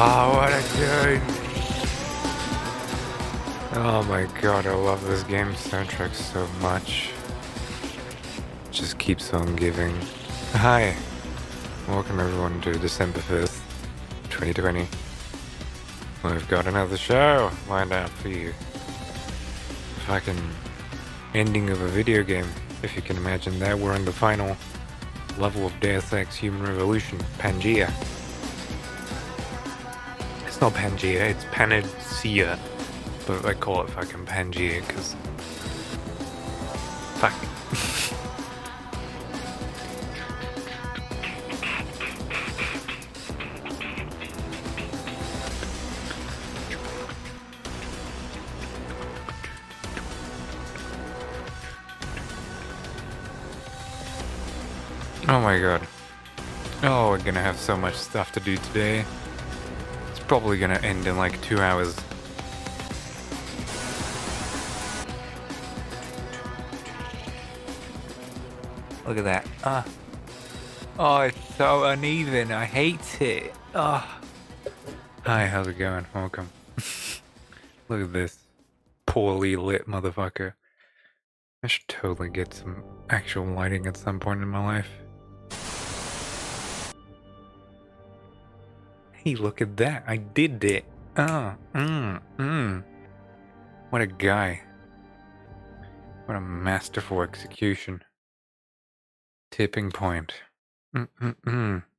Oh, what a tune! Oh my god, I love this game's soundtrack so much. It just keeps on giving. Hi! Welcome everyone to December 5th, 2020. We've got another show lined up for you. Fucking ending of a video game, if you can imagine that. We're in the final level of Deus Ex Human Revolution, Pangea. It's not Pangea, it's Panacea. But I call it fucking Pangea because... Fuck. Oh my god. Oh, we're gonna have so much stuff to do today. It's probably gonna end in like 2 hours. Look at that. Oh, it's so uneven. I hate it. Hi, how's it going? Welcome. Look at this poorly lit motherfucker. I should totally get some actual lighting at some point in my life. Hey, look at that. I did it. What a guy. What a masterful execution. Tipping point.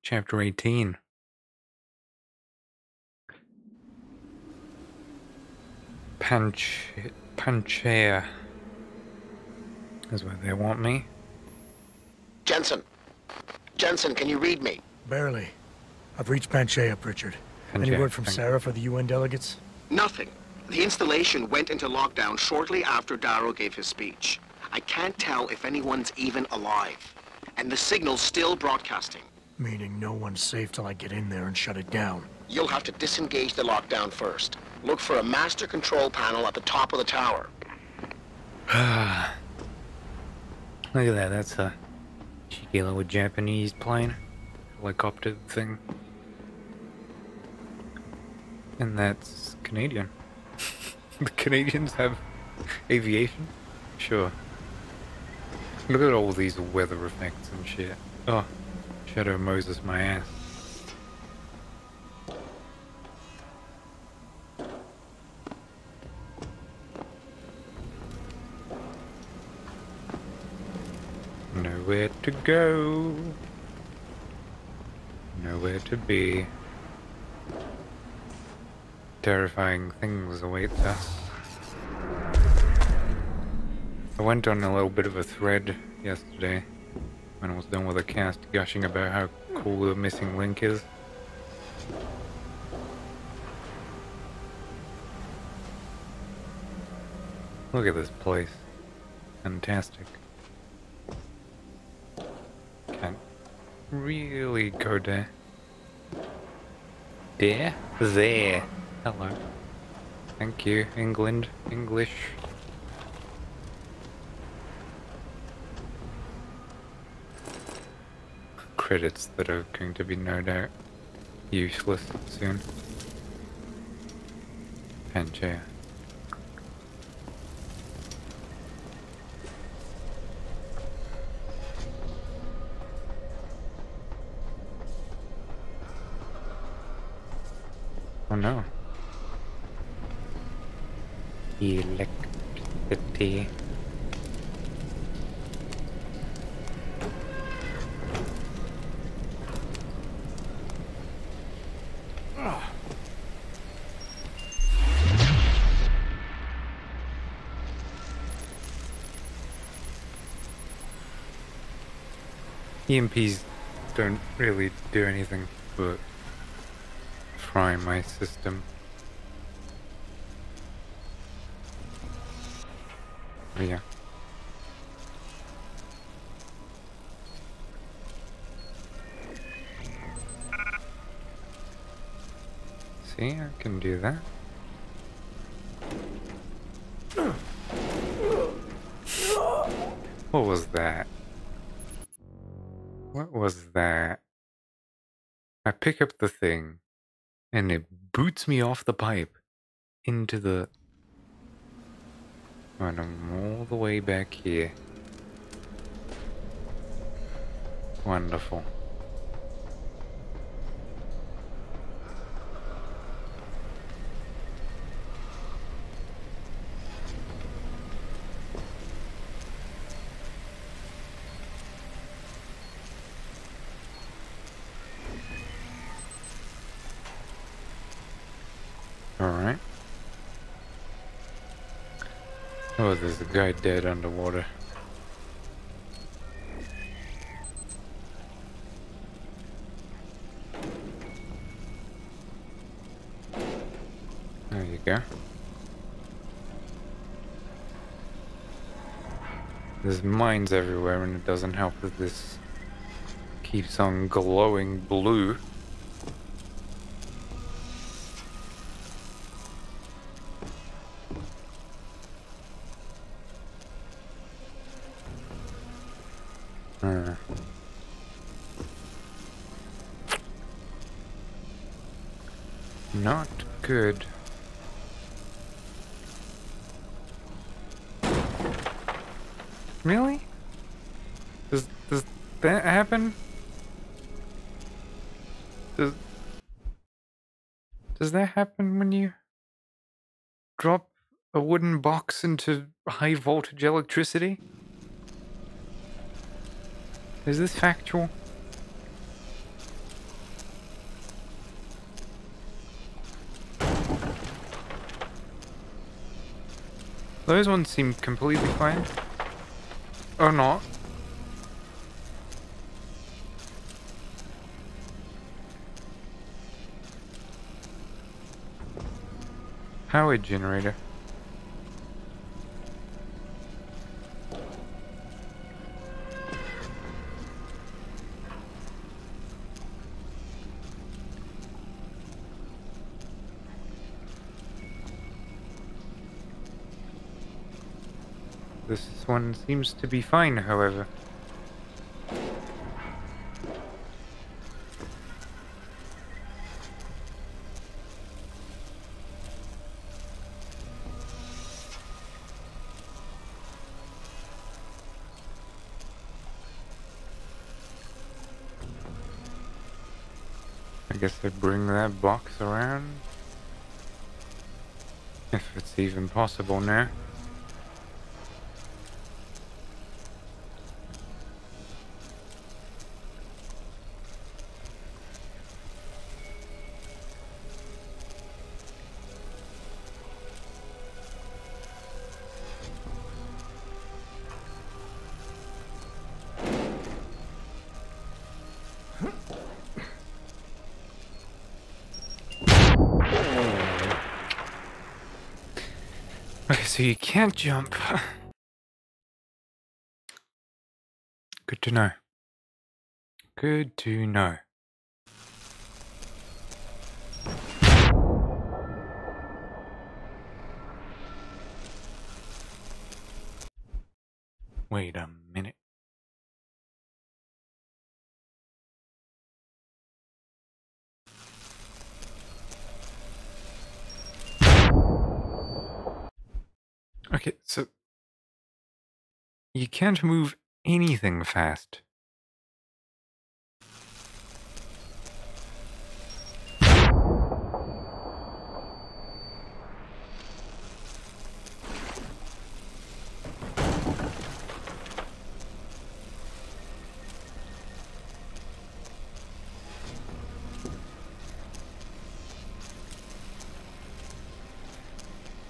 Chapter 18. Panchea. Is where they want me. Jensen, can you read me? Barely. I've reached Panchea, Pritchard. Any word from Sarah for the UN delegates? Nothing. The installation went into lockdown shortly after Darrow gave his speech. I can't tell if anyone's even alive. And the signal's still broadcasting. Meaning no one's safe till I get in there and shut it down. You'll have to disengage the lockdown first. Look for a master control panel at the top of the tower. Look at that, that's a cheeky little Japanese plane. Helicopter thing. And that's Canadian. The Canadians have aviation? Sure. Look at all these weather effects and shit. Oh, Shadow Moses my ass. Nowhere to go. Nowhere to be. Terrifying things await us. I went on a little bit of a thread yesterday when I was done with the cast, gushing about how cool the missing link is. Look at this place. Fantastic. Can't really go there. There? There. Hello. Thank you, England. English. Credits that are going to be no doubt useless soon. Pangea. Oh no. Electricity. EMPs don't really do anything but fry my system. But yeah. See, I can do that. What was that? What was that? I pick up the thing. And it boots me off the pipe into the... And I'm all the way back here. Wonderful. Alright. Oh, there's a guy dead underwater. There you go. There's mines everywhere, and it doesn't help that this keeps on glowing blue. Not good. Really? Does that happen? Does that happen when you drop a wooden box into high voltage electricity? Is this factual? Those ones seem completely fine. Or not. Power generator. This one seems to be fine, however. I guess I bring that box around. If it's even possible now. Okay, so you can't jump. Good to know. Good to know. Wait a minute. Okay, so you can't move anything fast.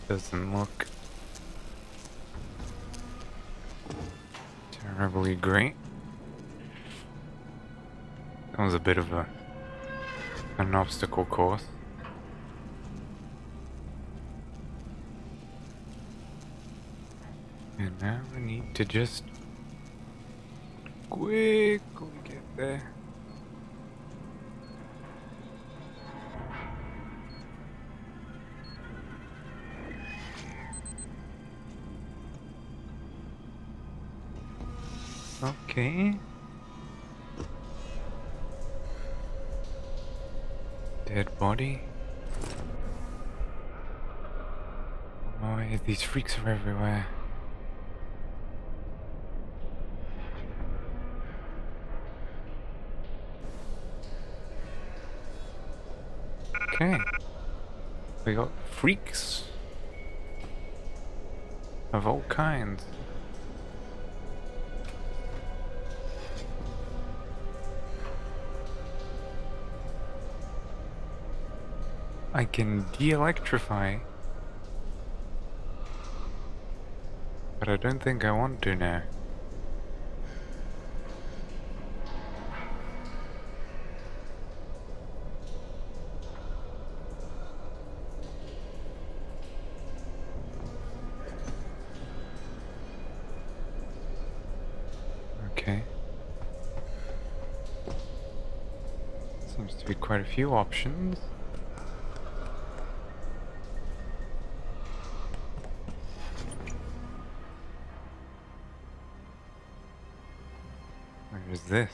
Doesn't look terribly great. That was a bit of an obstacle course. And now I need to just quickly get there. Okay. Dead body. Okay, these freaks are everywhere. Okay. We got freaks of all kinds. I can de-electrify, but I don't think I want to now. Okay. Seems to be quite a few options. Where is this?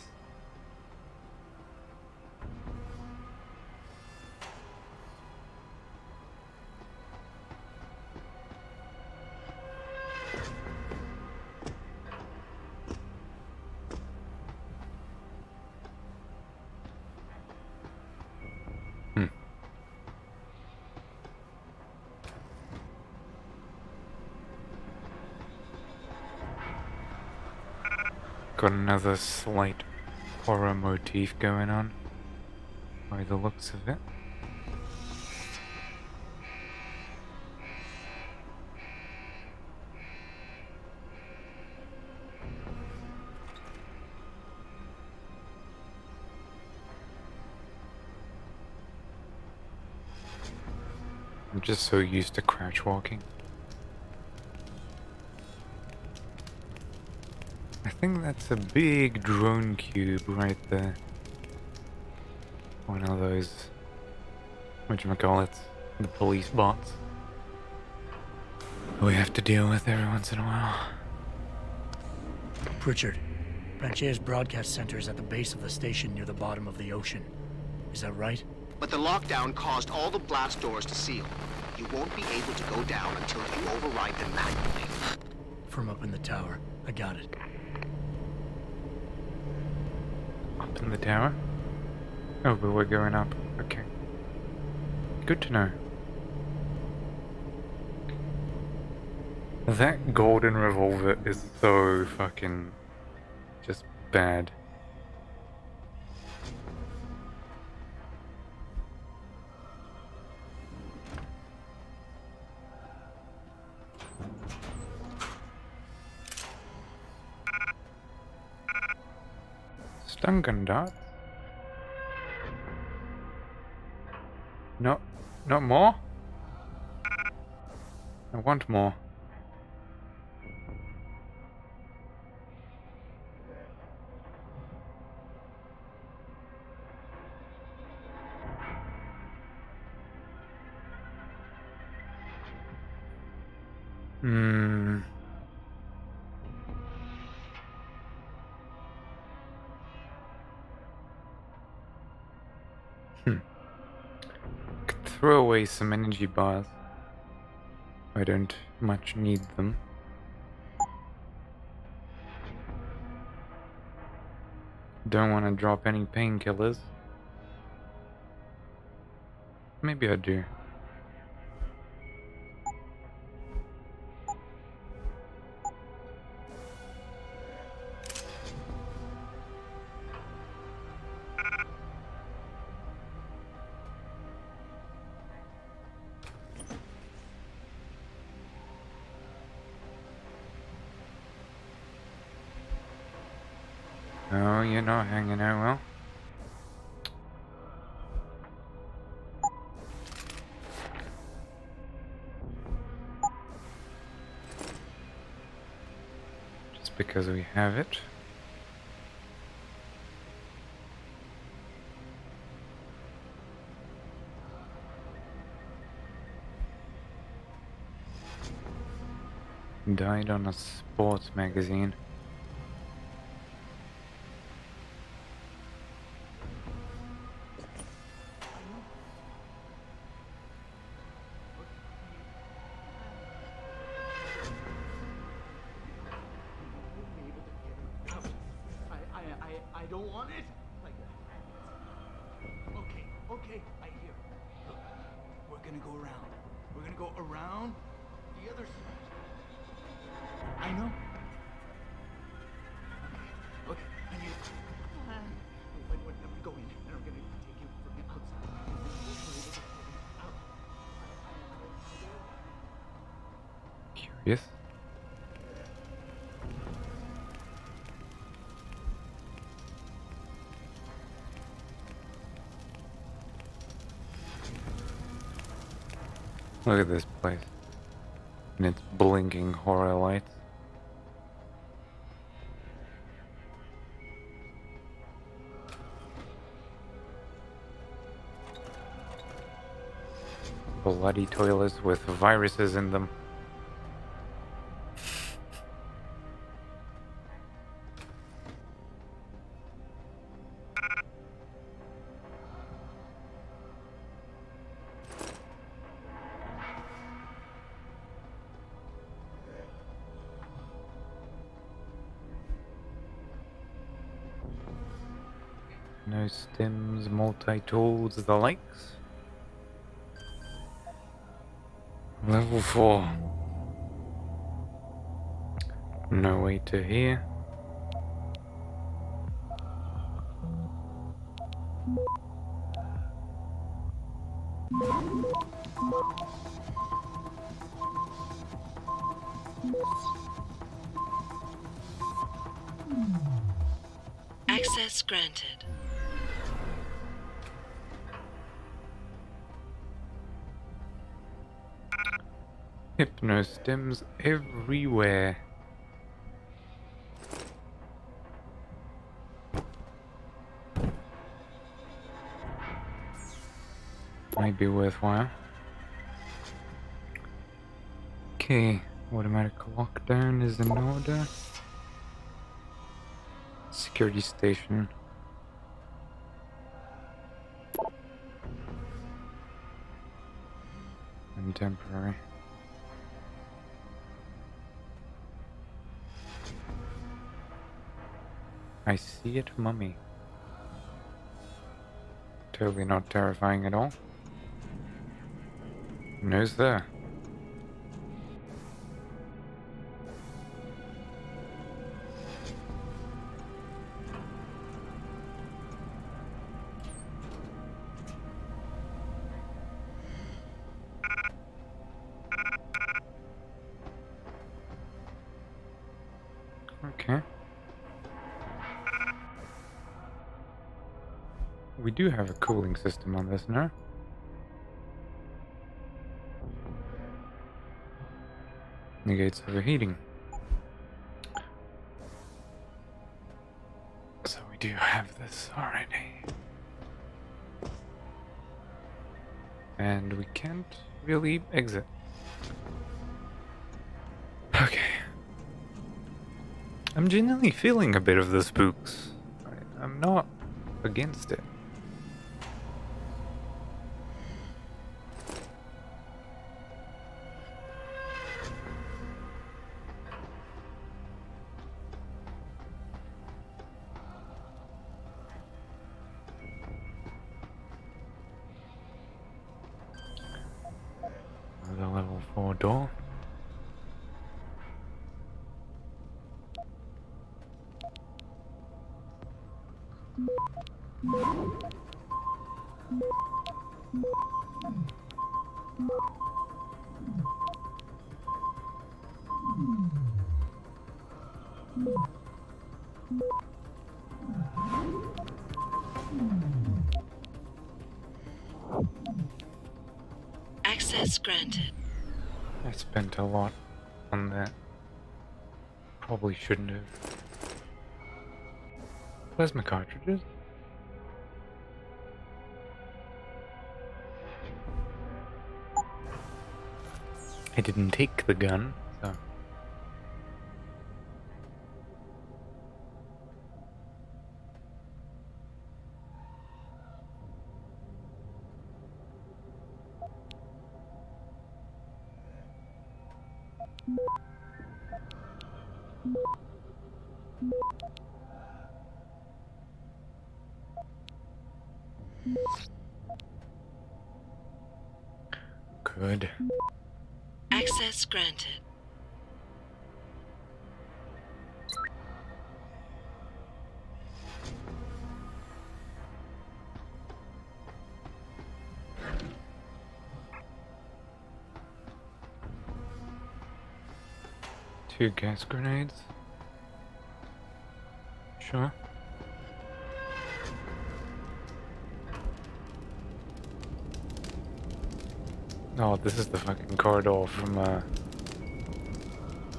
Got another slight horror motif going on, by the looks of it. I'm just so used to crouch walking. I think that's a big drone cube right there. One of those, whatchamacallits, the police bots we have to deal with every once in a while. Pritchard, Branchea's broadcast center is at the base of the station near the bottom of the ocean. Is that right? But the lockdown caused all the blast doors to seal. You won't be able to go down until you override them manually. From up in the tower. I got it. Up in the tower? Oh, but we're going up. Okay. Good to know. That golden revolver is so fucking just bad. Stun gun dart? No, not more? I want more. Hmm. Could throw away some energy bars. I don't much need them. Don't want to drop any painkillers. Maybe I do. Oh, you're not hanging out well. Just because we have it. Died on a sports magazine. on it. Like that. Okay, okay, I hear. Look, we're gonna go around. We're gonna go around the other side. I know. Okay, I need a plan. When we go in, and I'm gonna take you from the outside. Out. Curious. Look at this place. And its blinking horror lights. Bloody toilets with viruses in them. No stims, multi-tools, the likes. Level 4. No way to here. Access granted. Hypno stims everywhere. Might be worthwhile. Okay, automatic lockdown is in order. Security station. And temporary. I see it, mummy. Totally not terrifying at all. Who's there? Okay. We do have a cooling system on this now. Negates overheating. So we do have this already. And we can't really exit. Okay. I'm genuinely feeling a bit of the spooks. I'm not against it. Another level 4 door. Access granted. I spent a lot on that. Probably shouldn't have. Plasma cartridges? I didn't take the gun, so. Good. Access granted. Two gas grenades. Sure. Oh, this is the fucking corridor from,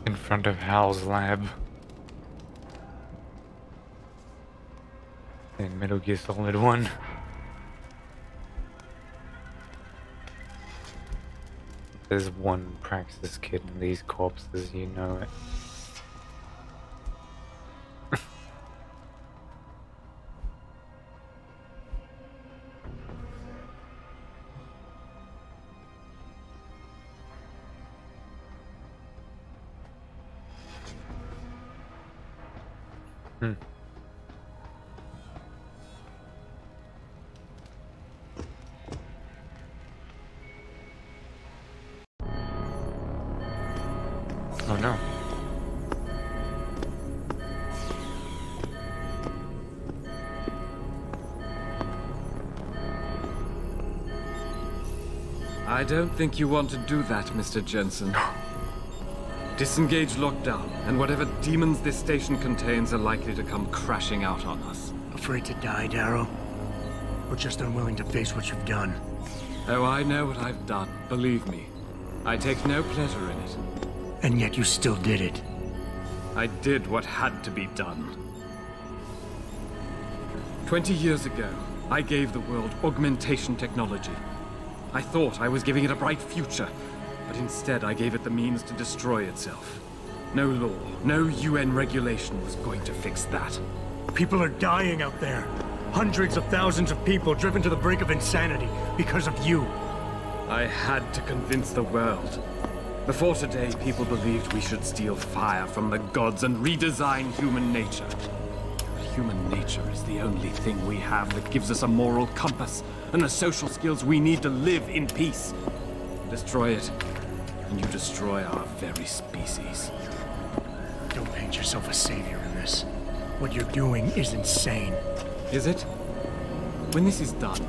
in front of Hal's lab. In Metal Gear Solid 1. There's one Praxis kid in these corpses, you know it. Oh no. I don't think you want to do that, Mr. Jensen. Disengage lockdown, and whatever demons this station contains are likely to come crashing out on us. Afraid to die, Darrow? Or just unwilling to face what you've done? Oh, I know what I've done, believe me. I take no pleasure in it. And yet you still did it. I did what had to be done. 20 years ago, I gave the world augmentation technology. I thought I was giving it a bright future, but instead I gave it the means to destroy itself. No law, no UN regulation was going to fix that. People are dying out there. Hundreds of thousands of people driven to the brink of insanity because of you. I had to convince the world. Before today, people believed we should steal fire from the gods and redesign human nature. But human nature is the only thing we have that gives us a moral compass and the social skills we need to live in peace. Destroy it, and you destroy our very species. Don't paint yourself a savior in this. What you're doing is insane. Is it? When this is done,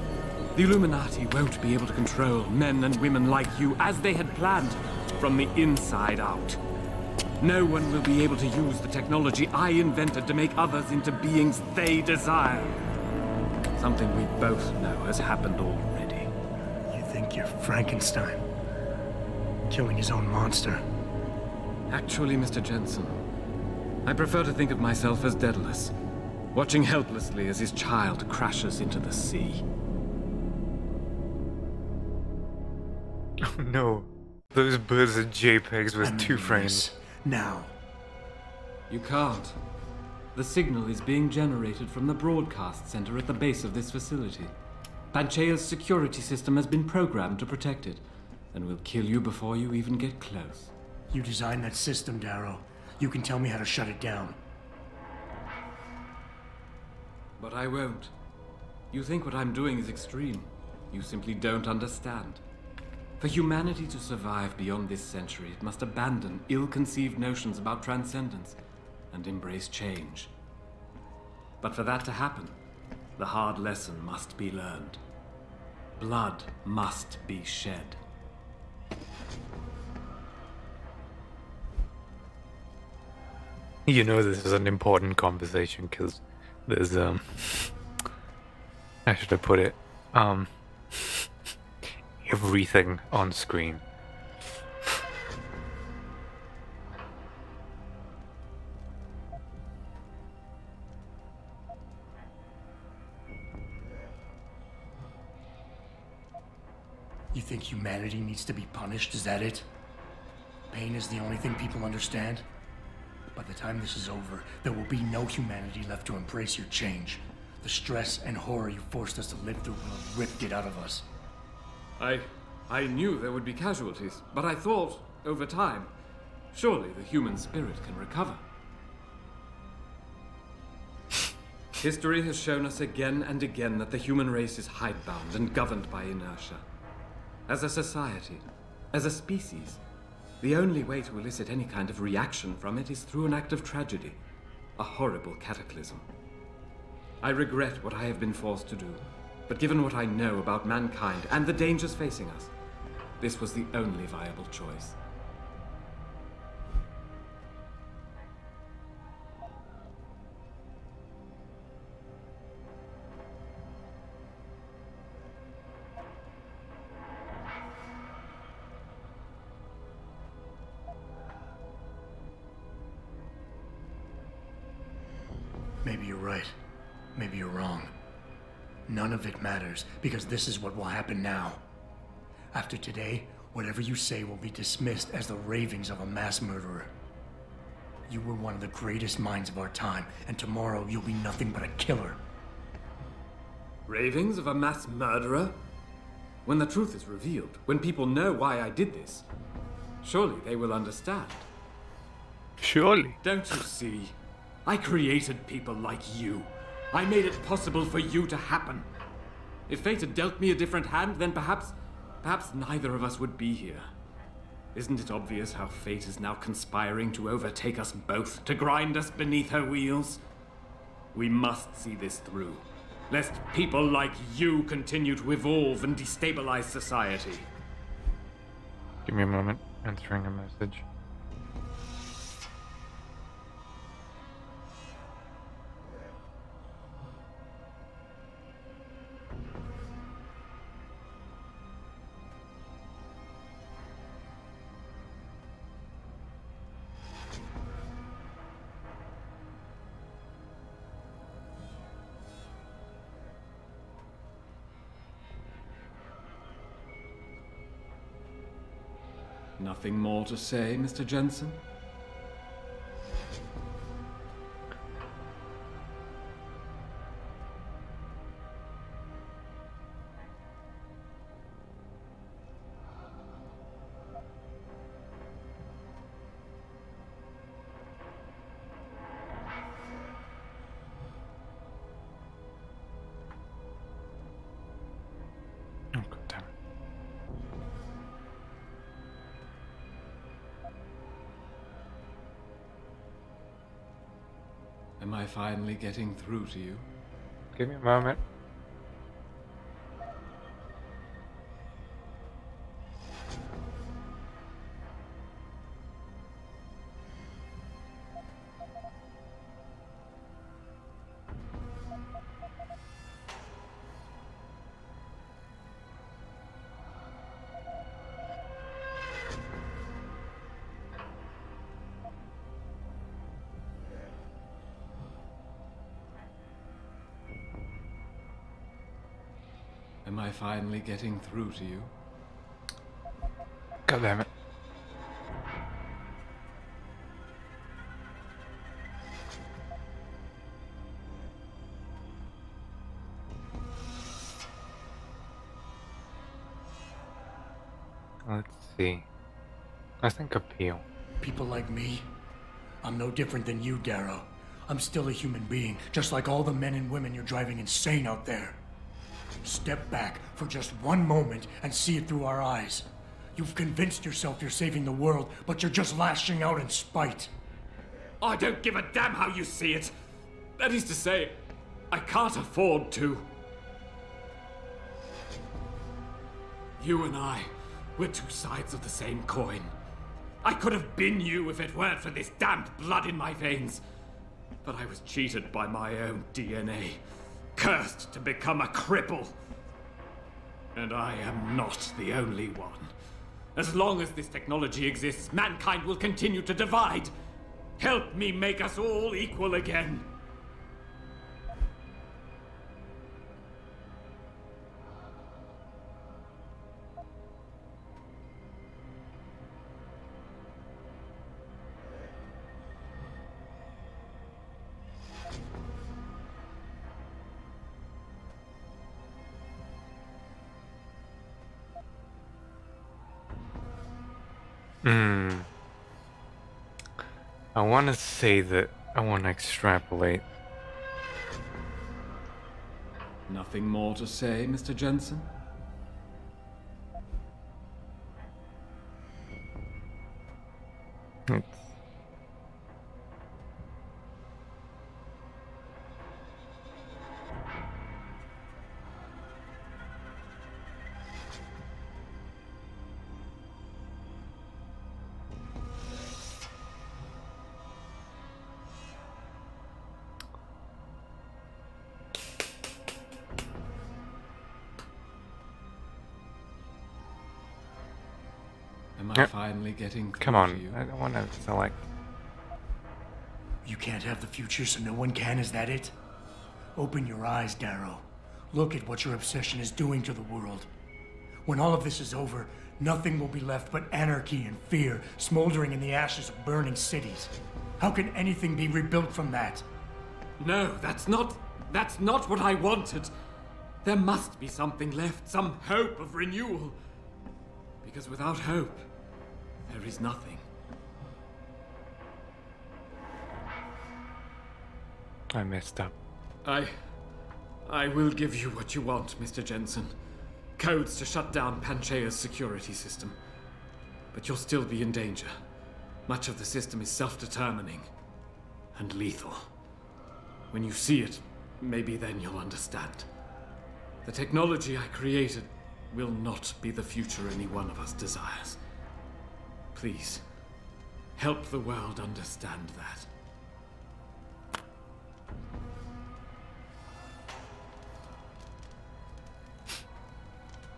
the Illuminati won't be able to control men and women like you as they had planned, from the inside out. No one will be able to use the technology I invented to make others into beings they desire. Something we both know has happened already. You think you're Frankenstein? Killing his own monster? Actually, Mr. Jensen, I prefer to think of myself as Daedalus, watching helplessly as his child crashes into the sea. Oh no. Those birds are JPEGs with I'm 2 doing frames. this now. You can't. The signal is being generated from the broadcast center at the base of this facility. Panchea's security system has been programmed to protect it, and will kill you before you even get close. You designed that system, Darrow. You can tell me how to shut it down. But I won't. You think what I'm doing is extreme. You simply don't understand. For humanity to survive beyond this century, it must abandon ill-conceived notions about transcendence and embrace change. But for that to happen, the hard lesson must be learned. Blood must be shed. You know this is an important conversation because there's how should I put it? Everything on screen. You think humanity needs to be punished? Is that it? Pain is the only thing people understand? By the time this is over, there will be no humanity left to embrace your change. The stress and horror you forced us to live through will have ripped it out of us. I knew there would be casualties, but I thought, over time, surely the human spirit can recover. History has shown us again and again that the human race is hidebound and governed by inertia. As a society, as a species, the only way to elicit any kind of reaction from it is through an act of tragedy, a horrible cataclysm. I regret what I have been forced to do, but given what I know about mankind and the dangers facing us, this was the only viable choice. Maybe you're right. Maybe you're wrong. None of it matters, because this is what will happen now. After today, whatever you say will be dismissed as the ravings of a mass murderer. You were one of the greatest minds of our time, and tomorrow you'll be nothing but a killer. Ravings of a mass murderer? When the truth is revealed, when people know why I did this, surely they will understand. Surely. Don't you see? I created people like you. I made it possible for you to happen. If fate had dealt me a different hand, then perhaps neither of us would be here. Isn't it obvious how fate is now conspiring to overtake us both, to grind us beneath her wheels? We must see this through, lest people like you continue to evolve and destabilize society. Give me a moment. Answering a message. Nothing more to say, Mr. Jensen? Oh, God damn it. Am I finally getting through to you? Give me a moment. Am I finally getting through to you? God damn it. Let's see. I think appeal. People like me? I'm no different than you, Darrow. I'm still a human being, just like all the men and women you're driving insane out there. Step back for just one moment and see it through our eyes. You've convinced yourself you're saving the world, but you're just lashing out in spite. I don't give a damn how you see it. That is to say, I can't afford to. You and I, we're two sides of the same coin. I could have been you if it weren't for this damned blood in my veins. But I was cheated by my own DNA. Cursed to become a cripple. And I am not the only one. As long as this technology exists, mankind will continue to divide. Help me make us all equal again. I want to say that I want to extrapolate Nothing more to say, Mr. Jensen? Am I finally getting through Come to on, you? I don't want to select. You can't have the future, so no one can, is that it? Open your eyes, Darrow. Look at what your obsession is doing to the world. When all of this is over, nothing will be left but anarchy and fear, smoldering in the ashes of burning cities. How can anything be rebuilt from that? No, that's not what I wanted. There must be something left, some hope of renewal. Because without hope, there is nothing. I messed up. I will give you what you want, Mr. Jensen. Codes to shut down Panchaea's security system. But you'll still be in danger. Much of the system is self-determining and lethal. When you see it, maybe then you'll understand. The technology I created will not be the future any one of us desires. Please, help the world understand that.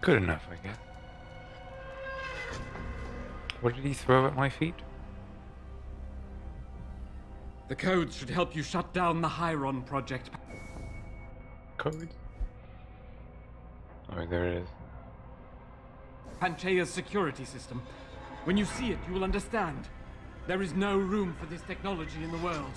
Good enough, I guess. What did he throw at my feet? The codes should help you shut down the Hyron project. Codes? Oh, there it is. Panchaea's security system. When you see it, you will understand. There is no room for this technology in the world.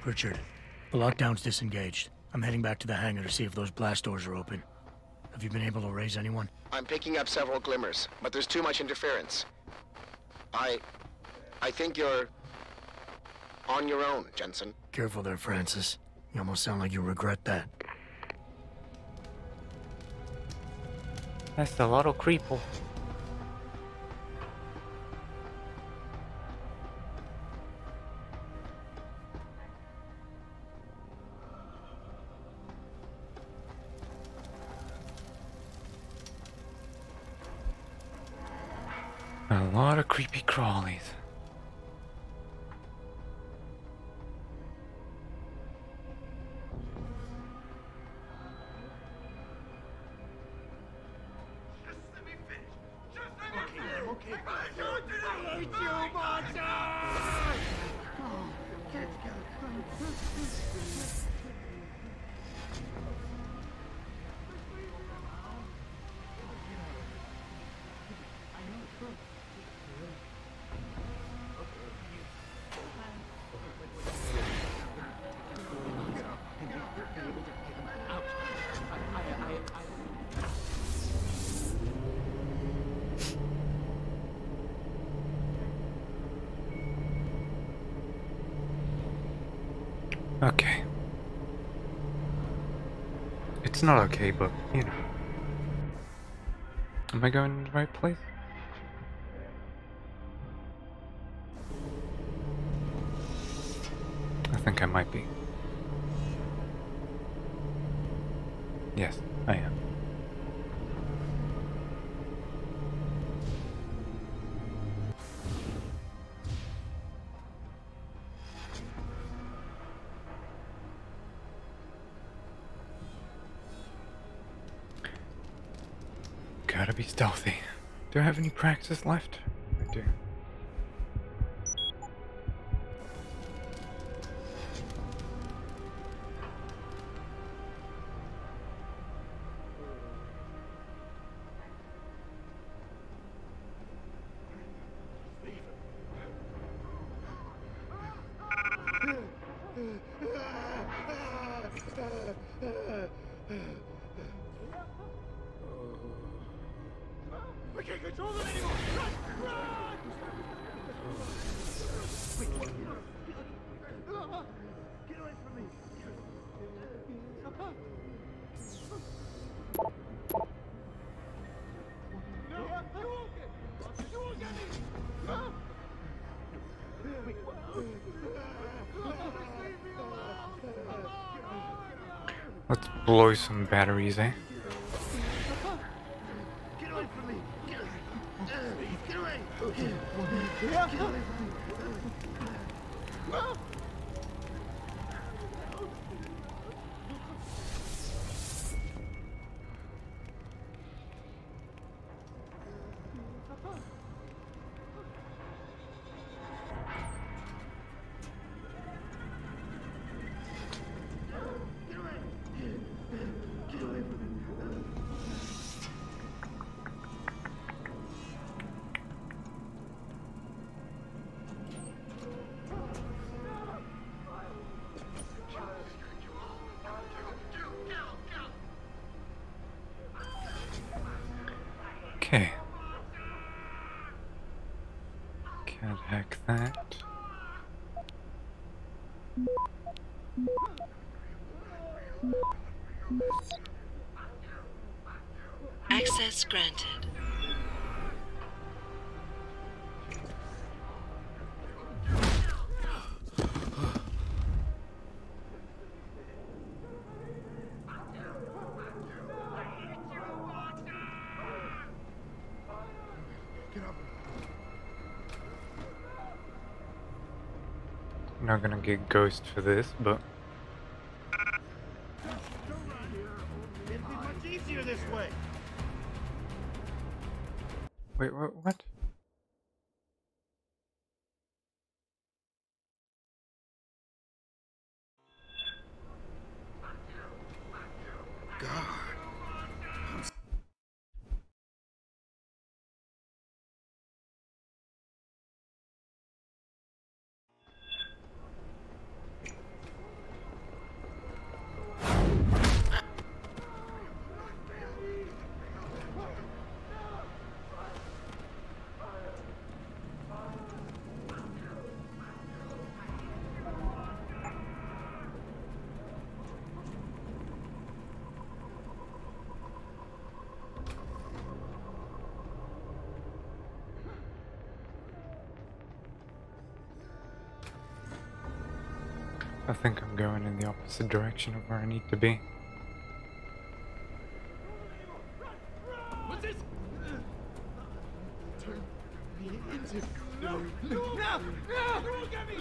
Richard, the lockdown's disengaged. I'm heading back to the hangar to see if those blast doors are open. Have you been able to raise anyone? I'm picking up several glimmers, but there's too much interference. I think you're on your own, Jensen. Careful there, Francis. You almost sound like you regret that. That's a lot of creeple. A lot of creepy crawlies. Okay. It's not okay, but, you know. Am I going in the right place? I think I might be. Yes, I am. Gotta be stealthy. Do I have any practice left? I do. control them anymore! Run! Run! Get away from me! No! You won't get me! You won't get me! No! Leave me alone! Let's blow some batteries, eh? Get away from me! Get away! Get away from me! Okay. Can't hack that. Access granted. I'm not gonna get ghost for this, but It'd be much easier this way. wait, what? I think I'm going in the opposite direction of where I need to be. What's this? Turn me into... No! No! No! You won't get me!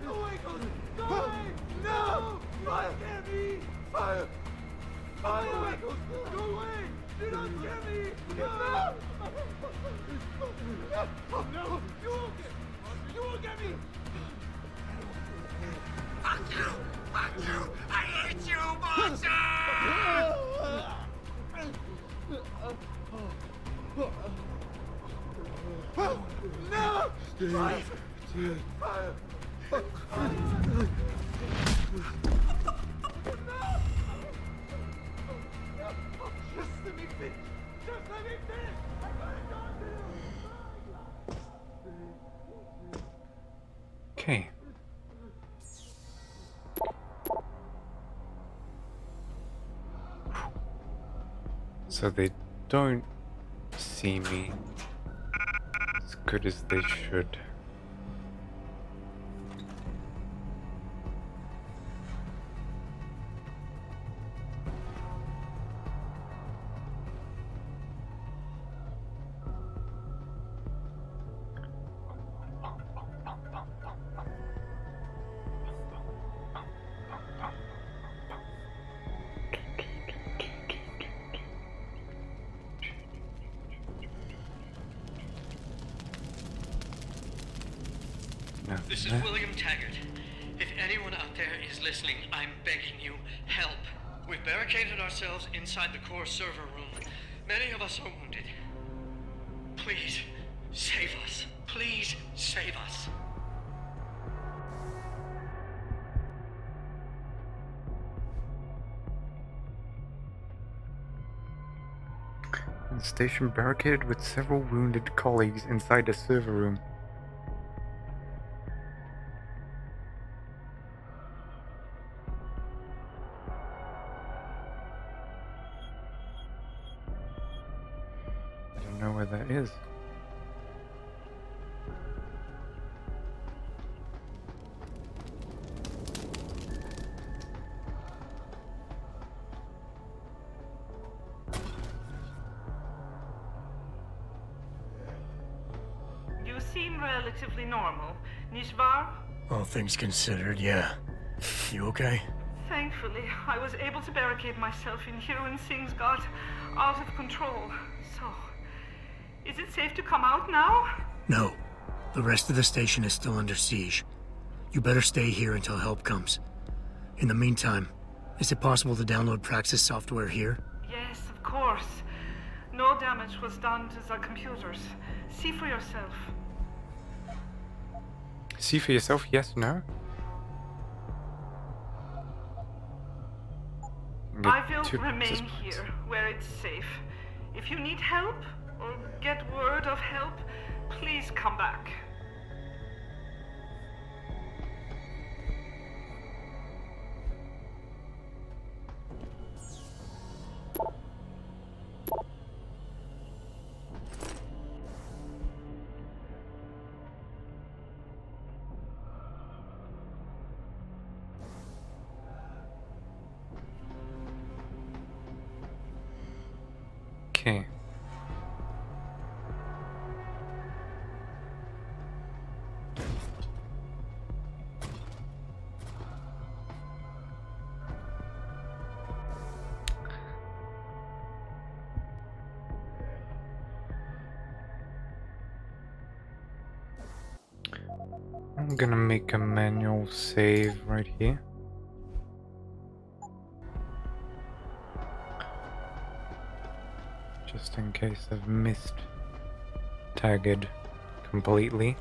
Go away, Ghost! Go away! No! Fire! Get me! Fire! Fire! Go away, Ghost! Go away! Do not get me! No! No! You won't get me! You won't get me! Fuck you! Fuck you! I hate you, monster! No! Fire! Fire! Just let me finish! Just let me finish! I gotta talk to him! Okay. So they don't see me as good as they should. This is William Taggart. If anyone out there is listening, I'm begging you, help. We've barricaded ourselves inside the core server room. Many of us are wounded. Please, save us. Please, save us. The station barricaded with several wounded colleagues inside the server room. I don't know where that is. You seem relatively normal, Nishvar? All things considered, yeah. You okay? Thankfully, I was able to barricade myself in here when things got out of control. So, is it safe to come out now? No. The rest of the station is still under siege. You better stay here until help comes. In the meantime, is it possible to download Praxis software here? Yes, of course. No damage was done to the computers. See for yourself. See for yourself, yes, no? I will remain here, where it's safe. If you need help, or get word of help, please come back. Okay. I'm gonna make a manual save right here. Just in case I've missed tagged completely.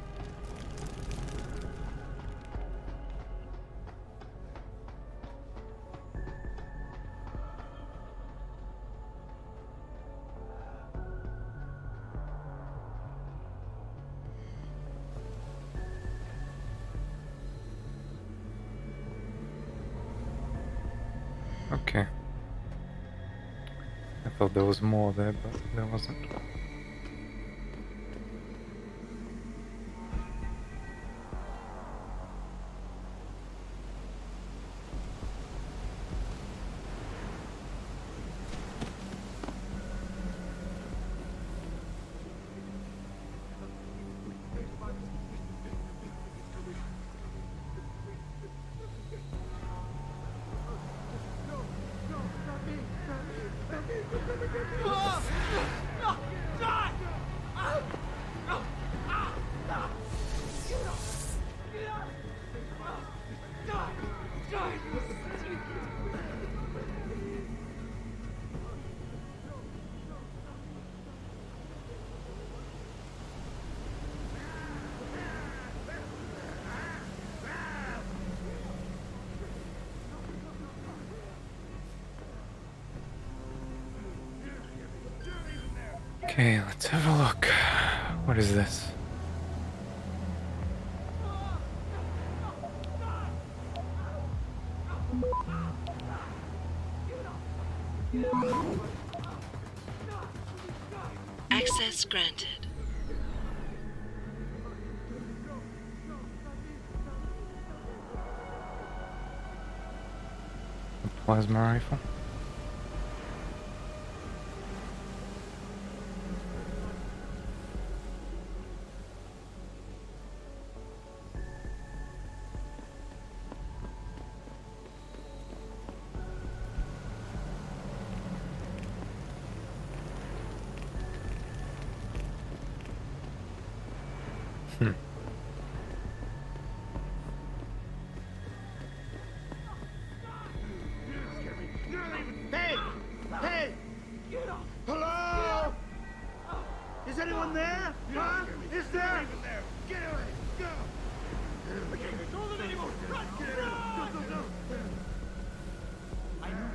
Okay. I thought there was more there, but there wasn't. Okay, let's have a look. What is this? Access granted. A plasma rifle? Hey! Hey! Hello? Is anyone there? Huh? Is there? Get away! Go! Don't let anyone run! Go, go, go! I know.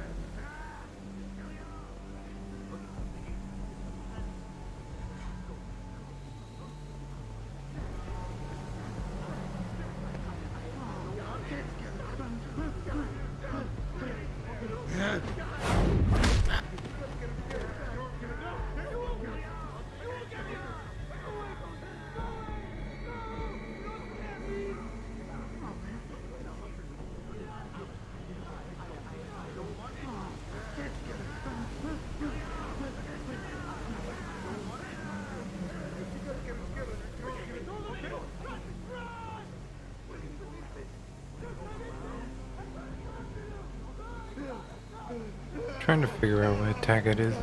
Trying to figure out where Taggart is.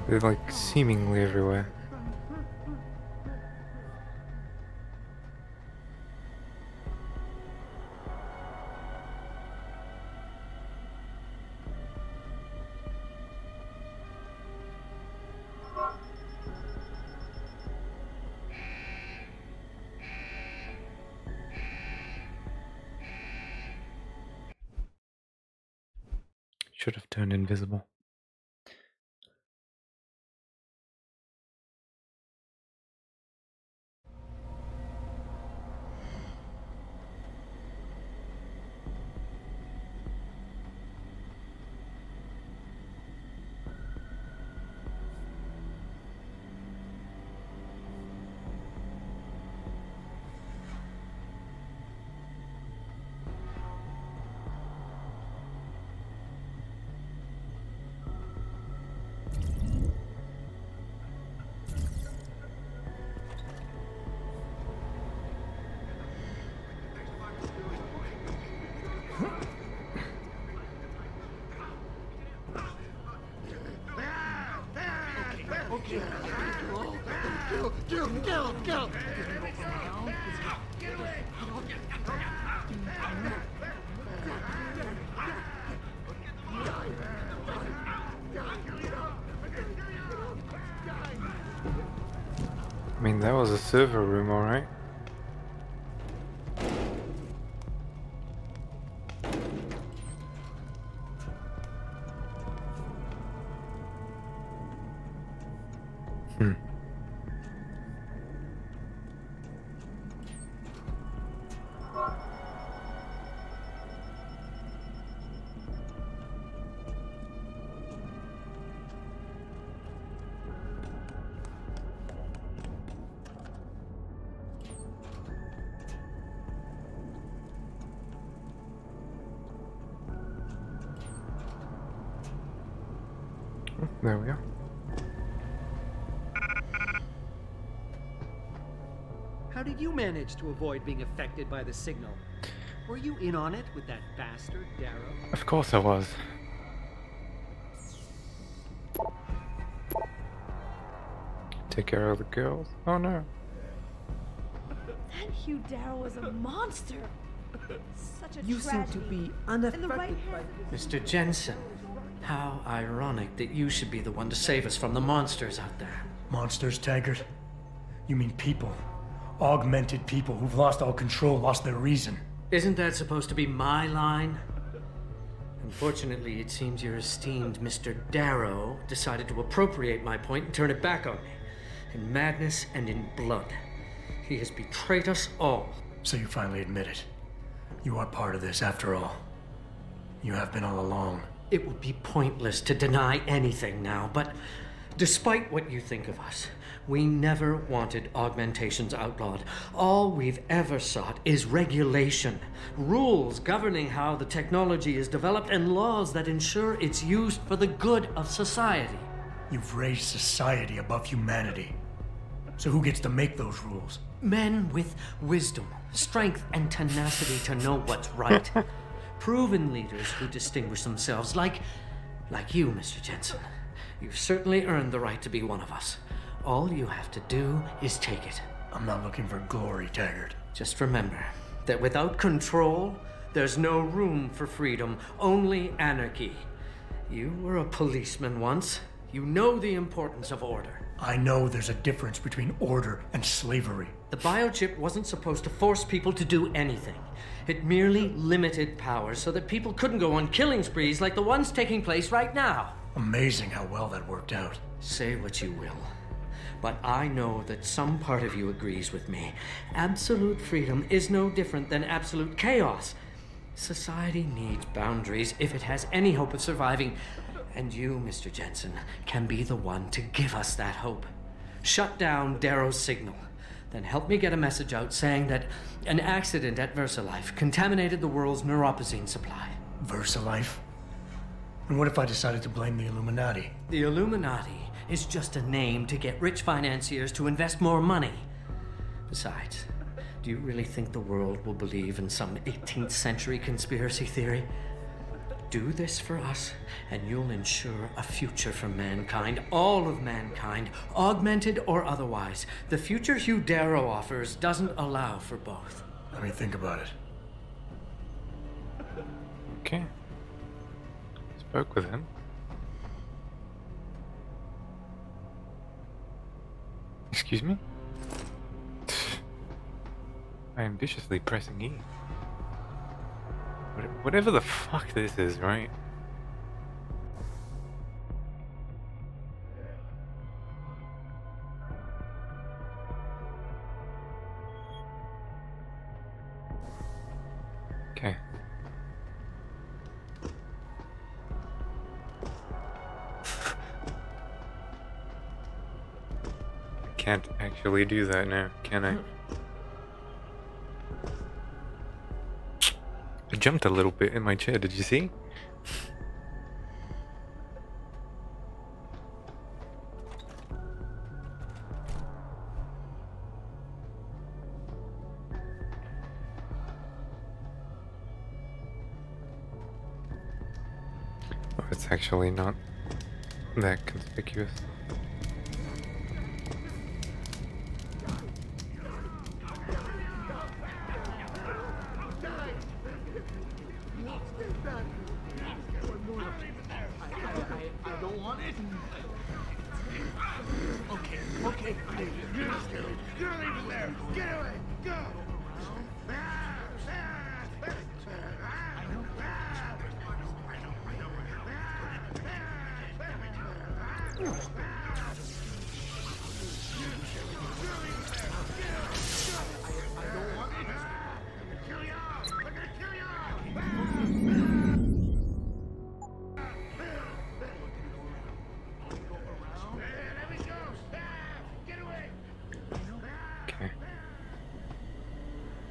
They're like seemingly everywhere. Should have turned invisible. Go! I mean, that was a server room, alright. There we are. How did you manage to avoid being affected by the signal? Were you in on it with that bastard, Darrow? Of course I was. Take care of the girls. Oh no. That Hugh Darrow was a monster. Such a You seem to be unaffected by Mr. Jensen, how ironic that you should be the one to save us from the monsters out there. Monsters, Taggart? You mean people? Augmented people who've lost all control, lost their reason. Isn't that supposed to be my line? Unfortunately, it seems your esteemed Mr. Darrow decided to appropriate my point and turn it back on me. In madness and in blood. He has betrayed us all. So you finally admit it. You are part of this after all. You have been all along. It would be pointless to deny anything now, but despite what you think of us, we never wanted augmentations outlawed. All we've ever sought is regulation, rules governing how the technology is developed, and laws that ensure it's used for the good of society. You've raised society above humanity. So who gets to make those rules? Men with wisdom, strength, and tenacity to know what's right. Proven leaders who distinguish themselves, like you, Mr. Jensen. You've certainly earned the right to be one of us. All you have to do is take it. I'm not looking for glory, Taggart. Just remember that without control, there's no room for freedom, only anarchy. You were a policeman once. You know the importance of order. I know there's a difference between order and slavery. The biochip wasn't supposed to force people to do anything. It merely limited powers so that people couldn't go on killing sprees like the ones taking place right now. Amazing how well that worked out. Say what you will, but I know that some part of you agrees with me. Absolute freedom is no different than absolute chaos. Society needs boundaries if it has any hope of surviving. And you, Mr. Jensen, can be the one to give us that hope. Shut down Darrow's signal. Then help me get a message out saying that an accident at VersaLife contaminated the world's neuropozyne supply. VersaLife? And what if I decided to blame the Illuminati? The Illuminati is just a name to get rich financiers to invest more money. Besides, do you really think the world will believe in some 18th century conspiracy theory? Do this for us, and you'll ensure a future for mankind, all of mankind, augmented or otherwise. The future Hugh Darrow offers doesn't allow for both. Let me think about it. Okay. Spoke with him. Excuse me? I am viciously pressing E. Whatever the fuck this is, right? Okay. I can't actually do that now, can I? I jumped a little bit in my chair, did you see? Oh, it's actually not that conspicuous.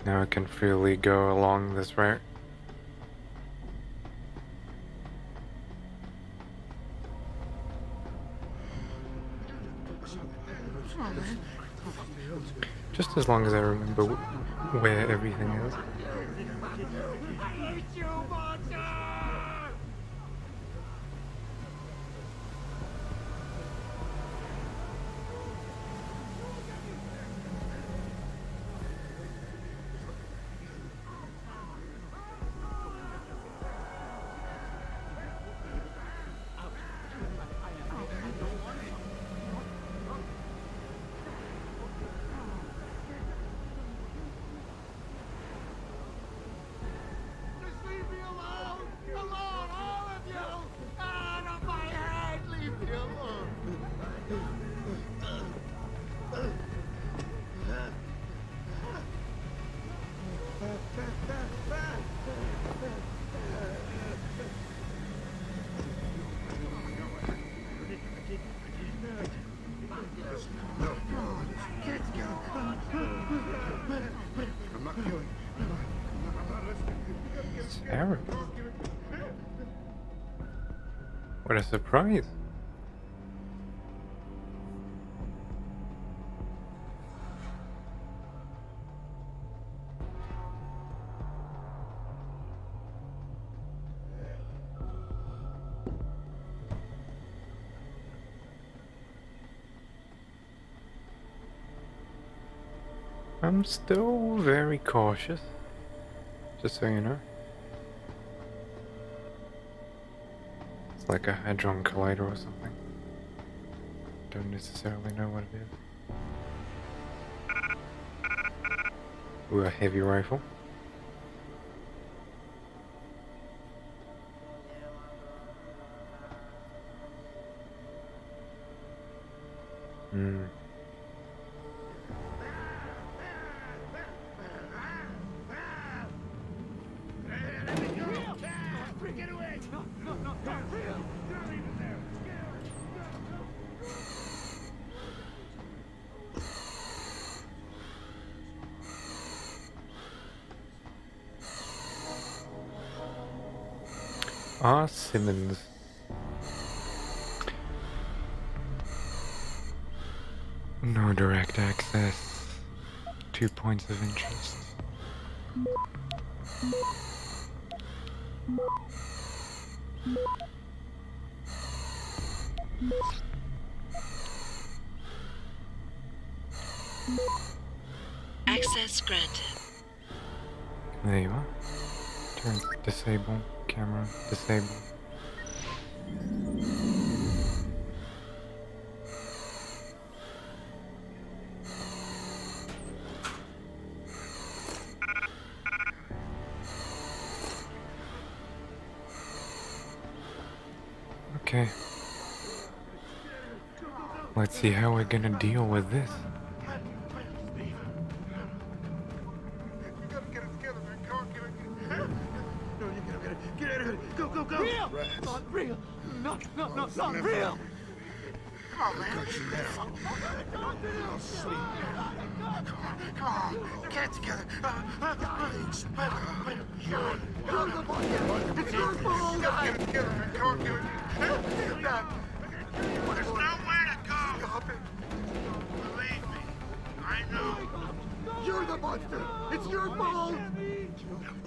Now I can freely go along this route. Just as long as I remember where everything is. Sarah. What a surprise. I'm still very cautious, just so you know. It's like a hadron collider or something. Don't necessarily know what it is. Ooh, a heavy rifle. Hmm. R. Simmons. No direct access. 2 points of interest. Access granted. There you are. Turn disable. Camera disable. Okay. Let's see how we're gonna deal with this. Go, go, go! Real! Not real! Not real! Come on, man. Come on, get it together. You're the boy. It's your fault. Get it together, man. Come on, get it. There's nowhere to go. Stop it. Believe me, I know. You're the monster. It's your fault.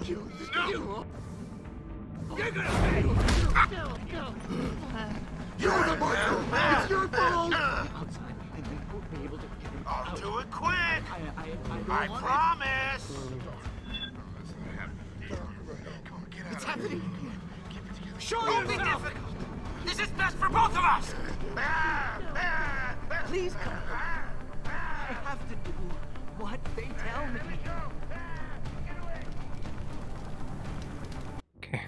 You. You're gonna pay! No! You're the monster! It's your fault! Outside, and we won't be able to get him out. I'll do it quick! I promise! It's happening! Sure, don't be difficult! This is best for both of us! Please come. I have to do what they tell me. Okay.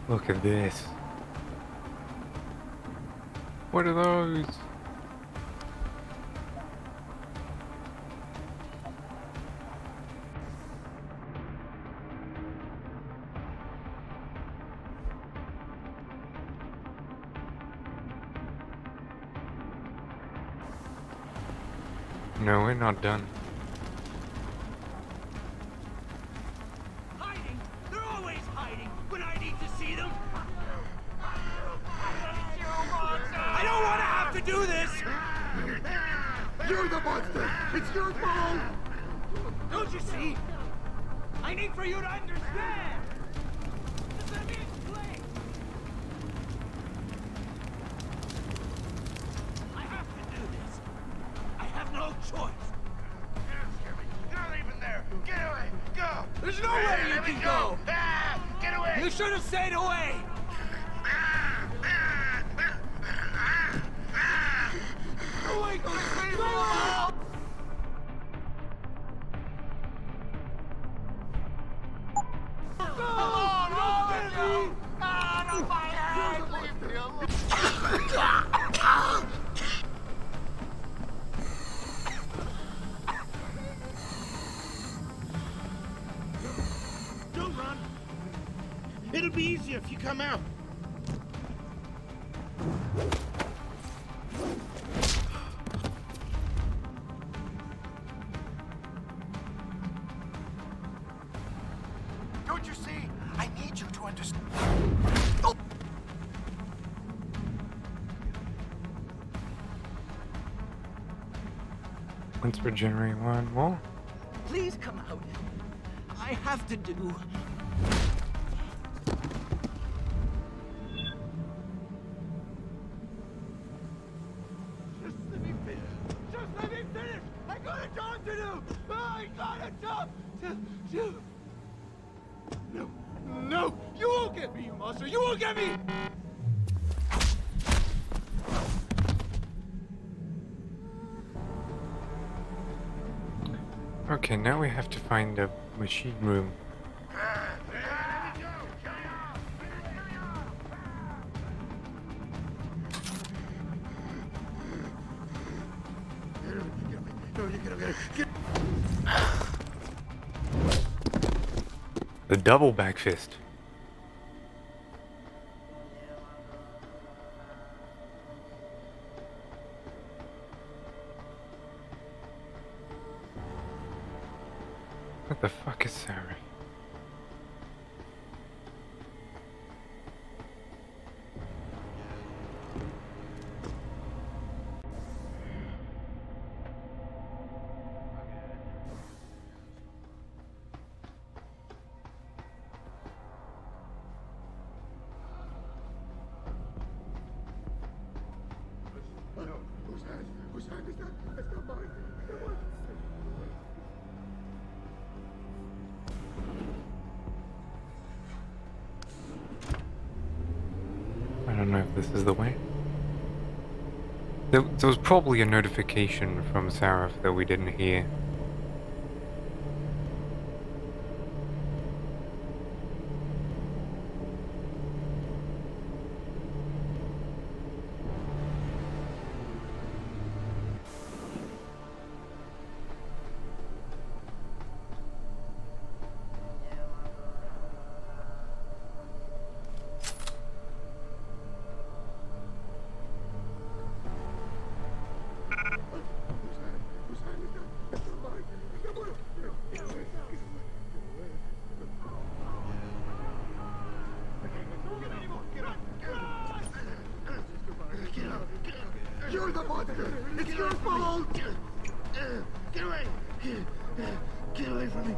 Look at this. What are those? No, we're not done. Hiding? They're always hiding when I need to see them. I don't want to have to do this. You're the monster. It's your fault. Don't you see? I need for you to understand. Just let me explain. I have to do this. I have no choice. You're not even there. Get away. Go. There's no way you can go. Get away. You should have stayed away. Away, go. Don't run. It'll be easier if you come out. Don't you see? I need you to understand. Oh. Let's regenerate one more. Please come out. I have to do. Just let me finish. Just let me finish. I got a job to do. I got a job to do. No, no, you won't get me, you monster. You won't get me. Okay, now we have to find the machine room. The double back fist. What the fuck is Sarah? I don't know if this is the way. There was probably a notification from Sarah that we didn't hear. You're the monster! It's your fault! Get away! Get away from me!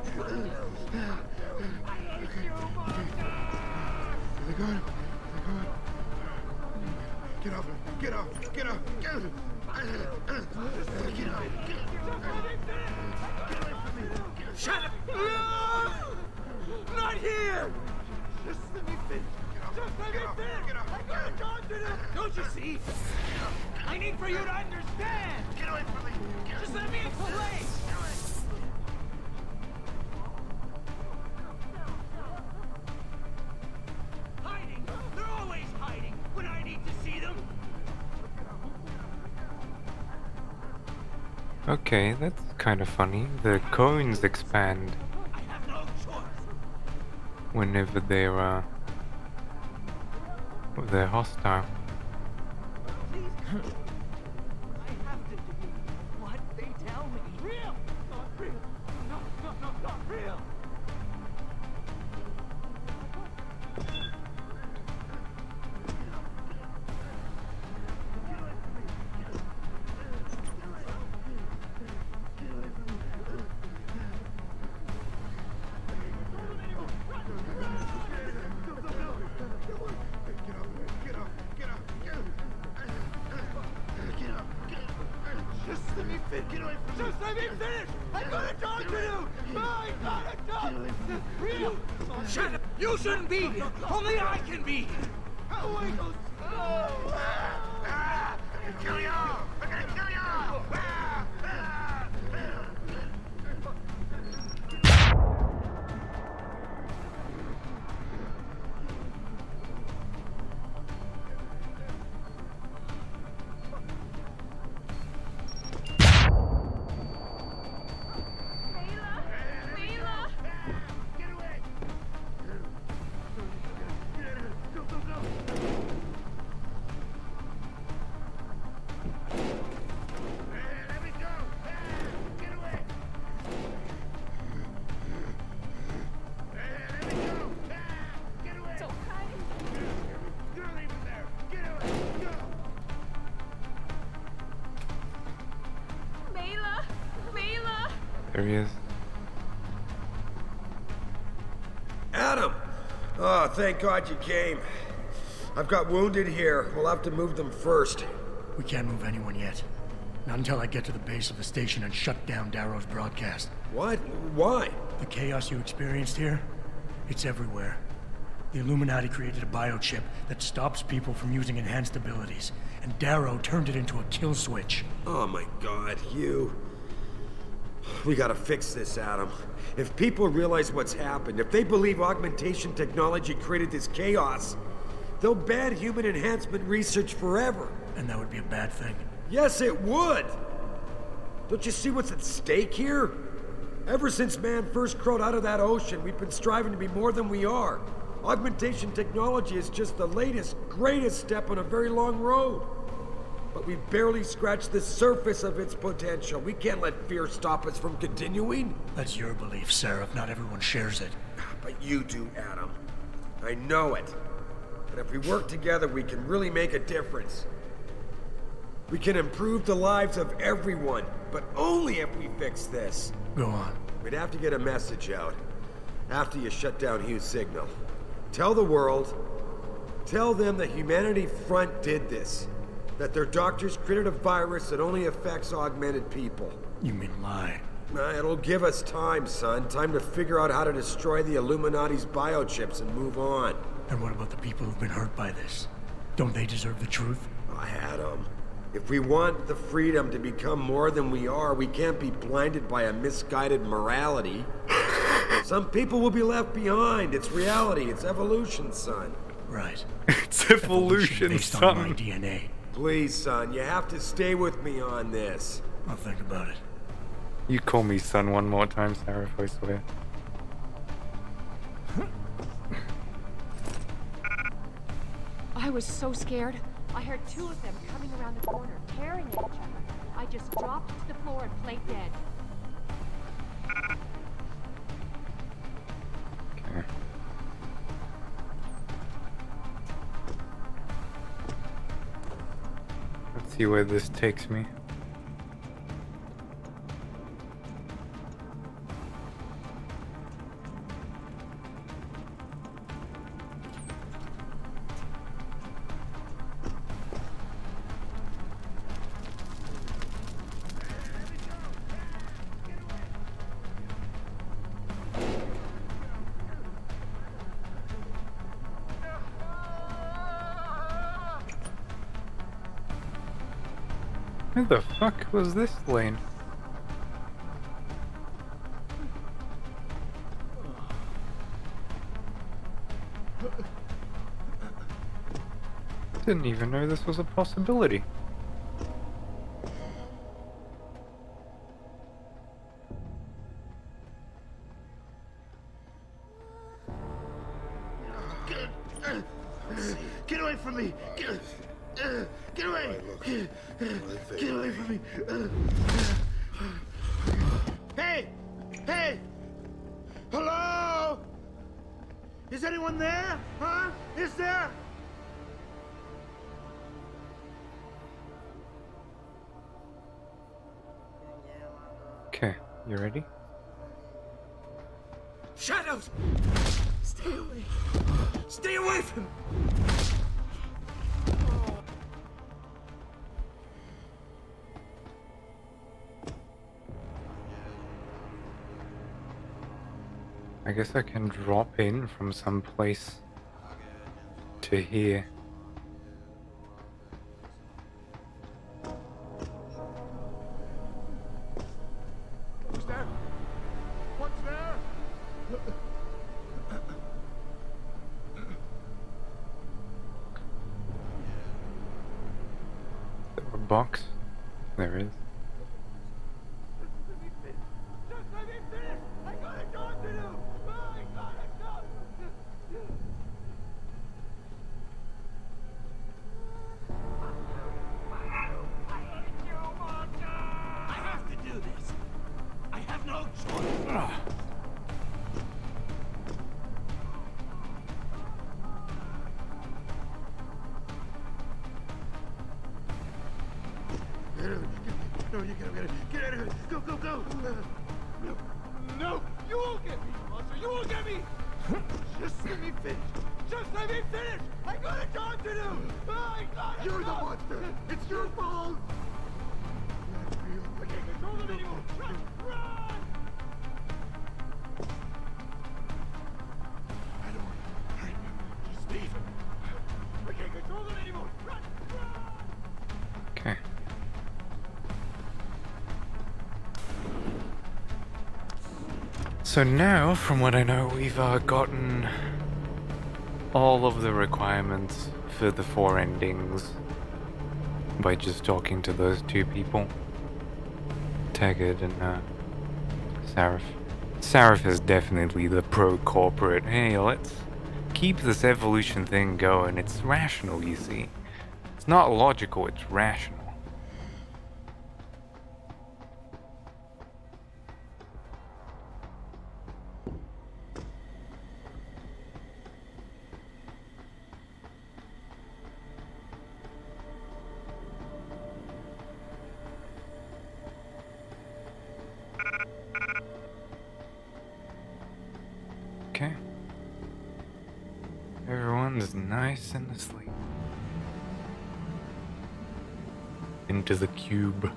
I hate you, monster! They got him! They got him! Get off him! Get off! Get off! Get off! Get off! Get away from me! Shut up! No! Not here! Just let me finish! Just let me finish! Get off! I gotta talk to them! Don't you see? I need for you to understand! Get away from me! Just let me explain! Hiding! They're always hiding when I need to see them! Okay, that's kind of funny. The cones expand whenever they're hostile. I have to do what they tell me. Real! Not real! No, not real! Get away from me! Just let me finish! I gotta talk to you! I gotta talk! Real! Shut up! You shouldn't be here! Only I can be here! How do I go? I'm gonna kill you! I'm gonna kill you! There he is. Adam! Oh, thank God you came. I've got wounded here. We'll have to move them first. We can't move anyone yet. Not until I get to the base of the station and shut down Darrow's broadcast. What? Why? The chaos you experienced here, it's everywhere. The Illuminati created a biochip that stops people from using enhanced abilities, and Darrow turned it into a kill switch. Oh my God, you... We gotta fix this, Adam. If people realize what's happened, if they believe augmentation technology created this chaos, they'll ban human enhancement research forever. And that would be a bad thing. Yes, it would! Don't you see what's at stake here? Ever since man first crawled out of that ocean, we've been striving to be more than we are. Augmentation technology is just the latest, greatest step on a very long road. but we've barely scratched the surface of its potential. We can't let fear stop us from continuing. That's your belief, Seraph. Not everyone shares it. But you do, Adam. I know it. And if we work together, we can really make a difference. We can improve the lives of everyone, but only if we fix this. Go on. We'd have to get a message out after you shut down Hugh's signal. Tell the world, tell them the Humanity Front did this. That their doctors created a virus that only affects augmented people. You mean lie? It'll give us time, son. Time to figure out how to destroy the Illuminati's biochips and move on. And what about the people who've been hurt by this? Don't they deserve the truth? Adam, if we want the freedom to become more than we are, we can't be blinded by a misguided morality. Some people will be left behind. It's reality. It's evolution, son. Right. It's evolution, based son. on my DNA. Please, son, you have to stay with me on this. I'll think about it. You call me son one more time, Sarah, I swear. I was so scared. I heard two of them coming around the corner, tearing at each other. I just dropped to the floor and played dead. Okay. Let's see where this takes me. Who the fuck was this lane? Didn't even know this was a possibility. Get away from me! Get away! Get away from me! Hey! Hey! Hello? Is anyone there? Huh? Is there? Okay, you ready? Shadows! Stay away! Stay away from me! I guess I can drop in from some place to here. Who's there? What's there? Is there a box? There is. No, you get out of here. Go, go, go. No, no, you won't get me, monster. You won't get me. Just let me finish. Just let me finish. I got a job to do. I got a You're the monster. It's your fault. Not real. I can't control them anymore. Run, run. I don't want to hurt you. Just leave him. I can't control them anymore. Run, run. Okay. So now, from what I know, we've gotten all of the requirements for the 4 endings by just talking to those 2 people. Taggart and Saraph. Saraph is definitely the pro-corporate. Hey, let's keep this evolution thing going. It's rational, you see. It's not logical, it's rational. Okay. Everyone's nice and asleep. Into the cube.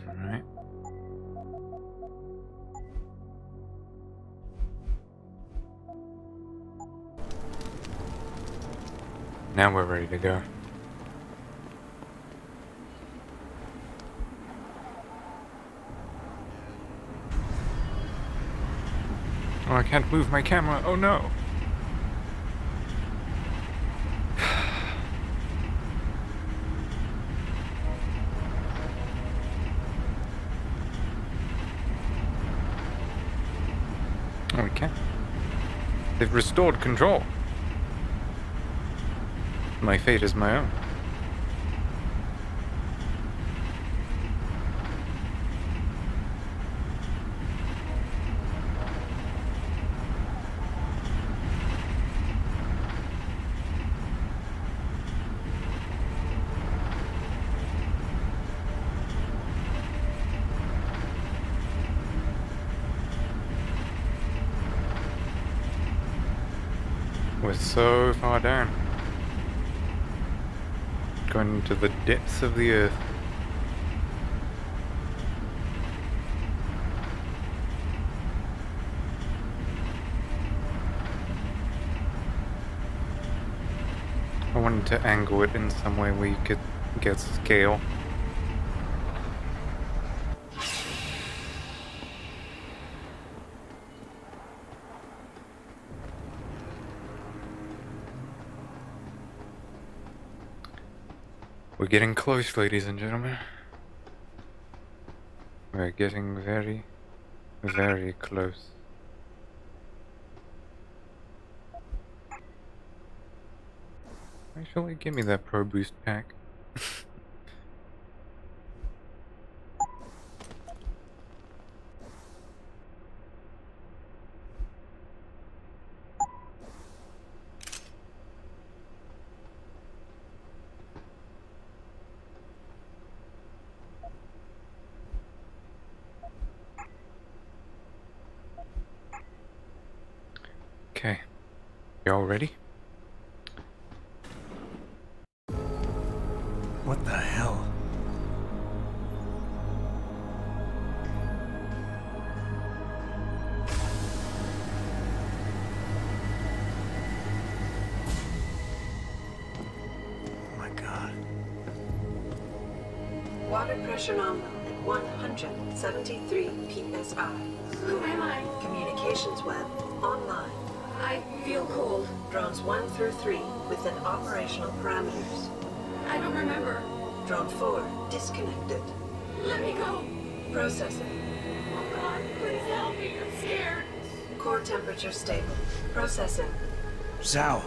Alright. Now we're ready to go. Oh, I can't move my camera. Oh no. Oh, we can. They've restored control. My fate is my own. We're so far down. Going into the depths of the earth. I wanted to angle it in some way where you could get scale. We're getting close, ladies and gentlemen. We're getting very, very close. Actually, give me that Pro Boost pack. Okay, y'all ready? What the hell? Oh my God. Water pressure nominal at 173 psi. Who am I? Communications web online. I feel cold. Drones 1 through 3 within operational parameters. I don't remember. Drone 4 disconnected. Let me go. Processing. Oh God, please help me. I'm scared. Core temperature stable. Processing. Zhao,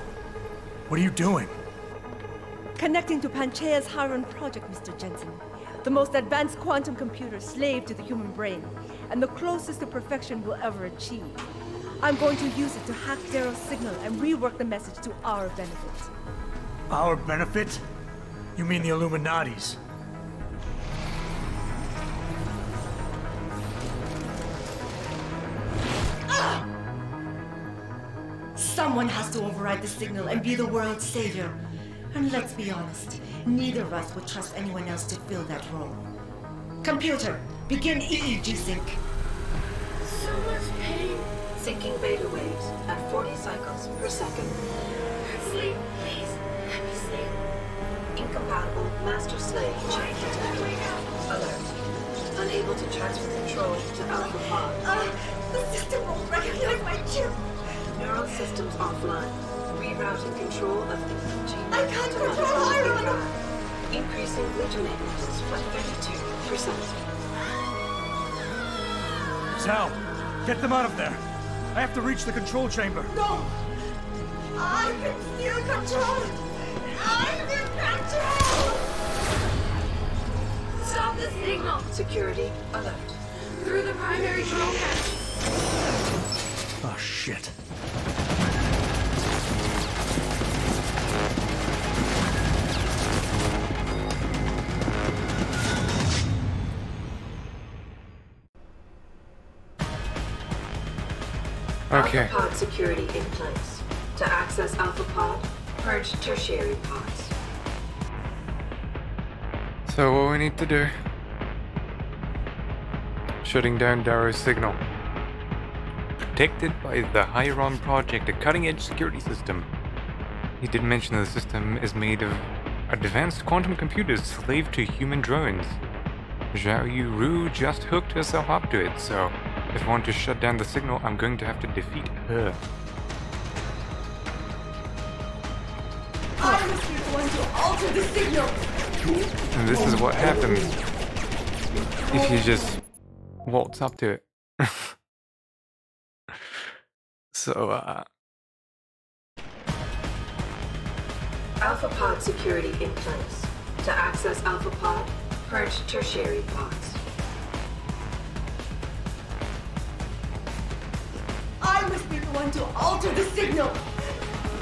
what are you doing? Connecting to Panchaea's Hiron project, Mr. Jensen. The most advanced quantum computer slave to the human brain, and the closest to perfection we'll ever achieve. I'm going to use it to hack Darrow's signal and rework the message to our benefit. Our benefit? You mean the Illuminati's? Someone has to override the signal and be the world's savior. And let's be honest, neither of us would trust anyone else to fill that role. Computer, begin EEG sync. So much pain. Syncing beta waves at 40 cycles per second. Sleep, please. Let me sleep. Incompatible master-slave chain detected. Alert. Unable to transfer control to Alpha Pod. The system won't recognize my chip. Neural systems offline. Rerouting control of the gene. I can't control Hiron! Increasing glutamate by 32%. Zhao, get them out of there. I have to reach the control chamber. No! I can still control it! I'm in control! Stop the signal! Security alert. Through the primary drone hatch. Oh, shit. Okay. Alpha pod security in place. To access Alpha pod, purge tertiary pods. So what we need to do? Shutting down Darrow's signal. Protected by the Hieron Project, a cutting-edge security system. He did mention that the system is made of advanced quantum computers slave to human drones. Zhao Yuru just hooked herself up to it, so if I want to shut down the signal, I'm going to have to defeat her. I must be the one to alter the signal! And this is what happens if you just waltz up to it. So, Alpha pod security in place. To access Alpha pod, purge tertiary pods. I must be the one to alter the signal!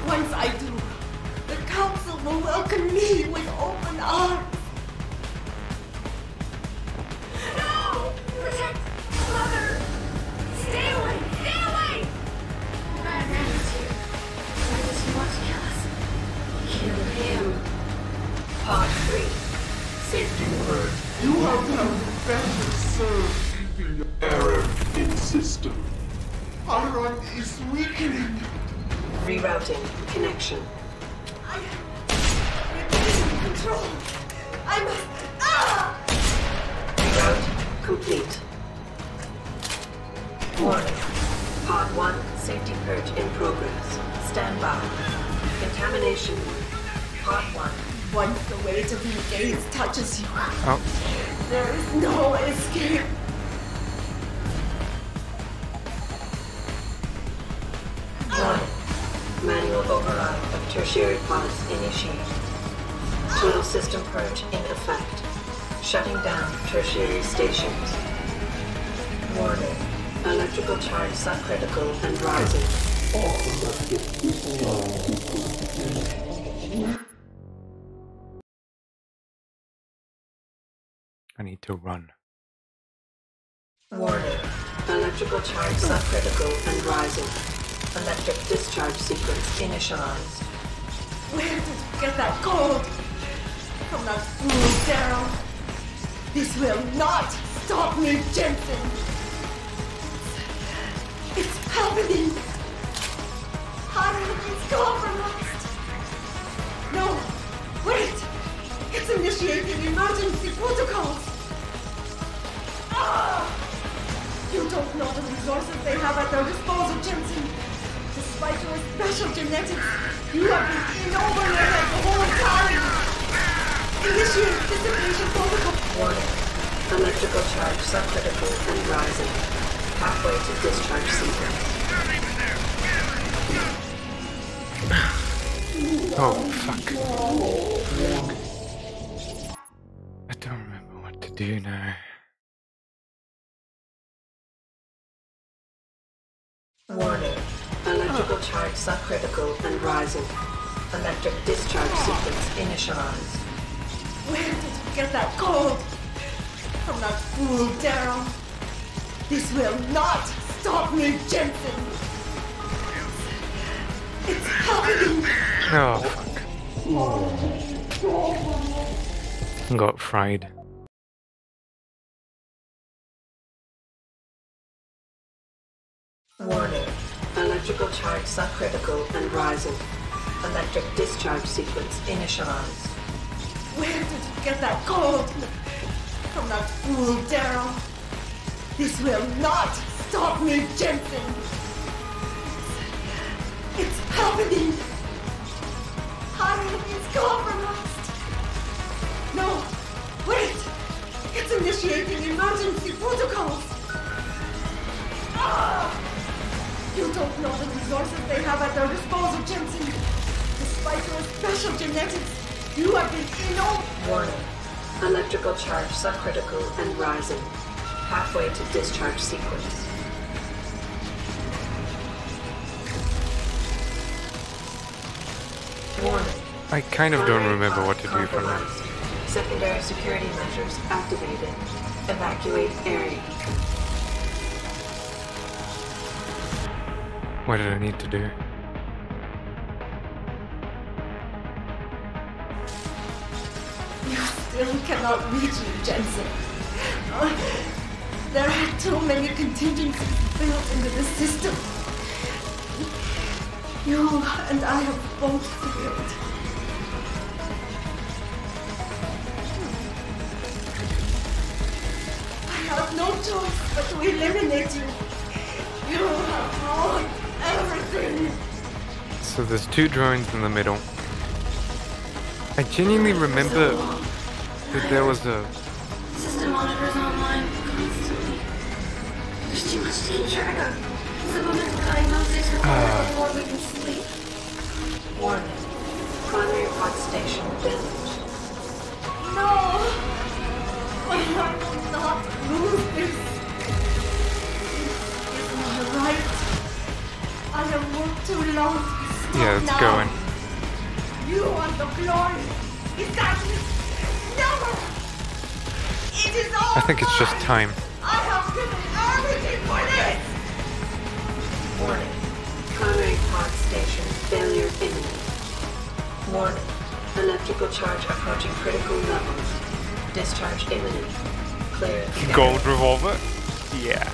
Once I do, the Council will welcome me with open arms! No! Protect Mother! Stay away! Stay away! Man is here. Why does he want to kill us? Kill him. Pod 3. Safety word. You have done better served keeping your error in system. Hieron is weakening. Rerouting connection. Control! I must... Reroute complete. Warning. Pod 1 safety purge in progress. Stand by. Contamination. Pod 1. Once the weight of your gaze touches you, oh. there is no escape. Manual override of tertiary pods initiated. Total system purge in effect. Shutting down tertiary stations. Warning. Electrical charge subcritical and rising. I need to run. Warning. Electrical charge subcritical and rising. Electric discharge sequence initialized. Where did you get that code? From that fool, Daryl. This will not stop me, Jensen. It's happening. Hieron is compromised. No, wait. It's initiating emergency protocols. You don't know the resources they have at their disposal, Jensen. Despite your special genetics, you have been in over your head the whole time. Initiate dissipation protocol. Warning. Electrical charge subcritical and rising. Halfway to discharge sequence. Oh, fuck. I don't remember what to do now. Warning. Electrical charge subcritical and rising. Electric discharge sequence initialized. Where did you get that code? From that fool, Daryl. This will not stop me, Jensen. It's happening. Oh, fuck. Got fried. Warning. Electrical charge subcritical and rising. Electric discharge sequence initialized. Where did you get that code? From that fool, Daryl. This will not stop me, Jensen. It's happening. Hieron is compromised. No, wait. It's initiating emergency protocols. You don't know the resources they have at their disposal, Jensen. Despite your special genetics, you have been in Warning. Electrical charge subcritical and rising. Halfway to discharge sequence. Warning. I kind of don't remember what to do from now. Secondary security measures activated. Evacuate area. What did I need to do? You still cannot reach me, Jensen. There are too many contingencies built into the system. You and I have both failed. I have no choice but to eliminate you. You have ruined everything. So there's two drones in the middle. I genuinely remember that there was a... System monitors online constantly. There's too much danger. Supplemental diagnostics required before we can sleep. Warning. Primary pod station damaged. No! I will not lose this. This is not right. I have worked too long to stop Yeah, it's now. going. You want the glory. Is that it? No! It is all I think it's just time. I have given everything for this! Warning. Primary pod station failure imminent. Warning. Electrical charge approaching critical levels. Discharge imminent. Clear. Gold revolver? Yeah.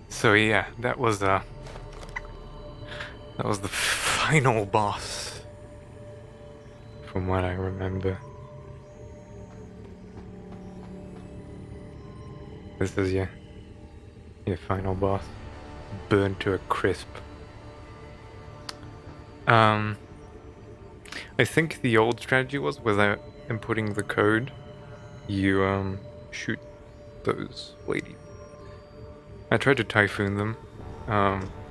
So yeah, that was the final boss, from what I remember. This is your final boss, burned to a crisp. I think the old strategy was, without inputting the code, you shoot those ladies. I tried to typhoon them,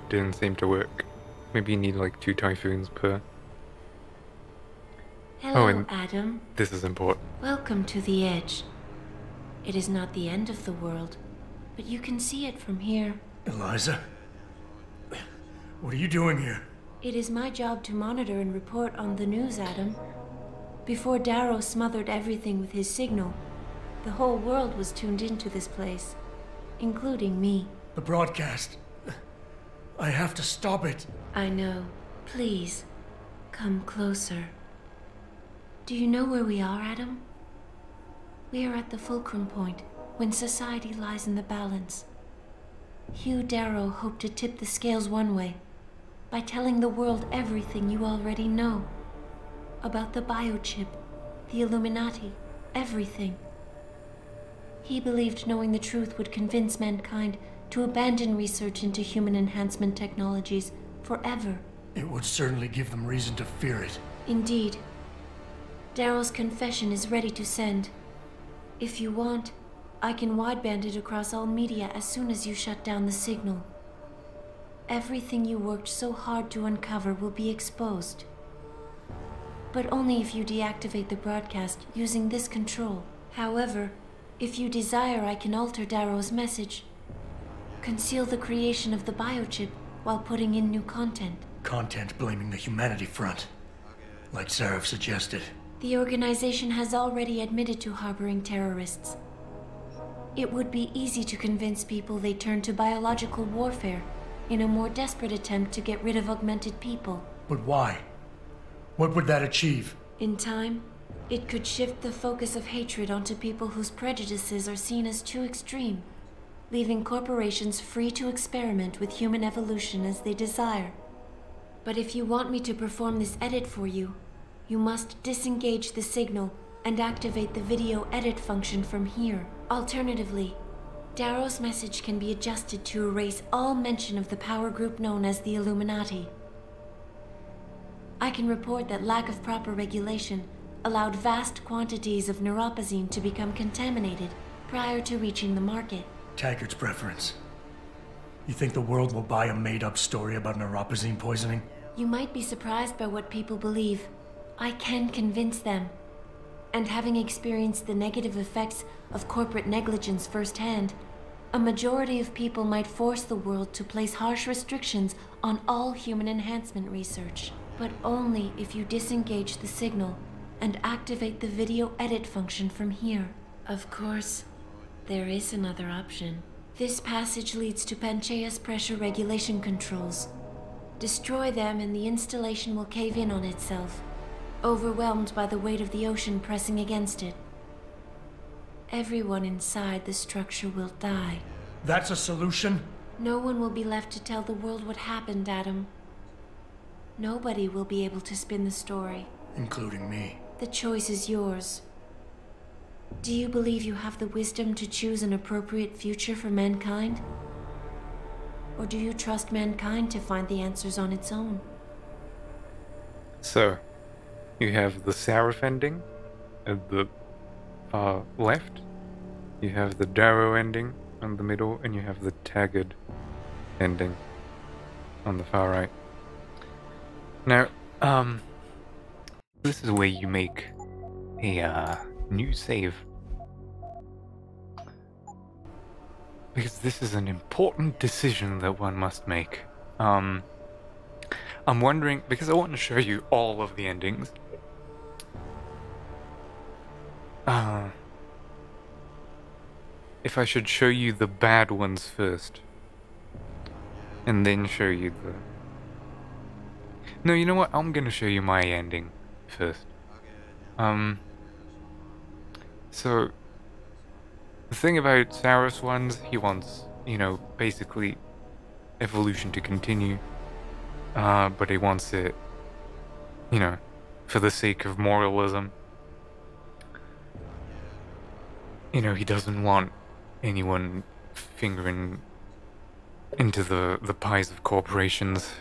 didn't seem to work. Maybe you need like 2 typhoons per. Hello, and Adam. This is important. Welcome to the Edge. It is not the end of the world, but you can see it from here. Eliza? What are you doing here? It is my job to monitor and report on the news, Adam. Before Darrow smothered everything with his signal, the whole world was tuned into this place, including me. The broadcast. I have to stop it. I know. Please, come closer. Do you know where we are, Adam? We are at the fulcrum point, when society lies in the balance. Hugh Darrow hoped to tip the scales one way, by telling the world everything you already know. About the biochip, the Illuminati, everything. He believed knowing the truth would convince mankind to abandon research into human enhancement technologies forever. It would certainly give them reason to fear it. Indeed. Darrow's confession is ready to send. If you want, I can wideband it across all media as soon as you shut down the signal. Everything you worked so hard to uncover will be exposed. But only if you deactivate the broadcast using this control. However, if you desire, I can alter Darrow's message. Conceal the creation of the biochip while putting in new content. Content blaming the humanity front, like Zareth suggested. The organization has already admitted to harboring terrorists. It would be easy to convince people they turn to biological warfare in a more desperate attempt to get rid of augmented people. But why? What would that achieve? In time, it could shift the focus of hatred onto people whose prejudices are seen as too extreme, leaving corporations free to experiment with human evolution as they desire. But if you want me to perform this edit for you, You must disengage the signal and activate the video edit function from here. Alternatively, Darrow's message can be adjusted to erase all mention of the power group known as the Illuminati. I can report that lack of proper regulation allowed vast quantities of neuropozyne to become contaminated prior to reaching the market. Taggart's preference. You think the world will buy a made-up story about neuropozyne poisoning? You might be surprised by what people believe. I can convince them. And having experienced the negative effects of corporate negligence firsthand, a majority of people might force the world to place harsh restrictions on all human enhancement research. But only if you disengage the signal and activate the video edit function from here. Of course, there is another option. This passage leads to Panchaea's pressure regulation controls. Destroy them and the installation will cave in on itself, overwhelmed by the weight of the ocean pressing against it. Everyone inside the structure will die. That's a solution? No one will be left to tell the world what happened, Adam. Nobody will be able to spin the story. Including me. The choice is yours. Do you believe you have the wisdom to choose an appropriate future for mankind? Or do you trust mankind to find the answers on its own? So, you have the Seraph ending at the far left, you have the Darrow ending on the middle, and you have the Taggart ending on the far right. Now, this is where you make a new save. Because this is an important decision that one must make. I'm wondering, because I want to show you all of the endings. If I should show you the bad ones first, and then show you the... No, you know what? I'm gonna show you my ending first. So, the thing about Saros ones, he wants, you know, basically evolution to continue, but he wants it, you know, for the sake of moralism. You know, he doesn't want anyone fingering into the pies of corporations.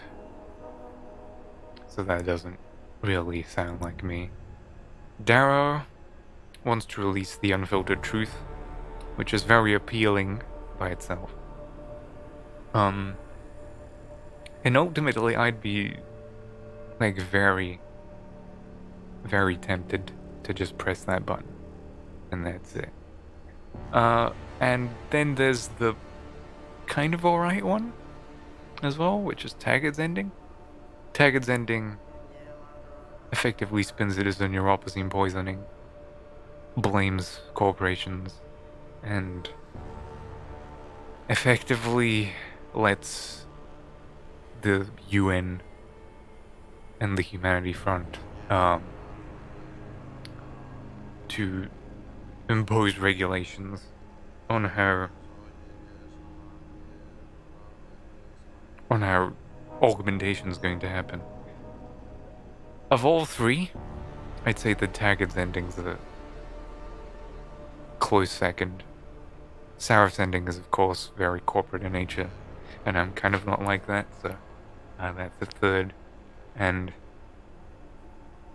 So that doesn't really sound like me. Darrow wants to release the unfiltered truth, which is very appealing by itself. And ultimately I'd be like very, very tempted to just press that button. And that's it. And then there's the kind of alright one as well, which is Taggart's ending. Taggart's ending effectively spins it as a neuropozyne poisoning, blames corporations, and effectively lets the UN and the Humanity Front to impose regulations on how augmentation is going to happen. Of all three, I'd say the Taggart's ending's a close second. Seraph's ending is of course very corporate in nature, and I'm kind of not like that, so that's the third. And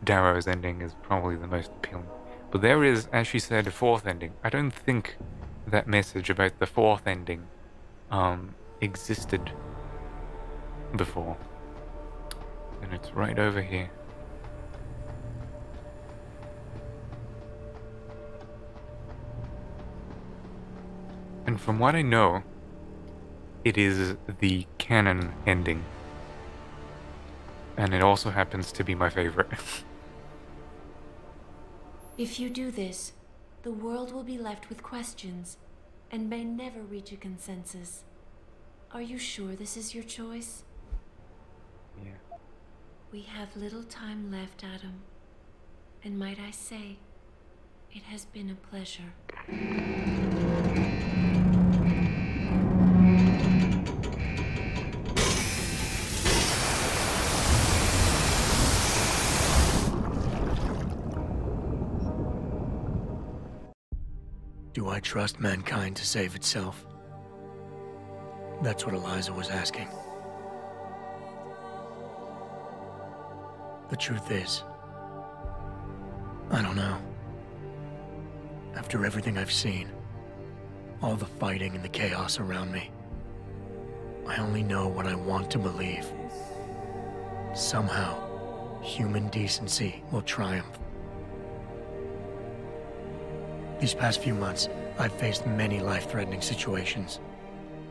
Darrow's ending is probably the most appealing. But there is, as she said, a fourth ending. I don't think that message about the fourth ending existed before. And it's right over here. And from what I know, it is the canon ending. And it also happens to be my favorite. If you do this, the world will be left with questions and may never reach a consensus. Are you sure this is your choice? Yeah. We have little time left, Adam. And might I say, it has been a pleasure. I trust mankind to save itself? That's what Eliza was asking. The truth is, I don't know. After everything I've seen, all the fighting and the chaos around me, I only know what I want to believe. Somehow, human decency will triumph. These past few months, I've faced many life-threatening situations.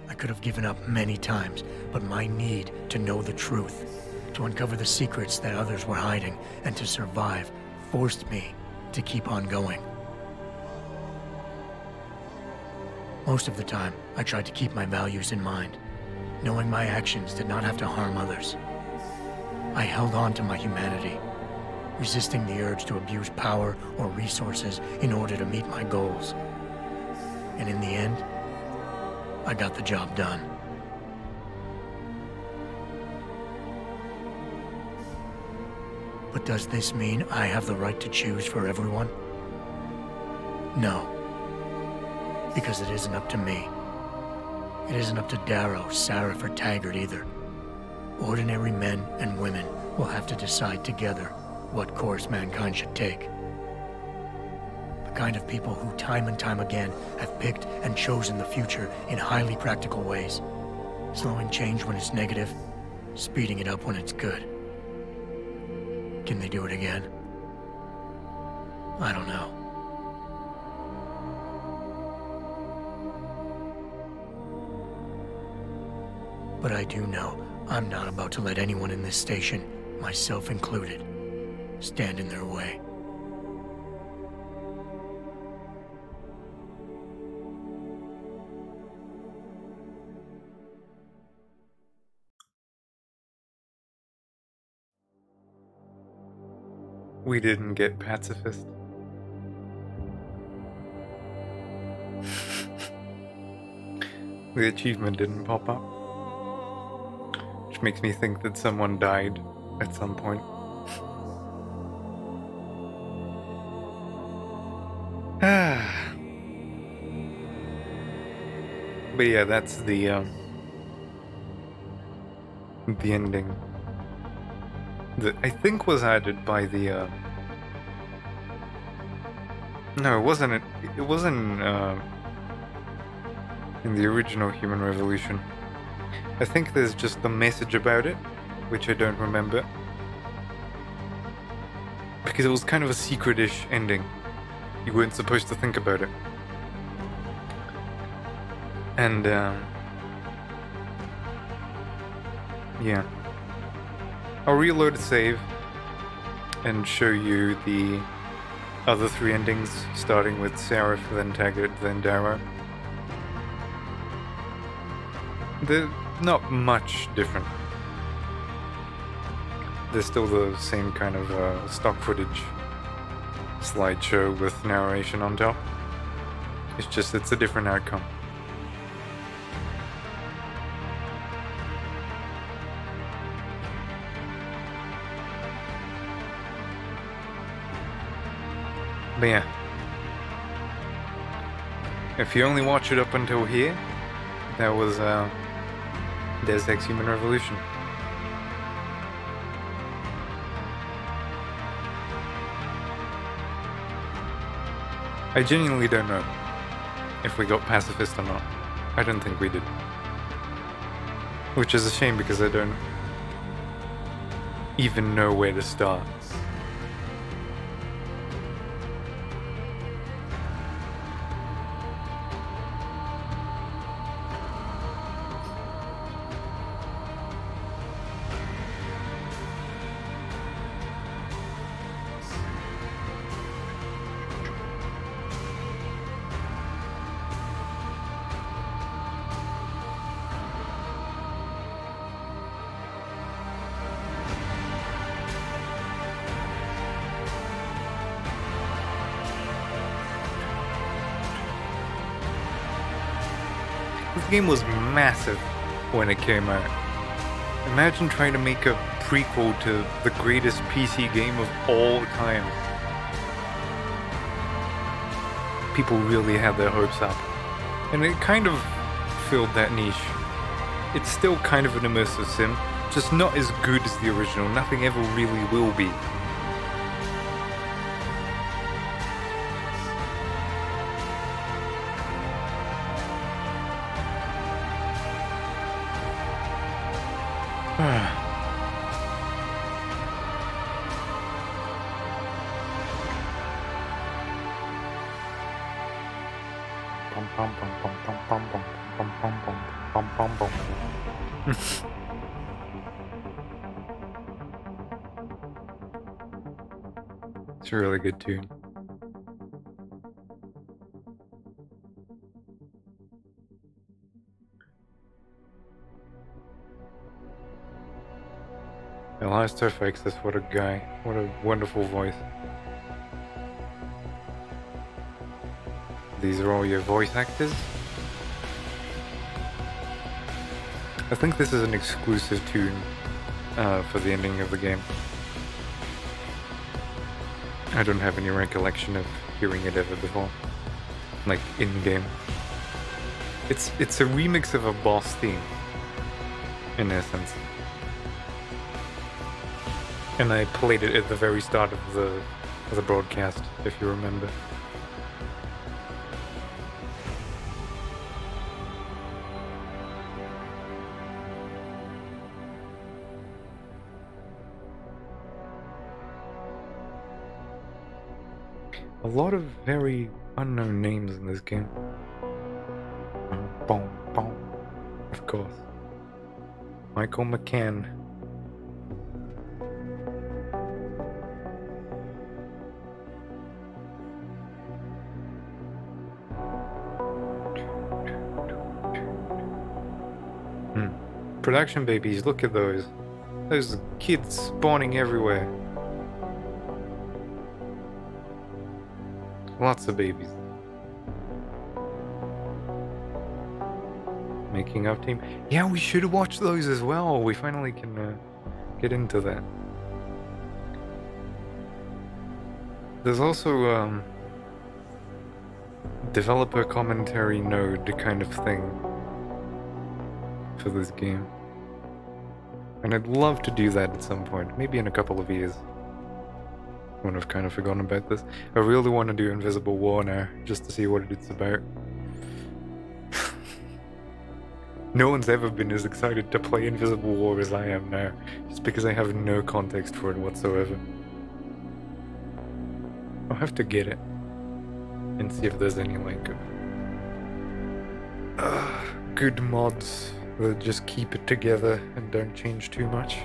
I could have given up many times, but my need to know the truth, to uncover the secrets that others were hiding, and to survive, forced me to keep on going. Most of the time, I tried to keep my values in mind, knowing my actions did not have to harm others. I held on to my humanity, resisting the urge to abuse power or resources in order to meet my goals. And in the end, I got the job done. But does this mean I have the right to choose for everyone? No. Because it isn't up to me. It isn't up to Darrow, Sarif, or Taggart either. Ordinary men and women will have to decide together what course mankind should take. The kind of people who time and time again have picked and chosen the future in highly practical ways, slowing change when it's negative, speeding it up when it's good. Can they do it again? I don't know. But I do know I'm not about to let anyone in this station, myself included, stand in their way. We didn't get pacifist. The achievement didn't pop up. Which makes me think that someone died at some point. But yeah, that's the ending that I think was added by the no, it wasn't in the original Human Revolution. I think there's just the message about it, which I don't remember, because it was kind of a secret-ish ending. You weren't supposed to think about it. And yeah, I'll reload the save and show you the other three endings, starting with Sarif, then Taggart, then Darrow. They're not much different. They're still the same kind of stock footage slideshow with narration on top. It's just it's a different outcome. But yeah, if you only watch it up until here, that was Deus Ex Human Revolution. I genuinely don't know if we got pacifist or not. I don't think we did. Which is a shame because I don't even know where to start. This game was massive when it came out. Imagine trying to make a prequel to the greatest PC game of all time. people really had their hopes up. And it kind of filled that niche. It's still kind of an immersive sim, just not as good as the original. Nothing ever really will be. It's a really good tune. Alistair Fixes, what a guy. What a wonderful voice. These are all your voice actors? I think this is an exclusive tune for the ending of the game. I don't have any recollection of hearing it ever before. Like, in-game. It's a remix of a boss theme, in essence. And I played it at the very start of the broadcast, if you remember. A lot of very unknown names in this game. Boom, boom. Of course. Michael McCann. Production babies, look at those. Those kids spawning everywhere. Lots of babies. Making up team. Yeah, we should watch those as well. We finally can get into that. There's also developer commentary node kind of thing for this game. And I'd love to do that at some point, maybe in a couple of years. When I've kind of forgotten about this. I really want to do Invisible War now, just to see what it's about. No one's ever been as excited to play Invisible War as I am now, just because I have no context for it whatsoever. I'll have to get it, and see if there's any like good mods that just keep it together and don't change too much.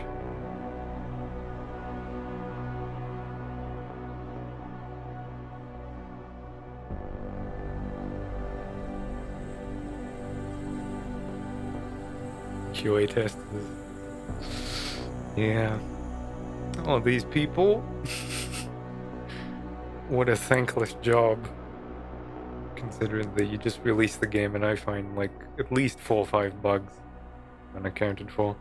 QA testers. Yeah. Oh, these people. What a thankless job. Considering that you just release the game and I find like at least 4 or 5 bugs unaccounted for.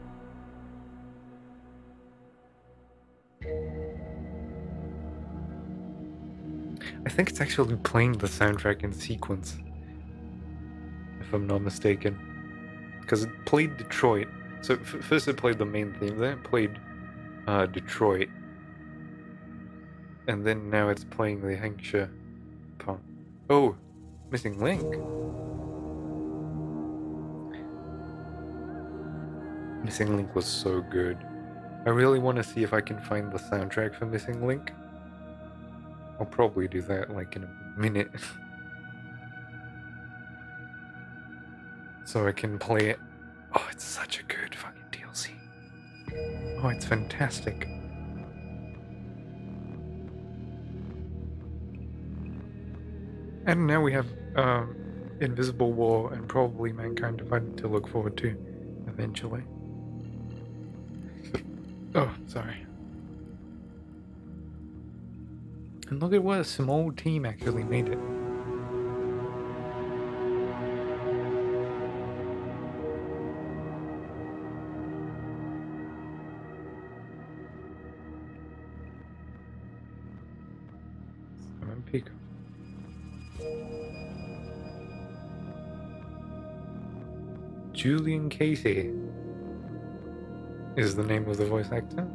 I think it's actually playing the soundtrack in sequence, if I'm not mistaken. Because it played Detroit. So first it played the main theme, then it played Detroit. And then now it's playing the Hampshire part. Oh, Missing Link. Missing Link was so good. I really want to see if I can find the soundtrack for Missing Link. I'll probably do that like in a minute. So I can play it. Oh, it's such a good fucking DLC. Oh, it's fantastic. And now we have Invisible War and probably Mankind Divided to look forward to eventually. Oh, sorry. And look at what a small team actually made it. Pico. Julian Casey is the name of the voice actor.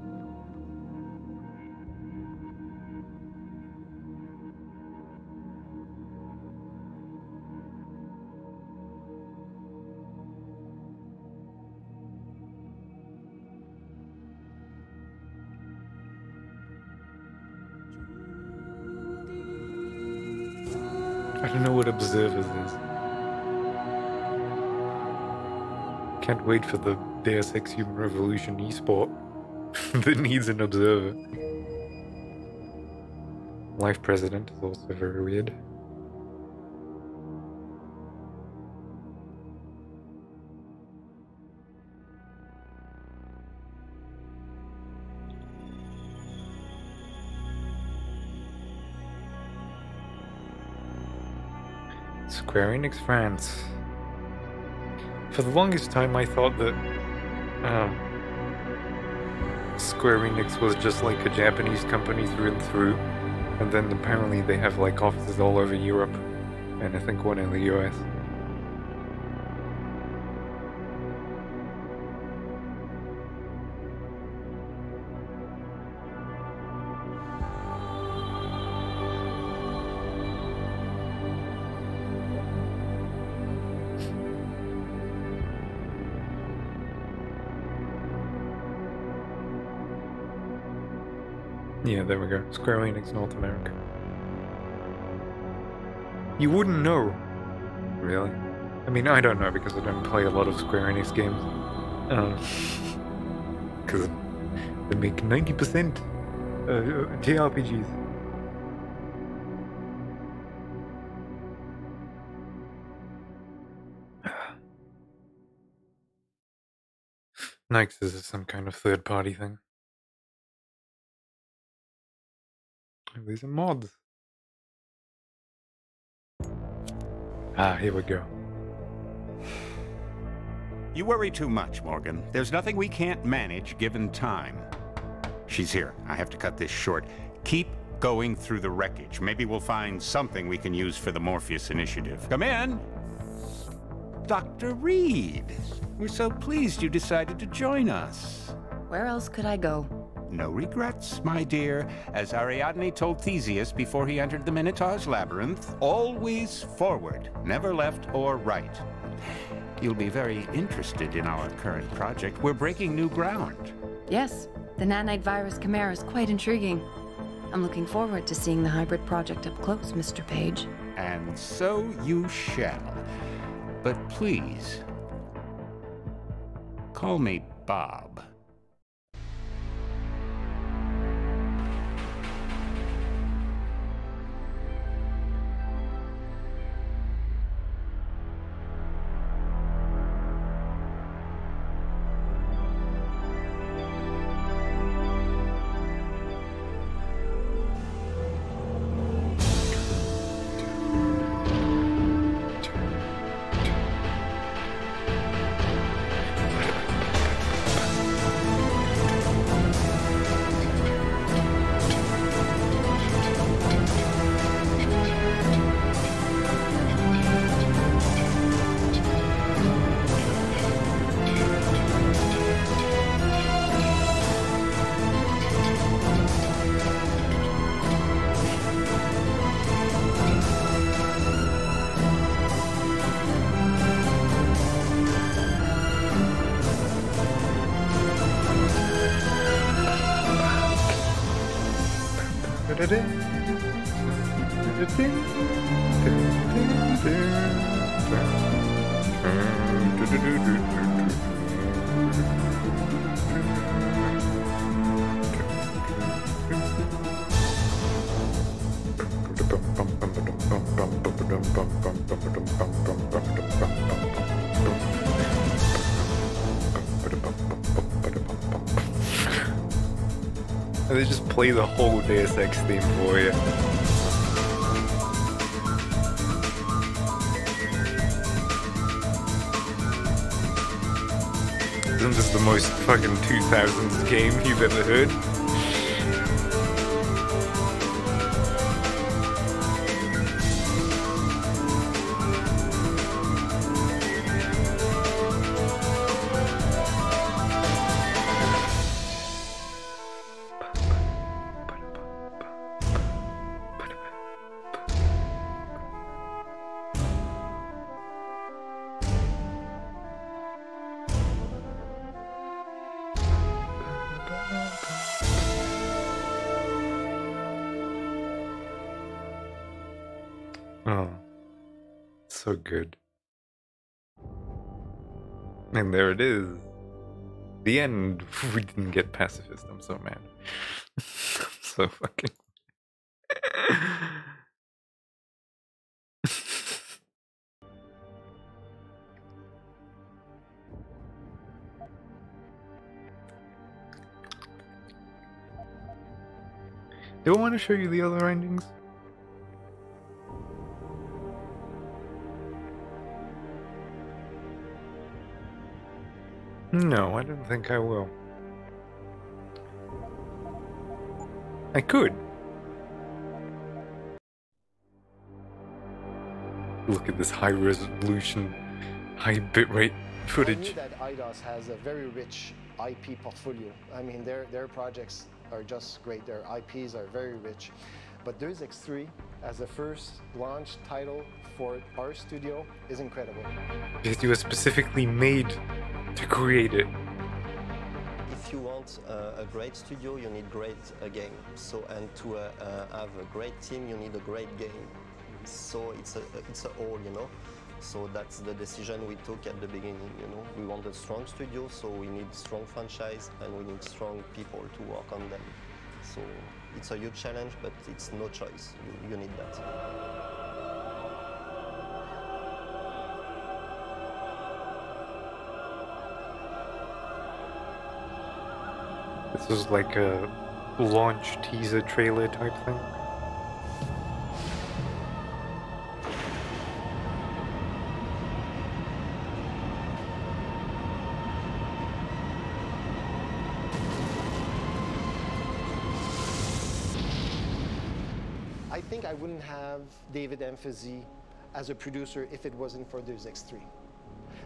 I don't know what Observers is. Can't wait for the Deus Ex Human Revolution esport that needs an observer. Life President is also very weird. Square Enix France. For the longest time I thought that Square Enix was just like a Japanese company through and through, and then apparently they have like offices all over Europe, and I think one in the US. Yeah, there we go. Square Enix North America. You wouldn't know, really. I mean, I don't know because I don't play a lot of Square Enix games. Because they make 90% JRPGs. Nixes is some kind of third-party thing. These are mods. Ah, here we go. You worry too much, Morgan. There's nothing we can't manage given time. She's here. I have to cut this short. Keep going through the wreckage. Maybe we'll find something we can use for the Morpheus initiative. Come in! Dr. Reed. We're so pleased you decided to join us. Where else could I go? No regrets, my dear. As Ariadne told Theseus before he entered the Minotaur's labyrinth, always forward, never left or right. You'll be very interested in our current project. We're breaking new ground. Yes, the nanite virus chimera is quite intriguing. I'm looking forward to seeing the hybrid project up close, Mr. Page. And so you shall. But please, call me Bob. They just play the whole Deus Ex theme for you. Isn't this the most fucking 2000s game you've ever heard? So good. And there it is. The end. We didn't get pacifist. I'm so mad. So fucking. Do I want to show you the other endings? No, I don't think I will. I could. Look at this high resolution, high bitrate footage. I knew that IDOS has a very rich IP portfolio. I mean, their projects are just great. Their IPs are very rich. But Deus Ex 3, as the first launch title for our studio, is incredible. Because you were specifically made to create it. If you want a great studio, you need great game. So, and to have a great team, you need a great game. So it's a whole, you know. So that's the decision we took at the beginning, you know. We want a strong studio, so we need strong franchise and we need strong people to work on them. So it's a huge challenge, but it's no choice. You need that. This was like a launch teaser trailer type thing. I think I wouldn't have David Emphazy as a producer if it wasn't for Deus Ex 3.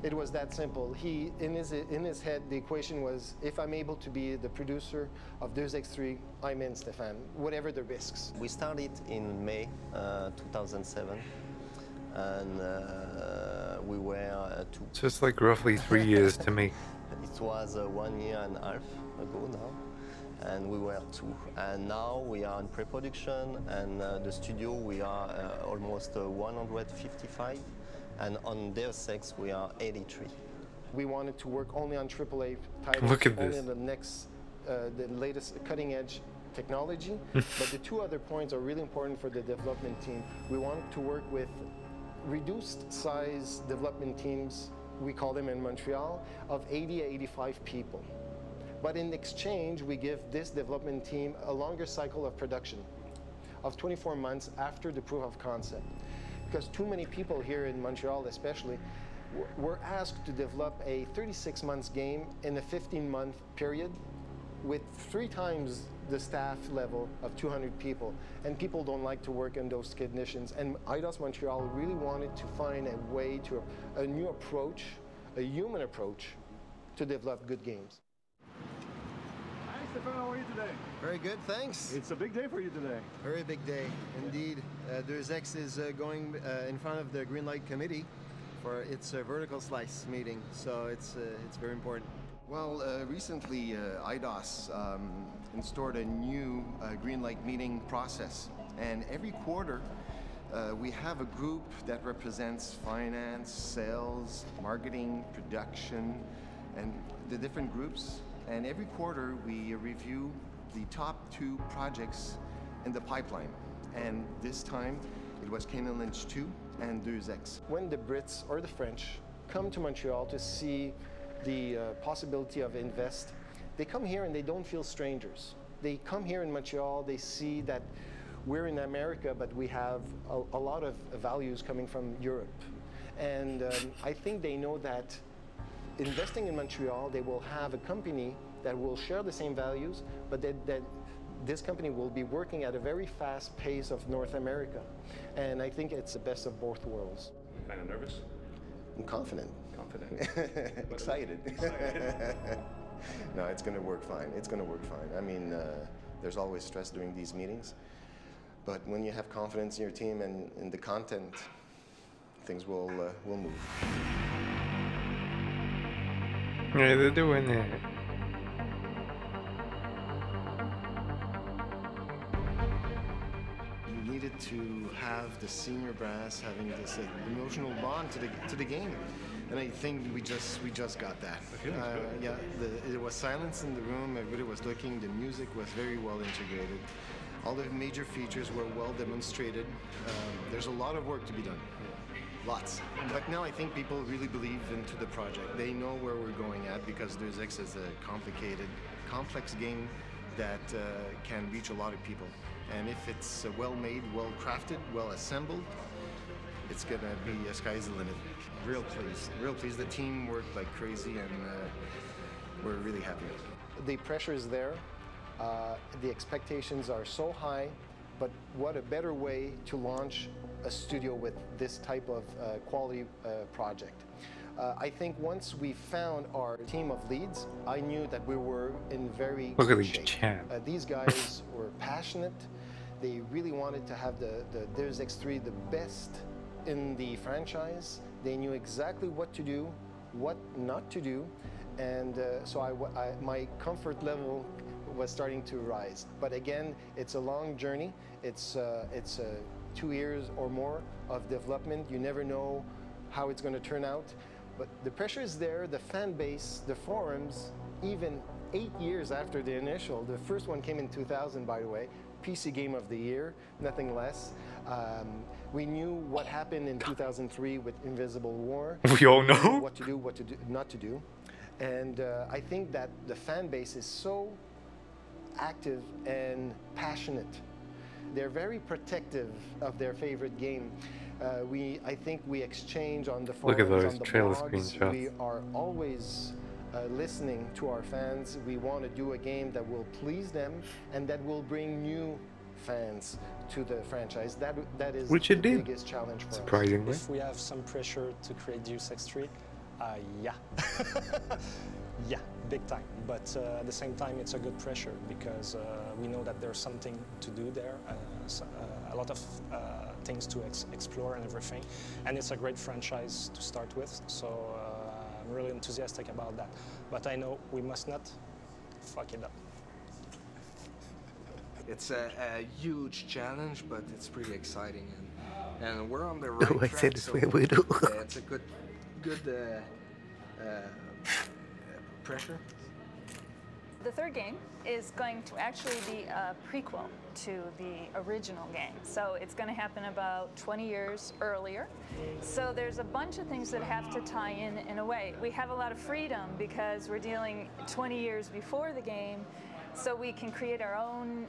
It was that simple. In his head, the equation was, if I'm able to be the producer of Deus Ex 3, I'm in, Stefan, whatever the risks. We started in May 2007, and we were two. So it's like roughly 3 years to make. It was 1 year and a half ago now. And we were two. And now we are in pre-production, and the studio we are almost 155, and on Deus Ex we are 83. We wanted to work only on AAA titles, Look at only this. on the next, the latest cutting-edge technology. But the two other points are really important for the development team. We wanted to work with reduced size development teams, we call them in Montreal, of 80 to 85 people. But in exchange, we give this development team a longer cycle of production of 24 months after the proof of concept. Because too many people here in Montreal especially were asked to develop a 36 months game in a 15-month period with 3 times the staff level of 200 people. And people don't like to work in those conditions. And IDOS Montreal really wanted to find a way to, a new approach, a human approach, to develop good games. Stefan, how are you today? Very good, thanks. It's a big day for you today. Very big day, indeed. Deus Ex is going in front of the Green Light Committee for its vertical slice meeting, so it's very important. Well, recently IDOS installed a new Green Light meeting process, and every quarter we have a group that represents finance, sales, marketing, production, and the different groups. And every quarter, we review the top 2 projects in the pipeline. And this time, it was Canon Ending 2 and Deus Ex. When the Brits or the French come to Montreal to see the possibility of invest, they come here and they don't feel strangers. They come here in Montreal, they see that we're in America, but we have a lot of values coming from Europe. And I think they know that investing in Montreal, they will have a company that will share the same values, but that this company will be working at a very fast pace of North America. And I think it's the best of both worlds. Kind of nervous? I'm confident. Confident. Excited. No, it's going to work fine. It's going to work fine. I mean, there's always stress during these meetings, but when you have confidence in your team and in the content, things will move. Yeah, they're doing it. You needed to have the senior brass having this emotional bond to the game, and I think we just got that. Yeah, it was silence in the room. Everybody was looking. The music was very well integrated. All the major features were well demonstrated. There's a lot of work to be done. Lots. But now I think people really believe into the project. They know where we're going at because Deus Ex is a complicated, complex game that can reach a lot of people. And if it's well made, well crafted, well assembled, it's gonna be sky's the limit. Real pleased. The team worked like crazy, and we're really happy. The pressure is there. The expectations are so high, but what a better way to launch a studio with this type of quality project. I think once we found our team of leads, I knew that we were in very good shape. These guys were passionate. They really wanted to have the Deus Ex 3 the best in the franchise. They knew exactly what to do, what not to do, and so my comfort level was starting to rise. But again, it's a long journey. It's 2 years or more of development. You never know how it's going to turn out. But the pressure is there, the fan base, the forums, even 8 years after the initial. The first one came in 2000, by the way. PC Game of the Year, nothing less. We knew what happened in 2003 with Invisible War. We all know what to do, not to do. And I think that the fan base is so active and passionate. They're very protective of their favorite game. I think we exchange on the forums, look at those on the trailer blogs. screenshots. We are always listening to our fans. We want to do a game that will please them and that will bring new fans to the franchise. That is Which it the did, biggest challenge for surprisingly. us. If we have some pressure to create Deus Ex 3, yeah. Yeah, big time. But at the same time, it's a good pressure because we know that there's something to do there, a lot of things to explore and everything. And it's a great franchise to start with, so I'm really enthusiastic about that. But I know we must not fuck it up. It's a huge challenge, but it's pretty exciting, and we're on the right I track. said this So, way we do. it's a good pressure. The third game is going to actually be a prequel to the original game. So it's going to happen about 20 years earlier. So there's a bunch of things that have to tie in a way. We have a lot of freedom because we're dealing 20 years before the game, so we can create our own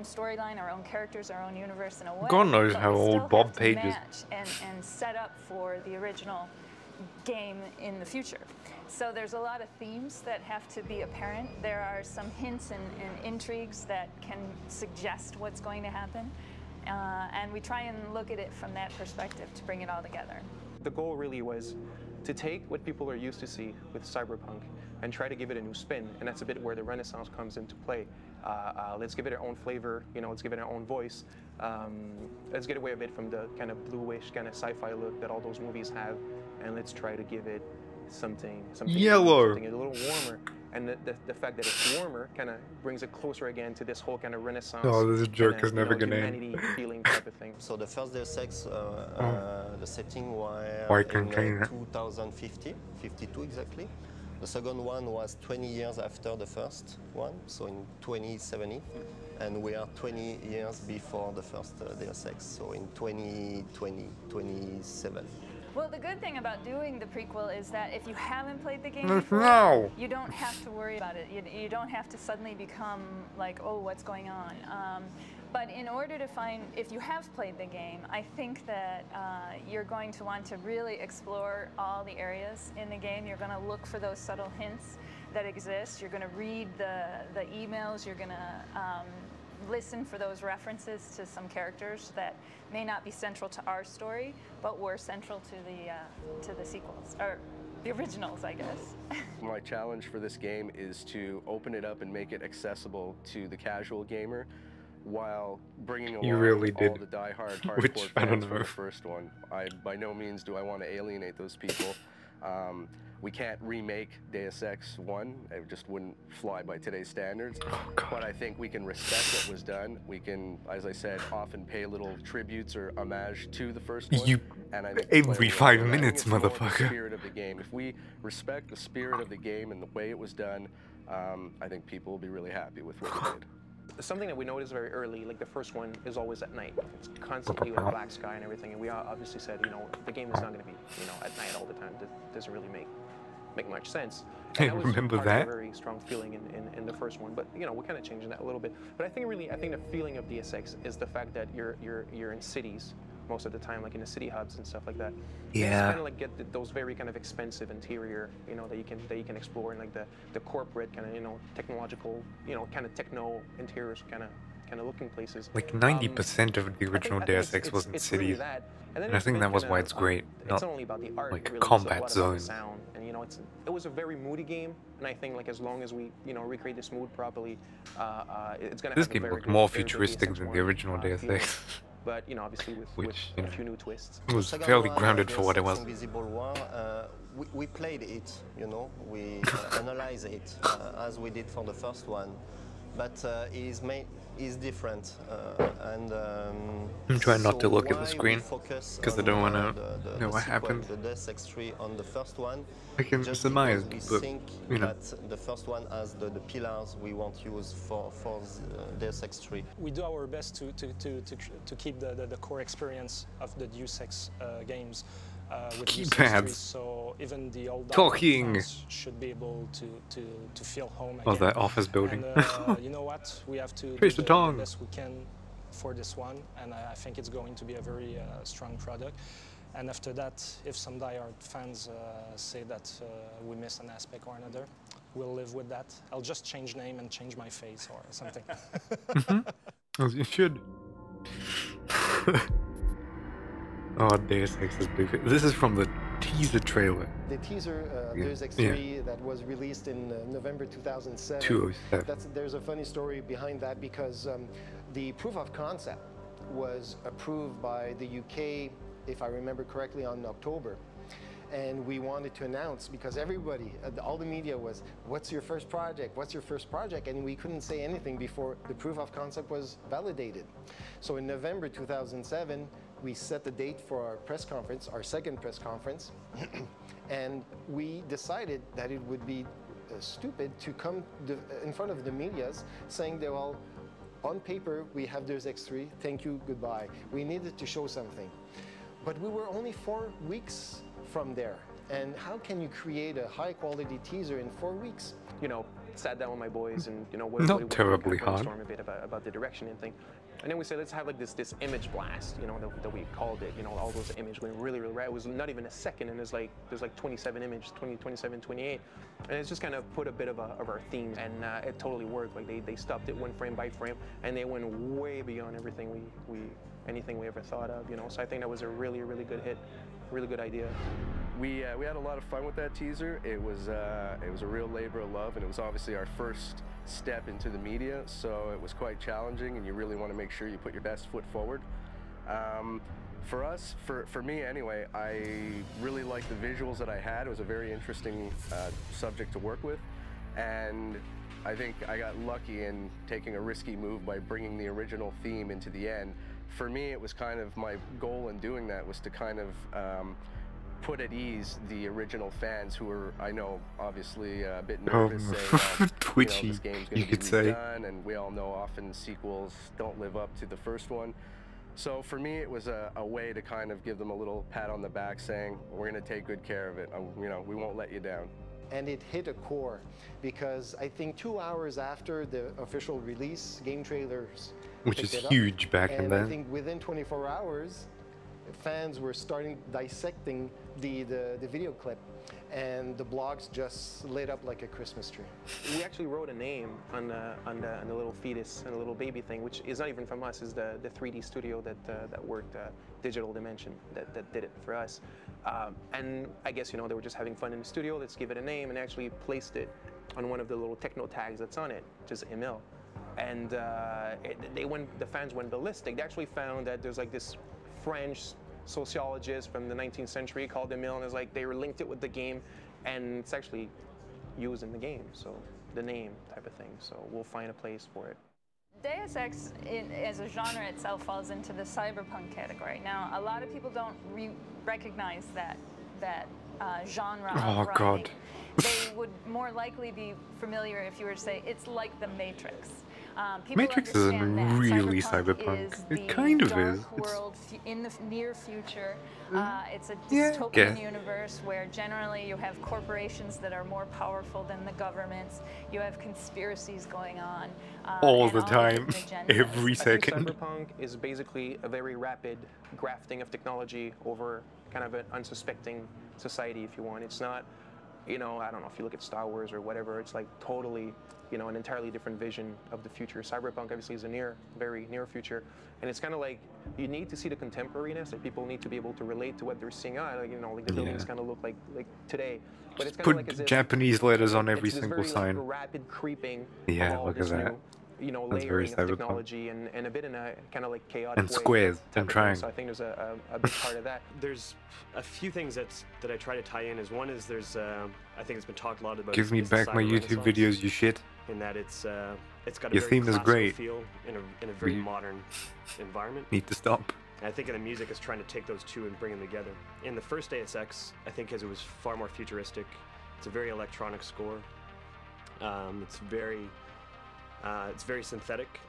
storyline, our own characters, our own universe in a way. God knows but how we old still Bob have to Page is. match and set up for the original game in the future. So there's a lot of themes that have to be apparent. There are some hints and intrigues that can suggest what's going to happen. And we try and look at it from that perspective to bring it all together. The goal really was to take what people are used to see with cyberpunk and try to give it a new spin, and that's a bit where the Renaissance comes into play. Let's give it our own flavor, let's give it our own voice. Let's get away a bit from the kind of bluish kind of sci-fi look that all those movies have, and let's try to give it something yellow, something a little warmer. And the fact that it's warmer kind of brings it closer again to this whole kind of Renaissance. Oh, this joke is never gonna humanity feeling type of thing. So the first Deus Ex, the setting was in 2050, 52 exactly. The second one was 20 years after the first one, so in 2070. And we are 20 years before the first Deus Ex, so in 2020, 27. Well, the good thing about doing the prequel is that if you haven't played the game No. before, you don't have to worry about it. You don't have to suddenly become like, oh, what's going on? But in order to find, if you have played the game, I think that you're going to want to really explore all the areas in the game. You're going to look for those subtle hints that exist. You're going to read the emails. You're going to listen for those references to some characters that may not be central to our story, but were central to the sequels, or the originals, I guess. My challenge for this game is to open it up and make it accessible to the casual gamer, while bringing along all the die-hard hardcore fans from the first one. By no means do I want to alienate those people. We can't remake Deus Ex 1. It just wouldn't fly by today's standards. But I think we can respect what was done. We can, as I said, often pay little tributes or homage to the first one. And I think every 5 minutes, I think it's more motherfucker. the spirit of the game. If we respect the spirit of the game and the way it was done, I think people will be really happy with what we did. Something that we noticed very early, like the first one, is always at night. It's constantly with a black sky and everything. And we obviously said, you know, the game is not going to be, you know, at night all the time. It doesn't really make much sense. I And that was remember part of that. a very strong feeling in the first one. But you know, we're kind of changing that a little bit. But I think the feeling of Deus Ex is the fact that you're in cities most of the time, like in the city hubs and stuff like that. Yeah. And it's kind of like get those very kind of expensive interior, you know, that you can explore, and like the corporate kind of, you know, technological, you know, kind of techno interiors kind of looking places. Like 90% of the original Deus Ex was in cities, and I think that was why it's great. It's not only about the art, like really, combat it's a lot about the zones. sound, and you know, it was a very moody game, and I think like as long as we, you know, recreate this mood properly, it's gonna. This have a game very looked good- more very good futuristic Deus Ex than the 1, original Deus feeling. Ex. But you know, obviously with Which, you a know, few new twists. it was Second fairly one, grounded for Deus what it Ex was. Invisible War, we played it, you know, we analyzed it as we did for the first one, but is different, and I'm trying not to so look at the why we screen, focus 'cause I on, don't wanna the know what sequel, happens. The Deus Ex 3 on the first one. I can just surmise, because we but, think you know. that the first one has the pillars we want to use for Deus Ex 3. We do our best to keep the core experience of the Deus Ex games with Deus Ex 3, Keypads. so even the old Talking. fans should be able to feel home again. Oh, that office building. And, you know what? We have to Face do the the tongue. best we can for this one, and I think it's going to be a very strong product. And after that, if some die-hard fans say that we miss an aspect or another, we'll live with that. I'll just change name and change my face or something. As you should. Oh, Deus Ex is big. This is from the teaser trailer. The teaser, Yeah. Deus Ex Yeah. 3, that was released in November 2007. 2007. There's a funny story behind that because the proof of concept was approved by the UK, if I remember correctly, on October. And we wanted to announce, because everybody, all the media was, what's your first project? What's your first project? And we couldn't say anything before the proof of concept was validated. So in November 2007, we set the date for our press conference, our second press conference, and we decided that it would be stupid to come in front of the medias saying that, well, on paper, we have Deus Ex 3, thank you, goodbye. We needed to show something. But we were only 4 weeks from there. And how can you create a high-quality teaser in 4 weeks? You know, sat down with my boys and, you know, Not terribly hard. brainstorm a bit about the direction and thing. And then we said, let's have like this image blast, you know, that we called it, you know, all those images going really, really right. It was not even a second, and there's like 27 images, 27, 28. And it's just kind of put a bit of our theme, and it totally worked. Like they stopped it one frame by frame, and they went way beyond everything anything we ever thought of, you know. So I think that was a really, really good hit, really good idea. We had a lot of fun with that teaser. It was a real labor of love, and it was obviously our first step into the media, so it was quite challenging, and you really want to make sure you put your best foot forward. For us, for me anyway, I really liked the visuals that I had. It was a very interesting subject to work with, and I think I got lucky in taking a risky move by bringing the original theme into the end. For me, it was kind of my goal in doing that was to kind of put at ease the original fans who were, I know, obviously a bit nervous, saying, twitchy, you know, this game's going you to could be say. redone, and we all know often sequels don't live up to the first one. So for me, it was a way to kind of give them a little pat on the back, saying, we're going to take good care of it. You know, we won't let you down. And it hit a core, because I think 2 hours after the official release, game trailers Which picked is it up, huge back in and then. I think within 24 hours, fans were starting dissecting the video clip, and the blogs just lit up like a Christmas tree. We actually wrote a name on the little fetus and the little baby thing, which is not even from us. Is the 3D studio that worked, Digital Dimension, that did it for us. And I guess, you know, they were just having fun in the studio. Let's give it a name, and actually placed it on one of the little techno tags that's on it, just Emil. And the fans went ballistic. They actually found that there's like this French sociologist from the 19th century called Emile, and is like they linked it with the game, and it's actually used in the game. So the name type of thing. So we'll find a place for it. Deus Ex, as a genre itself, falls into the cyberpunk category. Now, a lot of people don't recognize that genre. Oh God. They would more likely be familiar if you were to say it's like the Matrix. Matrix isn't really cyberpunk. It kind of is. World in the near future. It's a dystopian universe where generally you have corporations that are more powerful than the governments. You have conspiracies going on. All the time, every second. Cyberpunk is basically a very rapid grafting of technology over kind of an unsuspecting society, if you want. It's not, you know, I don't know if you look at Star Wars or whatever, it's like totally, you know, an entirely different vision of the future. Cyberpunk obviously is a very near future, and it's kind of like you need to see the contemporariness. Like people need to be able to relate to what they're seeing. Like, you know, like the buildings kind of look like today, but it's kind of like as if Japanese letters on every single very, sign. Like, rapid creeping. Yeah, look at that. You know, That's very layering of technology and a bit in a kind of like chaotic and way. squares and triangles. So I think there's a big part of that. There's a few things that I try to tie in. Is one is there's I think it's been talked a lot about. Give me back my YouTube videos, you shit. In that it's got a Your very theme is classical great. feel in a very modern environment. Need to stop. And I think the music is trying to take those two and bring them together. In the first Deus Ex, I think because it was far more futuristic, it's a very electronic score. It's very synthetic,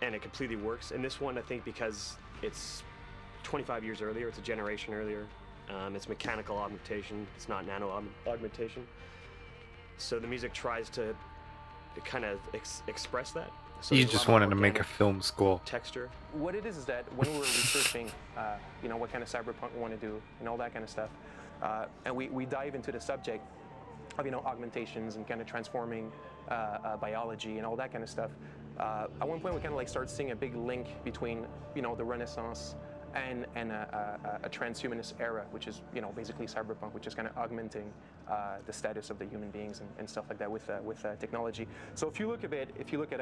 and it completely works. In this one, I think because it's 25 years earlier, it's a generation earlier, it's mechanical augmentation, it's not nano augmentation. So the music tries to kind of express that. So You just wanted to make a film score. Texture. What it is that when we were researching, you know, what kind of cyberpunk we want to do and all that kind of stuff, and we dive into the subject of, you know, augmentations and kind of transforming biology and all that kind of stuff. At one point, we kind of like start seeing a big link between, you know, the Renaissance and a transhumanist era, which is, you know, basically cyberpunk, which is kind of augmenting the status of the human beings and stuff like that with technology. So if you look at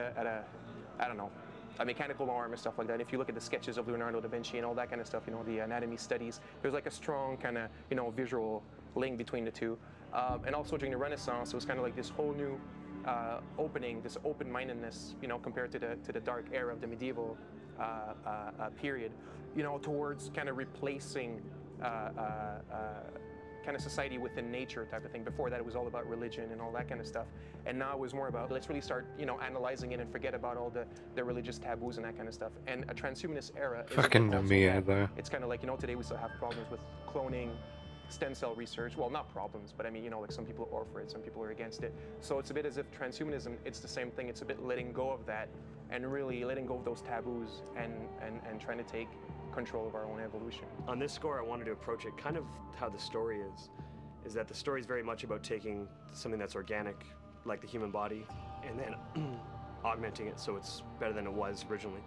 I don't know, a mechanical arm and stuff like that, if you look at the sketches of Leonardo da Vinci and all that kind of stuff, you know, the anatomy studies, there's like a strong kind of, you know, visual link between the two. And also during the Renaissance, it was kind of like this whole new opening, this open-mindedness, you know, compared to the dark era of the medieval period, you know, towards kind of replacing kind of society within nature type of thing. Before that, it was all about religion and all that kind of stuff. And now it was more about, let's really start, you know, analyzing it and forget about all the religious taboos and that kind of stuff. And a transhumanist era is Fucking Namiya, though. It's kind of like, you know, today we still have problems with cloning, stem cell research. Well, not problems, but I mean, you know, like some people are for it, some people are against it. So it's a bit as if transhumanism, it's the same thing. It's a bit letting go of that and really letting go of those taboos and trying to take control of our own evolution. On this score, I wanted to approach it kind of how the story is that the story is very much about taking something that's organic, like the human body, and then augmenting it so it's better than it was originally.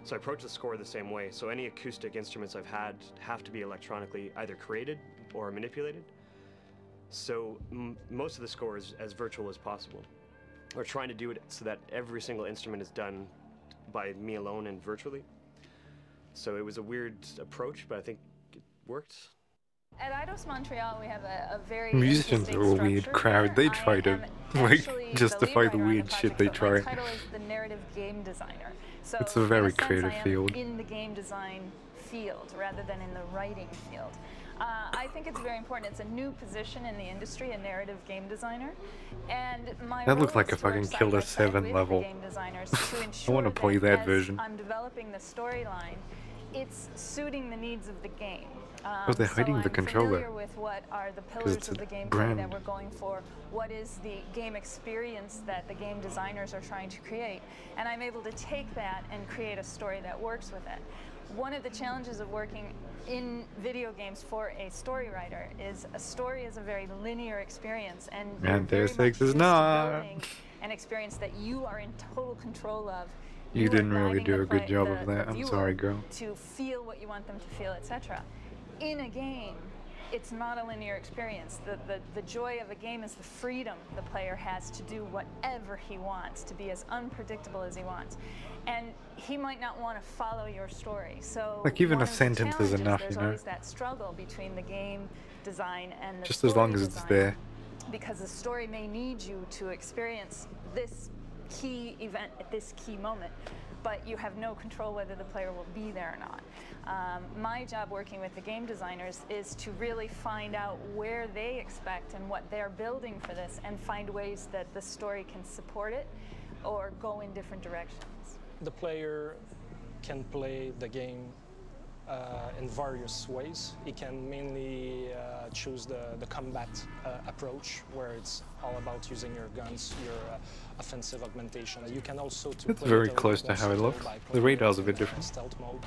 So I approach the score the same way. So any acoustic instruments I've had have to be electronically either created or manipulated. So most of the score is as virtual as possible. We're trying to do it so that every single instrument is done by me alone and virtually. So it was a weird approach, but I think it worked. At Eidos Montreal, we have a very Musicians are a weird crowd. They try to like justify the weird shit they try. My title is the narrative game designer. So It's a very in sense, creative I am field. in the game design field rather than in the writing field. I think it's very important. It's a new position in the industry, a narrative game designer. And my That looks role like a is to work fucking side Killer by side 7 with the level. game designers to I ensure want to play that as version. I'm developing the storyline, it's suiting the needs of the game. Oh, they're hiding the controller. Familiar with what are the 'Cause pillars it's of a the gameplay brand. that we're going for, what is the game experience that the game designers are trying to create, and I'm able to take that and create a story that works with it. One of the challenges of working in video games for a story writer is a story is a very linear experience, and you're And very Deus much Ex is used to not. building an experience that you are in total control of. You are didn't really guiding do the a good job of the that. I'm viewer sorry, girl. to feel what you want them to feel, etc. In a game, it's not a linear experience. The joy of a game is the freedom the player has to do whatever he wants, to be as unpredictable as he wants. And he might not want to follow your story. So like even one a of the sentence is challenges, enough, there's you know. always that struggle between the game design and the Just as long as it's design, there. because the story may need you to experience this key event at this key moment, but you have no control whether the player will be there or not. My job working with the game designers is to really find out where they expect and what they're building for this, and find ways that the story can support it or go in different directions. The player can play the game in various ways. He can mainly choose the combat approach, where it's all about using your guns, your offensive augmentation. You can also It's very close to how it looks. The radar's a bit different. Stealth mode.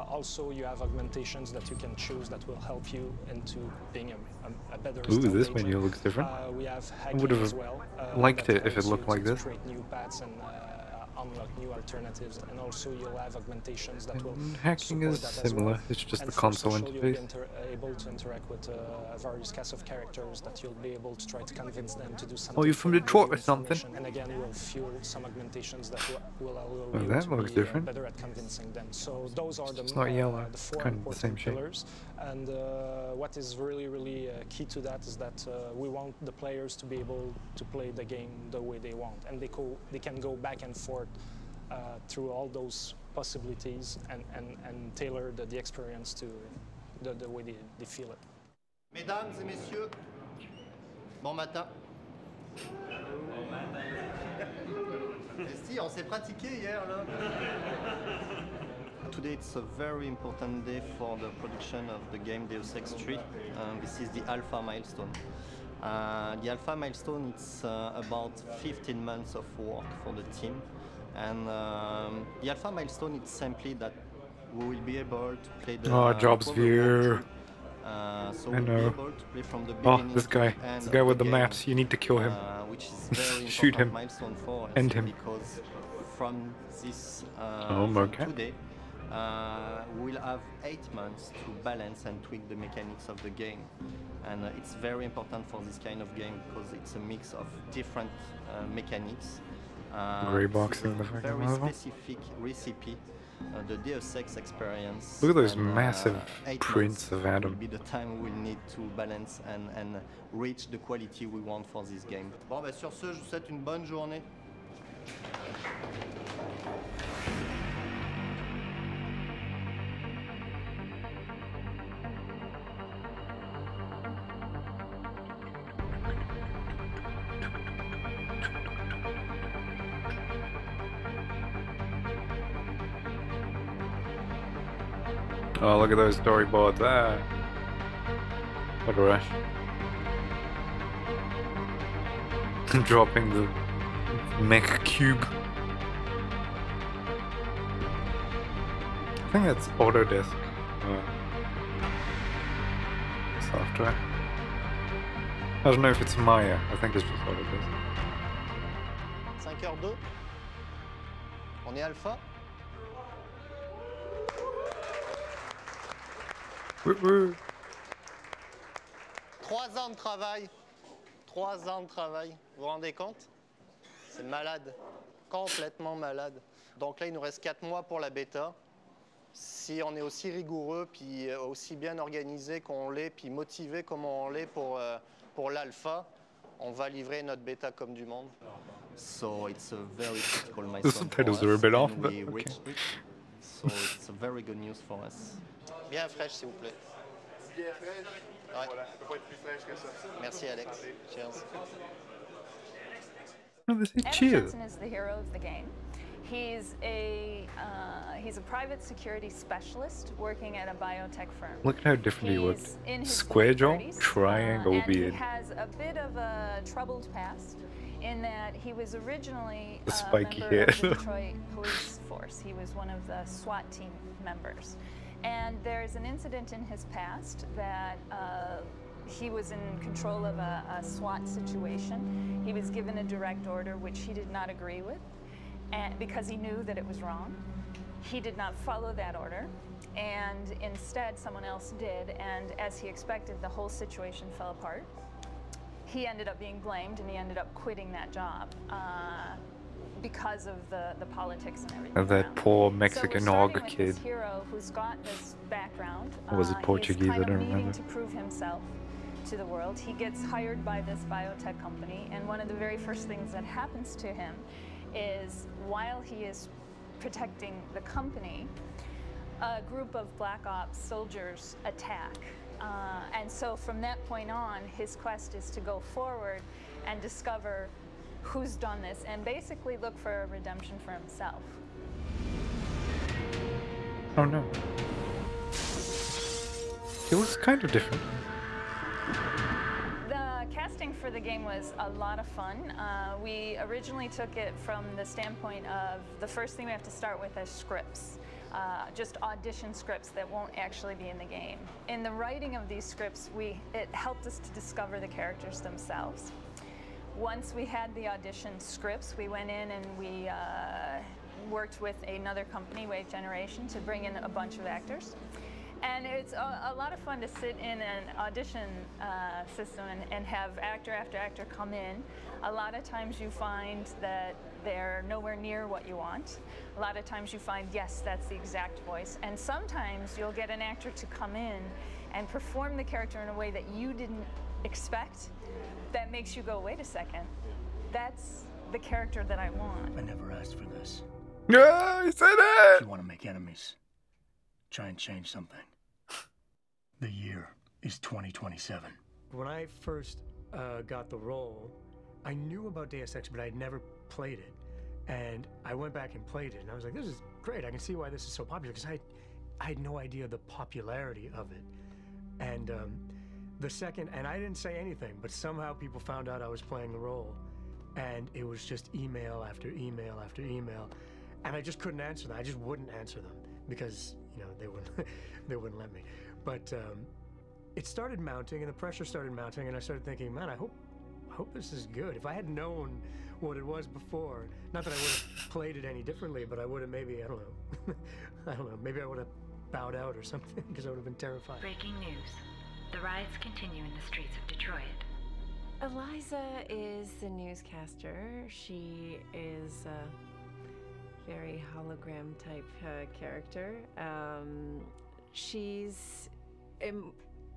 Also, you have augmentations that you can choose that will help you into being a better Ooh, stealth this agent. menu looks different. We have I hacking would have as well, liked that it if it allows looked you like to this. create new paths and unlock new alternatives, and also you'll have augmentations that will Hacking support is that as similar, well. it's just And the for console social, you'll interface. be able to interact with various cast of characters that you'll be able to try to convince them to do something. Oh, you're from for Detroit you, or something? information. And again, we'll fuel some augmentations that will allow Oh, you that to looks be different. better at convincing them. So those are It's not yellow, the it's four kind of the same important shape. pillars. And what is really key to that is that we want the players to be able to play the game the way they want, and they can go back and forth through all those possibilities and tailor the experience to the way they feel it. Mesdames et messieurs, bon matin. Si, on s'est pratiqué hier là. Today it's a very important day for the production of the game Deus Ex 3. This is the Alpha Milestone. The Alpha Milestone, it's about 15 months of work for the team. And the Alpha Milestone, it's simply that we will be able to play the Jobs View. so I we'll be know. able to play from the Oh, beginning this to guy. the end The of guy with the game, maps. You need to kill him. which is very Shoot important him. milestone for us. End him. Because from this okay. from today, we'll have 8 months to balance and tweak the mechanics of the game. And it's very important for this kind of game because it's a mix of different mechanics. Grey This is boxing a the fucking very level. specific recipe, the Deus Ex experience. Look at those and, massive 8 prints months of will Adam. be the time we'll need to balance and reach the quality we want for this game. Bon, ben sur ce, je vous souhaite une bonne journée. Oh, look at those storyboards. Ah. What a rush. Dropping the mech cube. I think that's Autodesk. Software. I don't know if it's Maya. I think it's just Autodesk. 5h02. On est alpha. Woo-woo. 3 ans de travail. 3 ans de travail. Vous vous rendez compte? C'est malade. Complètement malade. Donc là, il nous reste 4 mois pour la bêta. Si on est aussi rigoureux, puis aussi bien organisé qu'on l'est, puis motivé comme on l'est pour l'alpha, on va livrer notre bêta comme du monde. So it's a very critical The milestone subtitles for are a us, bit off, and but we okay. reached it. So it's a very good news for us. Bien fraîche, s'il vous plaît. Bien fraîche. Ouais. Voilà, ça peut pas être plus fraîche que ça. Merci, Alex. Cheers. Oh, they say Adam cheers. Jensen is the hero of the game. He's a private security specialist working at a biotech firm. Look at how different he looked. He's in his Square jaw, 30s, triangle and beard. he has a bit of a troubled past in that he was originally The a spiky member hair. of the Detroit police force. He was one of the SWAT team members. And there's an incident in his past that he was in control of a SWAT situation. He was given a direct order which he did not agree with, and because he knew that it was wrong. He did not follow that order, and instead someone else did, and as he expected, the whole situation fell apart. He ended up being blamed, and he ended up quitting that job because of the politics and everything. And that poor Mexican so org with kid. this hero who's got this background. Or was it Portuguese? He's kind I don't of needing remember. to prove himself to the world. He gets hired by this biotech company, and one of the very first things that happens to him is while he is protecting the company, a group of Black Ops soldiers attack. And so from that point on, his quest is to go forward and discover who's done this and basically look for a redemption for himself. Oh no. It was kind of different. The casting for the game was a lot of fun. We originally took it from the standpoint of the first thing we have to start with is scripts. Just audition scripts that won't actually be in the game. In the writing of these scripts, it helped us to discover the characters themselves. Once we had the audition scripts, we went in and we worked with another company, Wave Generation, to bring in a bunch of actors. And it's a lot of fun to sit in an audition system and have actor after actor come in. A lot of times you find that they're nowhere near what you want. A lot of times you find, yes, that's the exact voice. And sometimes you'll get an actor to come in and perform the character in a way that you didn't expect. That makes you go, wait a second, that's the character that I want. I never asked for this. Yeah, he said it! If you want to make enemies, try and change something. The year is 2027. When I first got the role, I knew about Deus Ex, but I'd never played it. And I went back and played it, and I was like, this is great. I can see why this is so popular, because I had no idea the popularity of it. And the second, and I didn't say anything, but somehow people found out I was playing the role. And it was just email after email after email. And I just couldn't answer them. I just wouldn't answer them because, you know, they wouldn't let me. But it started mounting, and the pressure started mounting, and I started thinking, man, I hope this is good. If I had known what it was before, not that I would have played it any differently, but I would have maybe, I don't know, I don't know, maybe I would have bowed out or something because I would have been terrified. Breaking news. The riots continue in the streets of Detroit. Eliza is the newscaster. She is a very hologram type character. She's,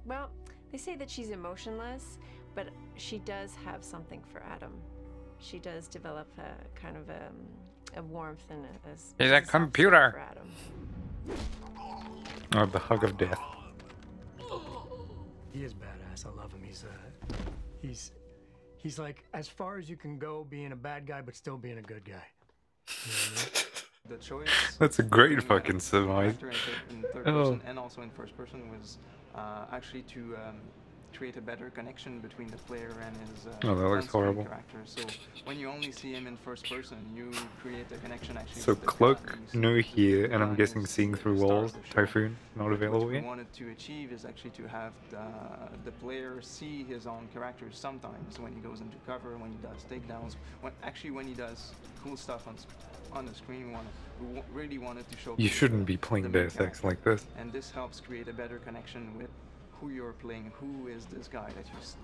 well, they say that she's emotionless, but she does have something for Adam. She does develop a kind of a warmth and He's a computer. for Adam. Oh, the hug of death. He is badass. I love him. He's like as far as you can go being a bad guy, but still being a good guy. You know what I mean? The choice. That's a great fucking surmise. In third person and also in first person was actually to create a better connection between the player and his Oh, that looks horrible. character. So when you only see him in first person, you create a connection actually. So with the cloak, no here, and I'm guessing seeing through walls. Typhoon, not available What we yet. wanted to achieve is actually to have the player see his own characters sometimes when he goes into cover, when he does takedowns, when he does cool stuff on the screen. We really wanted to show. You shouldn't be playing Deus Ex like this. And this helps create a better connection with who you're playing. Who is this guy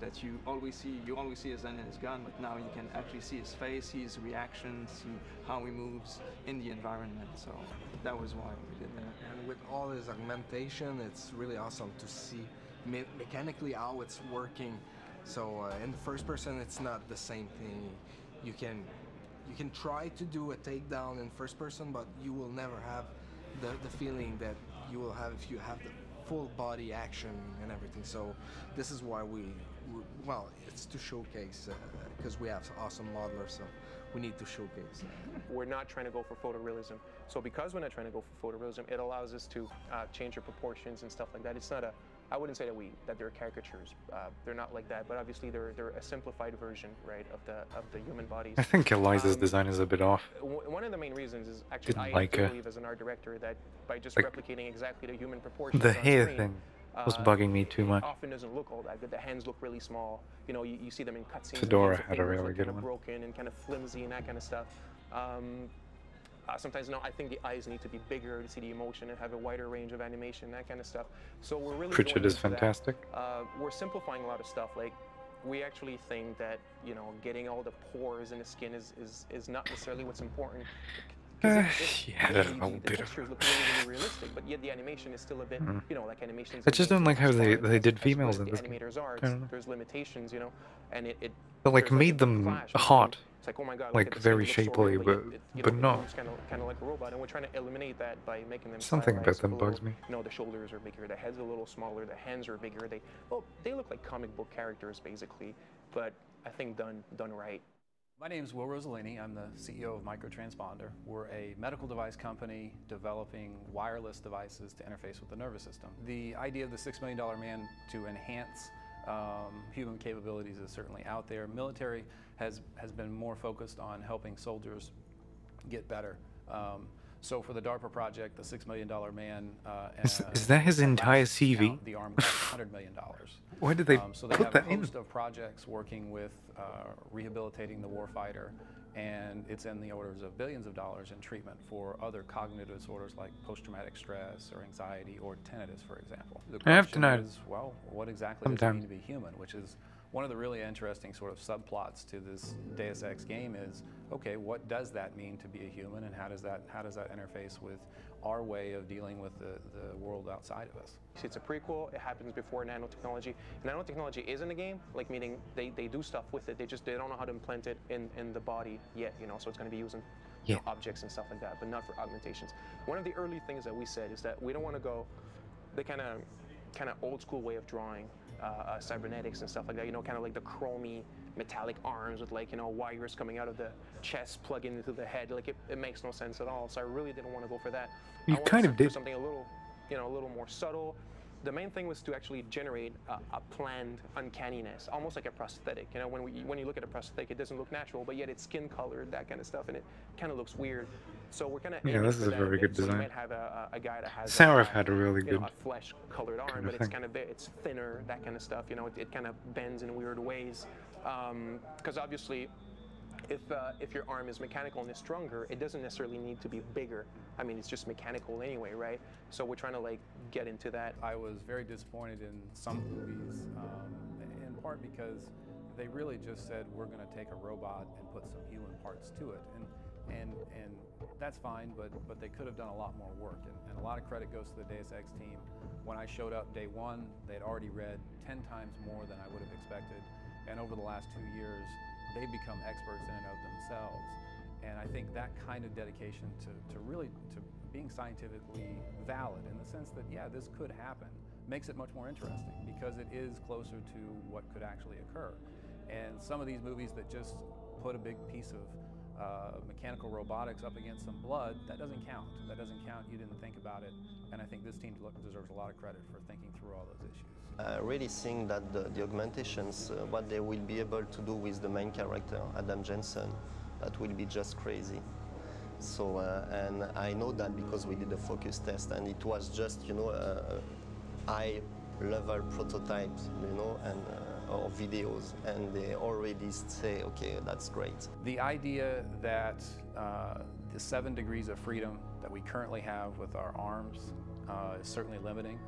that you always see? You always see his end and his gun, but now you can actually see his face, see his reactions, see how he moves in the environment. So that was why we did that. And with all his augmentation, it's really awesome to see mechanically how it's working. So in the first person, it's not the same thing. You can try to do a takedown in first person, but you will never have the feeling that you will have if you have the full body action and everything. So this is why well, it's to showcase because we have awesome modelers, so we need to showcase. We're not trying to go for photorealism. So because we're not trying to go for photorealism, it allows us to change our proportions and stuff like that. It's not a, I wouldn't say that they're caricatures. They're not like that, but obviously they're a simplified version, right, of the human bodies. I think Eliza's design is a bit off. One of the main reasons is actually Didn't I like her. believe as an art director that by just Like, replicating exactly the human proportions The on hair screen, thing was bugging me too much. often doesn't look all that good. The hands look really small. You know, you see them in cutscenes. Fedora the had a fingers really look good kind of one. broken and kind of flimsy and that kind of stuff. Sometimes, no, I think the eyes need to be bigger to see the emotion and have a wider range of animation, that kind of stuff. So we're really Pritchard going is into that. fantastic. We're simplifying a lot of stuff. Like, we actually think that, you know, getting all the pores in the skin is not necessarily what's important. Yeah, that's a little The bit of... textures look really, really realistic, but yet the animation is still a bit, you know, like animations. I just don't like how they did females in the this game. animators are. I don't know. There's limitations, you know, and it They like there's made a them clash hot, between- it's like, oh my God, look like at this, very it looks so shapely, real, but you but know, not. it's kind of like a robot, and we're trying to eliminate that by making them Something about stylized them a little, bugs me. You know, the shoulders are bigger, the head's a little smaller, the hands are bigger. They look like comic book characters basically, but I think done right. My name is Will Rossellini. I'm the CEO of Microtransponder. We're a medical device company developing wireless devices to interface with the nervous system. The idea of the $6 Million Man to enhance human capabilities is certainly out there. Military has been more focused on helping soldiers get better. So for the DARPA project, the $6 Million Man... Is that his entire CV? Count, the arm cost $100 million. Why did they So they put have that a in? host of projects working with rehabilitating the warfighter, and it's in the orders of billions of dollars in treatment for other cognitive disorders like post-traumatic stress or anxiety or tinnitus, for example. The I have to question know. is, well, what exactly does it Sometime. mean to be human? Which is one of the really interesting sort of subplots to this Deus Ex game is, okay, what does that mean to be a human, and how does that interface with our way of dealing with the world outside of us? It's a prequel. It happens before nanotechnology. Nanotechnology is in the game, like meaning they do stuff with it. They don't know how to implant it in the body yet, you know. So it's going to be using you know, objects and stuff like that, but not for augmentations. One of the early things that we said is that we don't want to go the kind of old school way of drawing cybernetics and stuff like that. You know, kind of like the chromy metallic arms with like, you know, wires coming out of the chest plugging into the head. Like it makes no sense at all. So I really didn't want to go for that. You I wanted kind of to do did. something a little, you know, a little more subtle. The main thing was to actually generate a planned uncanniness, almost like a prosthetic. You know, when you look at a prosthetic, it doesn't look natural, but yet it's skin colored, that kind of stuff, and it kind of looks weird. So we're kind of Yeah, this is a very good So you design. might have a guy that has Sarah had a really you know, good a flesh-colored arm, kind of but it's thing. kind of it's thinner, that kind of stuff. You know, it kind of bends in weird ways, because obviously, if your arm is mechanical and is stronger, it doesn't necessarily need to be bigger. I mean, it's just mechanical anyway, right? So we're trying to like get into that. I was very disappointed in some movies, in part because they really just said we're going to take a robot and put some human parts to it, and that's fine, but they could have done a lot more work, and a lot of credit goes to the Deus Ex team. When I showed up day one, they'd already read 10 times more than I would have expected, and over the last 2 years, they've become experts in and of themselves. And I think that kind of dedication to being scientifically valid in the sense that, yeah, this could happen, makes it much more interesting because it is closer to what could actually occur. And some of these movies that just put a big piece of mechanical robotics up against some blood, that doesn't count. That doesn't count. You didn't think about it. And I think this team deserves a lot of credit for thinking through all those issues. I really think that the augmentations, what they will be able to do with the main character, Adam Jensen, that will be just crazy. So, and I know that because we did a focus test, and it was just, you know, high-level prototypes, you know, and or videos, and they already say, okay, that's great. The idea that the 7 degrees of freedom that we currently have with our arms is certainly limiting.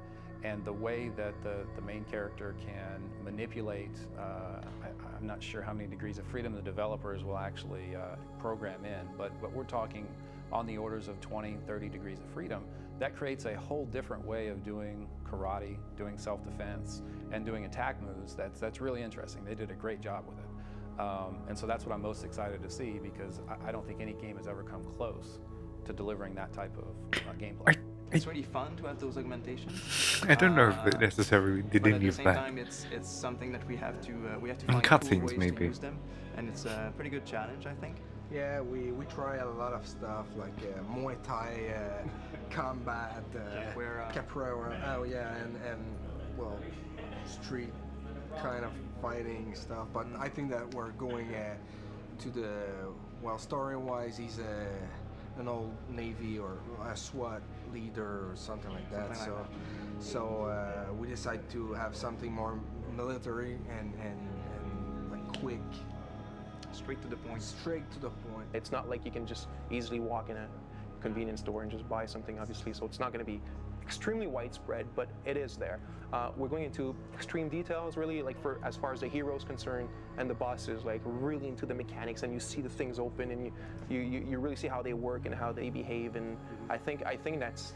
And the way that the main character can manipulate, I'm not sure how many degrees of freedom the developers will actually program in, but we're talking on the orders of 20, 30 degrees of freedom. That creates a whole different way of doing karate, doing self-defense, and doing attack moves. That's really interesting. They did a great job with it. And so that's what I'm most excited to see, because I don't think any game has ever come close to delivering that type of gameplay. It's really fun to have those augmentations. I don't know if they necessarily did but any at the of same that. time, it's something that we have to In find cool cutscenes, ways maybe. to use them, and it's a pretty good challenge, I think. Yeah, we try a lot of stuff like Muay Thai, combat, capoeira. Oh yeah, and well, street kind of fighting stuff. But I think that we're going to the story-wise, he's an old Navy or a SWAT leader or something like that. So we decided to have something more military and like quick straight to the point. Straight to the point. It's not like you can just easily walk in a convenience store and just buy something, obviously, so it's not going to be extremely widespread, but it is there. We're going into extreme details, really, like for as far as the hero's concerned, and the bosses, like really into the mechanics, and you see the things open, and you really see how they work and how they behave, and I think that's,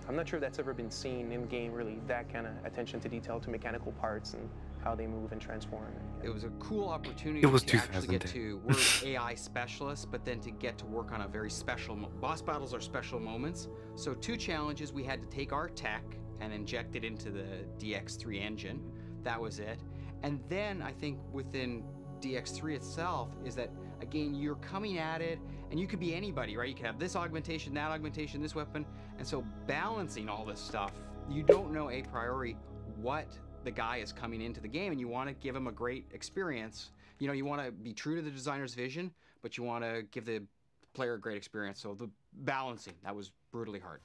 I'm not sure that's ever been seen in game, really, that kind of attention to detail to mechanical parts and how they move and transform. It was a cool opportunity It was to actually get 2010. to work AI specialists, but then to get to work on a very special, boss battles are special moments. So 2 challenges, we had to take our tech and inject it into the DX3 engine. That was it. And then I think within DX3 itself is that, again, you're coming at it and you could be anybody, right? You could have this augmentation, that augmentation, this weapon. And so balancing all this stuff, you don't know a priori what the guy is coming into the game, and you want to give him a great experience. You know, you want to be true to the designer's vision, but you want to give the player a great experience. So the balancing, that was brutally hard.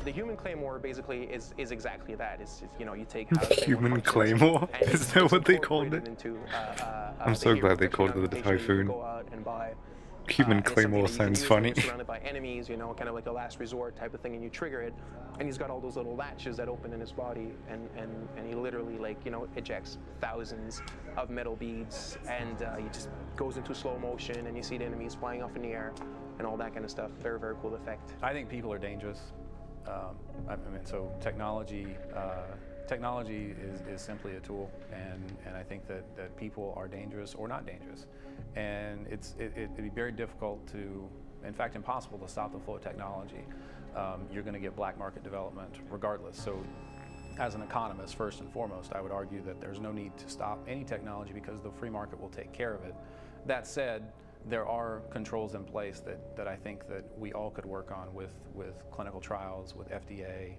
The human claymore basically is exactly that. It's you know, you take Human claymore? Is that what they called it? I'm so glad they called it the Typhoon. Go out and buy. Human claymore sounds funny. Surrounded by enemies, you know, kind of like a last resort type of thing, and you trigger it, and he's got all those little latches that open in his body, and he literally, like, you know, ejects thousands of metal beads, and he just goes into slow motion, and you see the enemies flying off in the air, and all that kind of stuff. Very, very cool effect. I think people are dangerous. I mean, so technology is simply a tool, and I think that people are dangerous or not dangerous, and it'd be very difficult to, in fact, impossible to stop the flow of technology. You're going to get black market development regardless. So, as an economist, first and foremost, I would argue that there's no need to stop any technology because the free market will take care of it. That said, there are controls in place that I think that we all could work on with clinical trials, with FDA,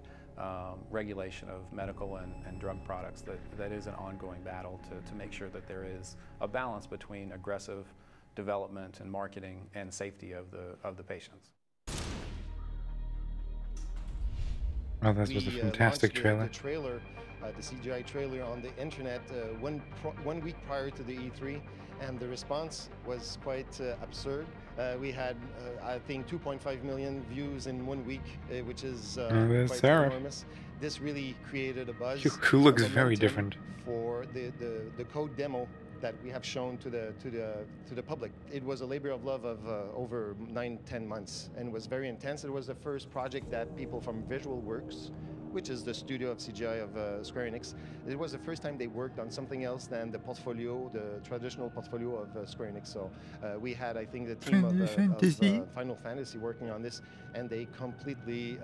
regulation of medical and drug products. That is an ongoing battle to make sure that there is a balance between aggressive development and marketing and safety of the patients. Oh, that was a fantastic trailer. The CGI trailer on the internet 1 week prior to the E3, and the response was quite absurd. We had, I think, 2.5 million views in 1 week, which is quite enormous. This really created a buzz. Who looks very different. For the code demo that we have shown to the public. It was a labor of love of over 9-10 months, and was very intense. It was the first project that people from Visual Works, which is the studio of CGI of Square Enix, it was the first time they worked on something else than the portfolio, the traditional portfolio of Square Enix. So we had, I think, the team of Final Fantasy working on this, and they completely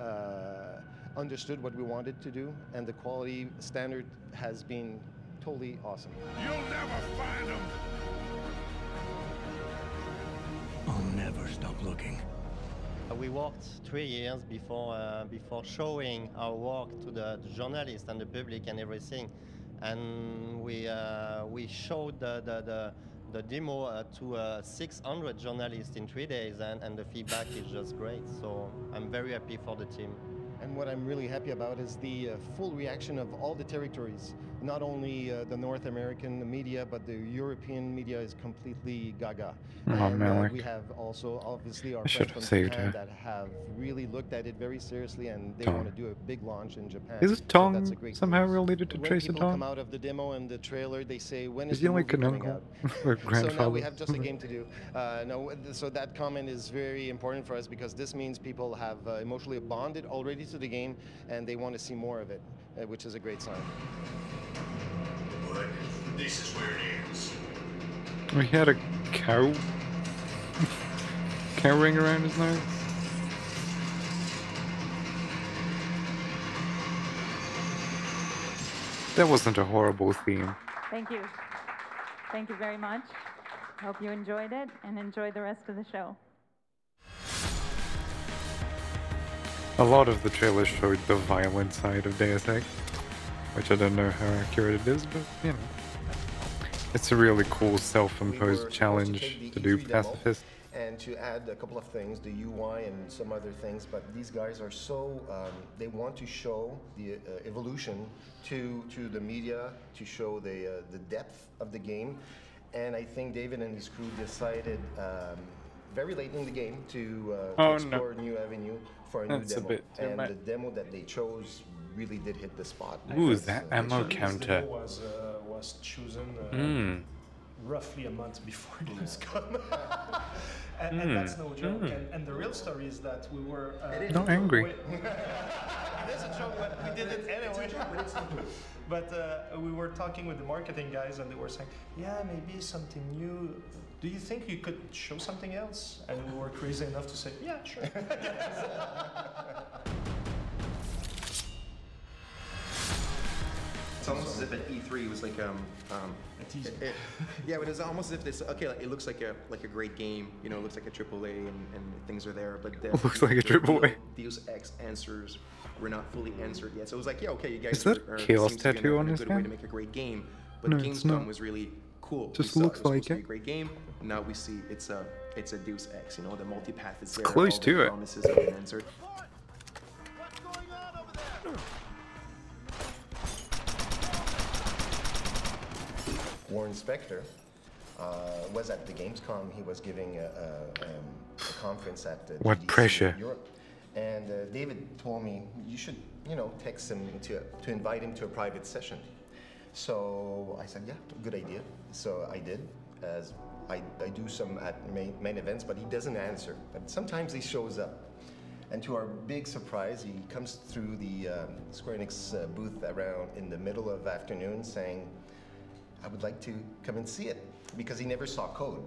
understood what we wanted to do, and the quality standard has been totally awesome. You'll never find them. I'll never stop looking. We worked 3 years before showing our work to the journalists and the public and everything, and we showed the demo to 600 journalists in 3 days, and the feedback is just great. So I'm very happy for the team. And what I'm really happy about is the full reaction of all the territories. Not only the North American media, but the European media is completely gaga. Oh, and we have also, obviously, our friends from Japan that have really looked at it very seriously, and they want to do a big launch in Japan. Is Tong so somehow related to Tracer When people Tong? come out of the demo and the trailer, they say, when Is is he the like movie an coming uncle out? or grandfather? So now we have just a game to do. So that comment is very important for us, because this means people have emotionally bonded already to the game, and they want to see more of it, which is a great sign. But this is where it ends. We had a cow. Cow ring around his nose. That wasn't a horrible theme. Thank you. Thank you very much. Hope you enjoyed it and enjoy the rest of the show. A lot of the trailers showed the violent side of Deus Ex, which I don't know how accurate it is, but you know. It's a really cool self-imposed challenge to do pacifist. and to add a couple of things, the UI and some other things. But these guys are so, they want to show the evolution to the media, to show the depth of the game. And I think David and his crew decided very late in the game to explore a new avenue for a new That's a demo. bit too And much. the demo that they chose really did hit the spot. Ooh, that ammo counter. Was chosen roughly a month before Deus Come. and that's no joke. And the real story is that we were... Not angry. It is a joke, but we did it anyway. But we were talking with the marketing guys and they were saying, yeah, maybe something new. Do you think you could show something else? And we were crazy enough to say, yeah, sure. It's almost as if at E3 was like yeah, but it's almost as if this like, it looks like a great game, you know, it looks like a AAA and things are there, but It looks like a AAA. Deus Ex answers were not fully answered yet, so it was like, yeah, okay, you guys Is that a Chaos seems to be tattoo in on a his good way hand? to make a great game, but No, it's not. Gamescom was really cool. Just We saw looks it was like supposed to be it. a great game. Now we see it's a Deus Ex, you know, the multipath is there. close all the to it. promises have been answered. Warren Spector was at the Gamescom. He was giving a conference at the What GDC pressure. in Europe. And David told me, you should, you know, text him to invite him to a private session. So I said, yeah, good idea. So I did, as I do some at main events, but he doesn't answer. But sometimes he shows up. And to our big surprise, he comes through the Square Enix booth around in the middle of afternoon saying, I would like to come and see it, because he never saw code.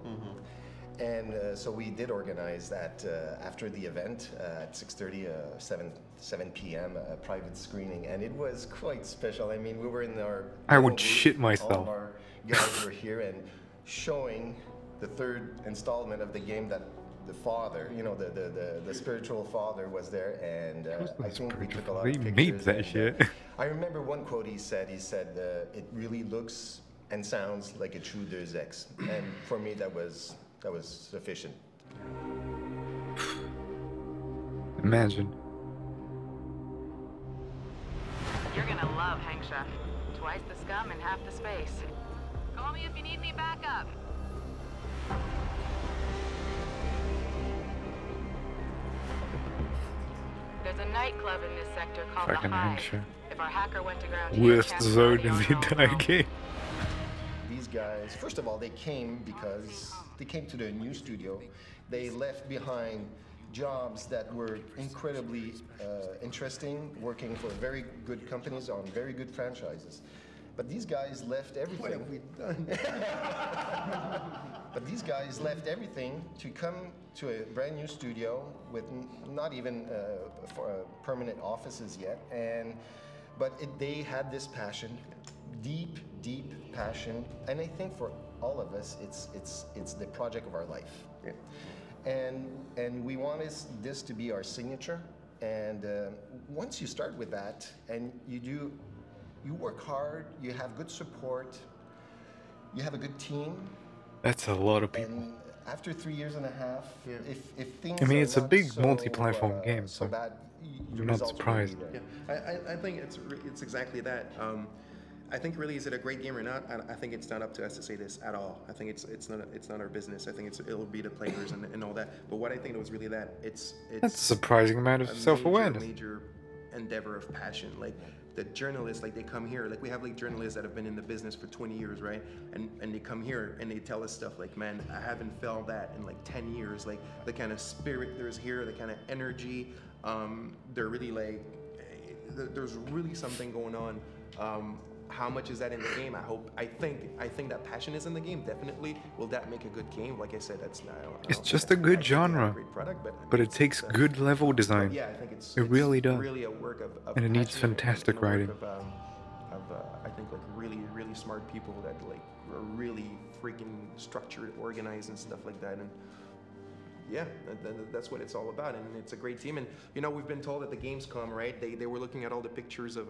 And so we did organize that after the event at 6:30, 7 p.m. a private screening, and it was quite special. I mean, we were in our... I would booth, shit all myself. of our guys were here and showing the third installment of the game that the father, you know, the spiritual father was there, and I think we took a lot of He pictures. made that and, shit. I remember one quote he said, it really looks and sounds like a true Deus Ex, and for me that was sufficient. Imagine. You're gonna love Hangsha. Twice the scum and half the space. Call me if you need any backup. There's a nightclub in this sector called Fucking the Hive. Hangsha. If our hacker went to ground, Worst zone in the entire game. These guys, first of all, they came because they came to the new studio. They left behind jobs that were incredibly interesting, working for very good companies on very good franchises. But these guys left everything. What have we done? But these guys left everything to come to a brand new studio with not even permanent offices yet. But they had this passion, deep passion, and I think for all of us, it's the project of our life. Yeah. And we want this to be our signature. And once you start with that, and you work hard, you have good support, you have a good team. That's a lot of people. And after 3.5 years, if things I mean, are it's a not big so, multi-platform game, so so bad, the I'm not results will be surprised. there. Yeah, I think it's exactly that. I think really, is it a great game or not? I think it's not up to us to say this at all. I think it's not our business. I think it'll be the players and all that. But what I think it was really that it's That's a surprising amount of self-awareness. Major endeavor of passion. Like the journalists, like they come here. Like we have like journalists that have been in the business for 20 years, right? And they come here and they tell us stuff like, man, I haven't felt that in like 10 years. Like the kind of spirit there's here, the kind of energy. They're really like, there's really something going on. How much is that in the game? I think that passion is in the game. Definitely. Will that make a good game? Like I said, that's not. It's just a good genre, but it takes good level design. Yeah, I think it's really does. Really a work of and it needs passion fantastic and a work writing. Of I think like really smart people that like are really freaking structured, organized, and stuff like that. And yeah, that's what it's all about, and it's a great team. And you know, we've been told at the Gamescom, right? They were looking at all the pictures of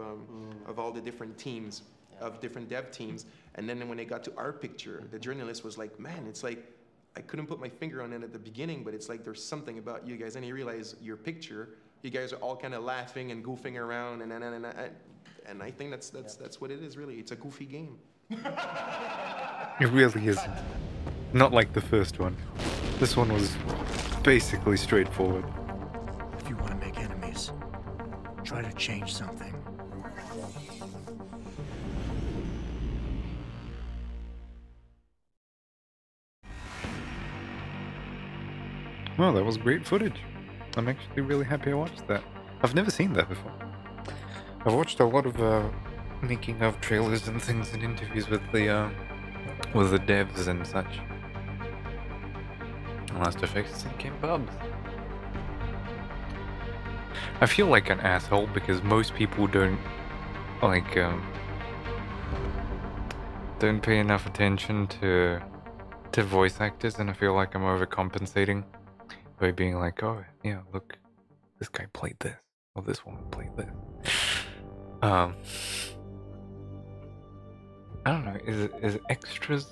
all the different teams, of different dev teams, and then when they got to our picture, the journalist was like, "Man, it's like I couldn't put my finger on it at the beginning, but it's like there's something about you guys, and you realize your picture, you guys are all kind of laughing and goofing around, and I think that's what it is, really. It's a goofy game. It really is. Not like the first one. This one was basically straightforward. If you want to make enemies, try to change something. Well, that was great footage. I'm actually really happy I watched that. I've never seen that before. I've watched a lot of making of trailers and things and interviews with the devs and such. Last Effects and Game Bubs. I feel like an asshole because most people don't don't pay enough attention to voice actors, and I feel like I'm overcompensating by being like, oh yeah, look, this guy played this, or this woman played this. I don't know, is extras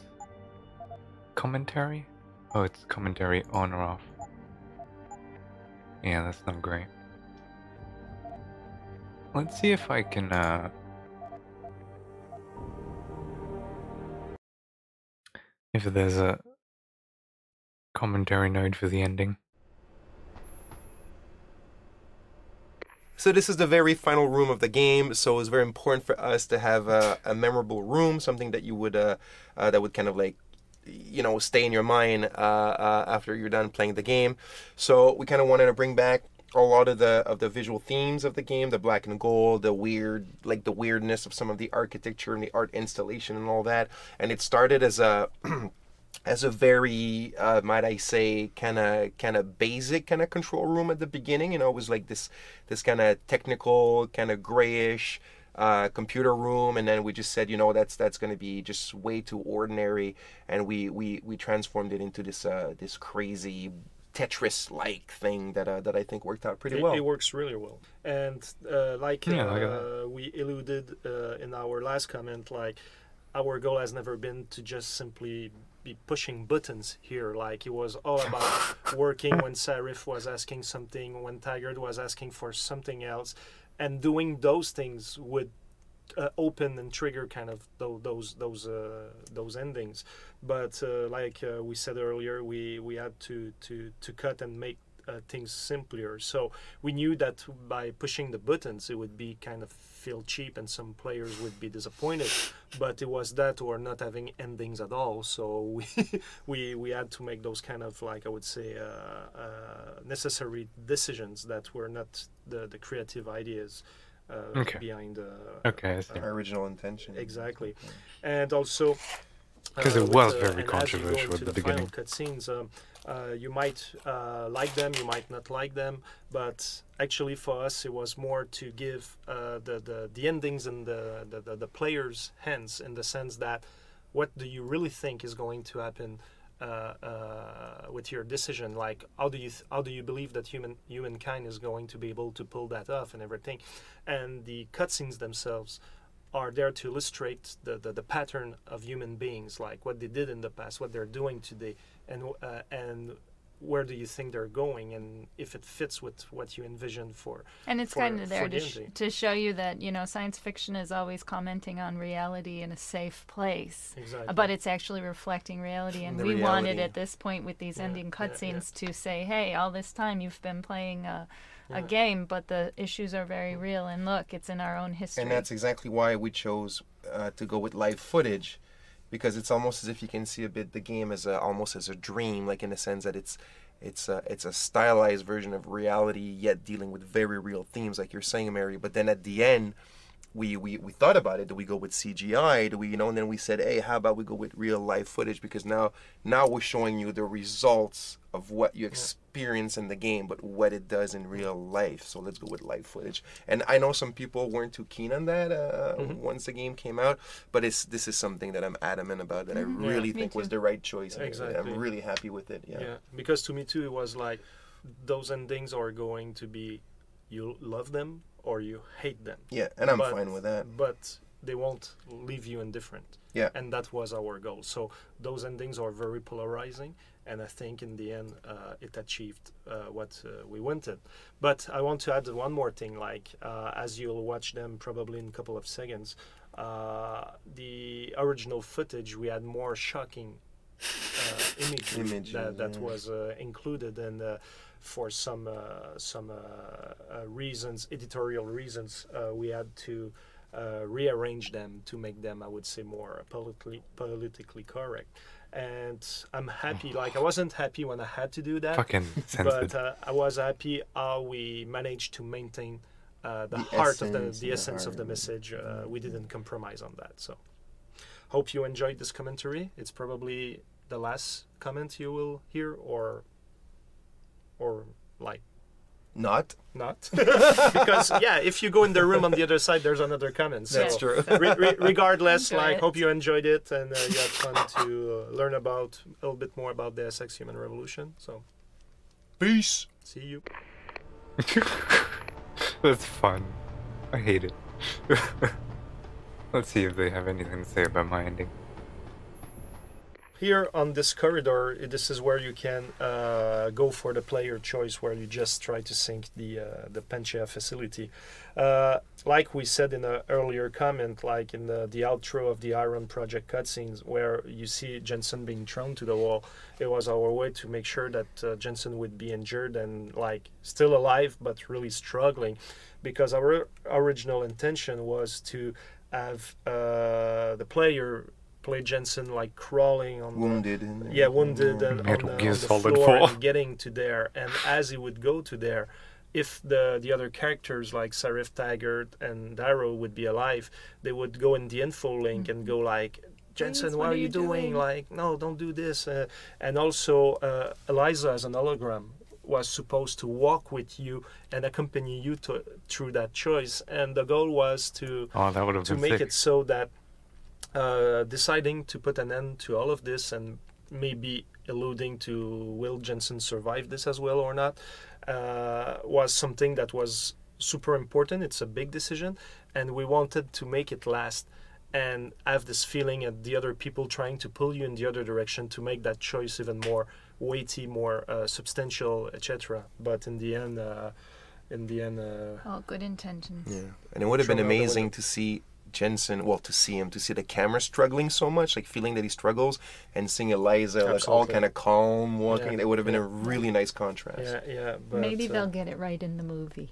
commentary? Oh, it's commentary on or off. Yeah, that's not great. Let's see if I can if there's a commentary node for the ending. So this is the very final room of the game, so it's very important for us to have a memorable room, something that you would that would kind of like, you know, stay in your mind after you're done playing the game. So we kind of wanted to bring back a lot of the visual themes of the game, the black and gold, the weirdness of some of the architecture and the art installation and all that. And it started as a as a very, might I say, kind of basic kind of control room at the beginning. You know, it was like this kind of technical, kind of grayish computer room, and then we just said, you know, that's going to be just way too ordinary, and we transformed it into this crazy Tetris-like thing that I think worked out pretty well. It works really well, and we alluded in our last comment, like our goal has never been to just simply be pushing buttons here. Like, it was all about working when Sarif was asking something, when Taggart was asking for something else, and doing those things would open and trigger kind of those endings. But like we said earlier, we had to cut and make things simpler. So we knew that by pushing the buttons, it would be kind of feel cheap and some players would be disappointed. But it was that or not having endings at all. So we had to make those kind of, like, I would say, necessary decisions that were not the creative ideas behind our original intention. Exactly. And also because it was very controversial at the beginning. Cutscenes, you might like them, you might not like them, but actually for us it was more to give the endings in the players' hands, in the sense that what do you really think is going to happen with your decision? Like, how do you believe that humankind is going to be able to pull that off and everything? And the cutscenes themselves are there to illustrate the pattern of human beings, like what they did in the past, what they're doing today, and where do you think they're going, and if it fits with what you envisioned for. And it's kind of there to show you that, you know, science fiction is always commenting on reality in a safe place. Exactly. But it's actually reflecting reality, and we wanted at this point with these ending cutscenes to say, hey, all this time you've been playing a game, but the issues are very real, and look, it's in our own history. And that's exactly why we chose to go with live footage, because it's almost as if you can see a bit the game as almost as a dream, like in the sense that it's a stylized version of reality, yet dealing with very real themes, like you're saying, Mary. But then at the end, we thought about it. Do we go with CGI? Do we, you know? And then we said, hey, how about we go with real life footage? Because now we're showing you the results of what you experience in the game, but what it does in real life. So let's go with live footage. And I know some people weren't too keen on that once the game came out, but this is something that I'm adamant about, that I really think was the right choice. Exactly. I'm really happy with it. Yeah, because to me too, it was like, those endings are going to be, you love them or you hate them. Yeah, and I'm fine with that. But they won't leave you indifferent. Yeah. And that was our goal. So those endings are very polarizing, and I think in the end it achieved what we wanted. But I want to add one more thing, like as you'll watch them probably in a couple of seconds, the original footage, we had more shocking imagery that was included, and for some reasons, editorial reasons, we had to rearrange them to make them, I would say, more politically correct. And I'm happy. Like, I wasn't happy when I had to do that, Fucking censored. but I was happy how we managed to maintain the heart of the essence of the message. We didn't compromise on that. So, hope you enjoyed this commentary. It's probably the last comment you will hear, or like not because if you go in the room on the other side, there's another comment. So that's true. Regardless, Enjoy like, it. hope you enjoyed it, and you had fun to learn about a little bit more about Deus Ex Human Revolution. So peace. See you. That's fun. I hate it. Let's see if they have anything to say about my ending. Here on this corridor, this is where you can go for the player choice, where you just try to sync the Panchea facility. Like we said in an earlier comment, like in the outro of the Iron Project cutscenes, where you see Jensen being thrown to the wall, it was our way to make sure that Jensen would be injured and like still alive, but really struggling, because our original intention was to have the player play Jensen like crawling on wounded and on the floor and getting to there, and as he would go to there, if the other characters like Sarif, Taggart, and Darrow would be alive, they would go in the info link and go like, Jensen, what are you doing? Like, no, don't do this. And also Eliza as an hologram was supposed to walk with you and accompany you through that choice, and the goal was to make it so that deciding to put an end to all of this, and maybe alluding to will Jensen survive this as well or not, was something that was super important. It's a big decision, and we wanted to make it last and have this feeling at the other people trying to pull you in the other direction to make that choice even more weighty, more substantial, etc. But in the end, all good intentions. Yeah, and it would have been amazing to see Jensen, to see the camera struggling so much, like feeling that he struggles, and seeing Eliza like all kind of calm walking. It would have been a really nice contrast. Yeah. But, maybe they'll get it right in the movie.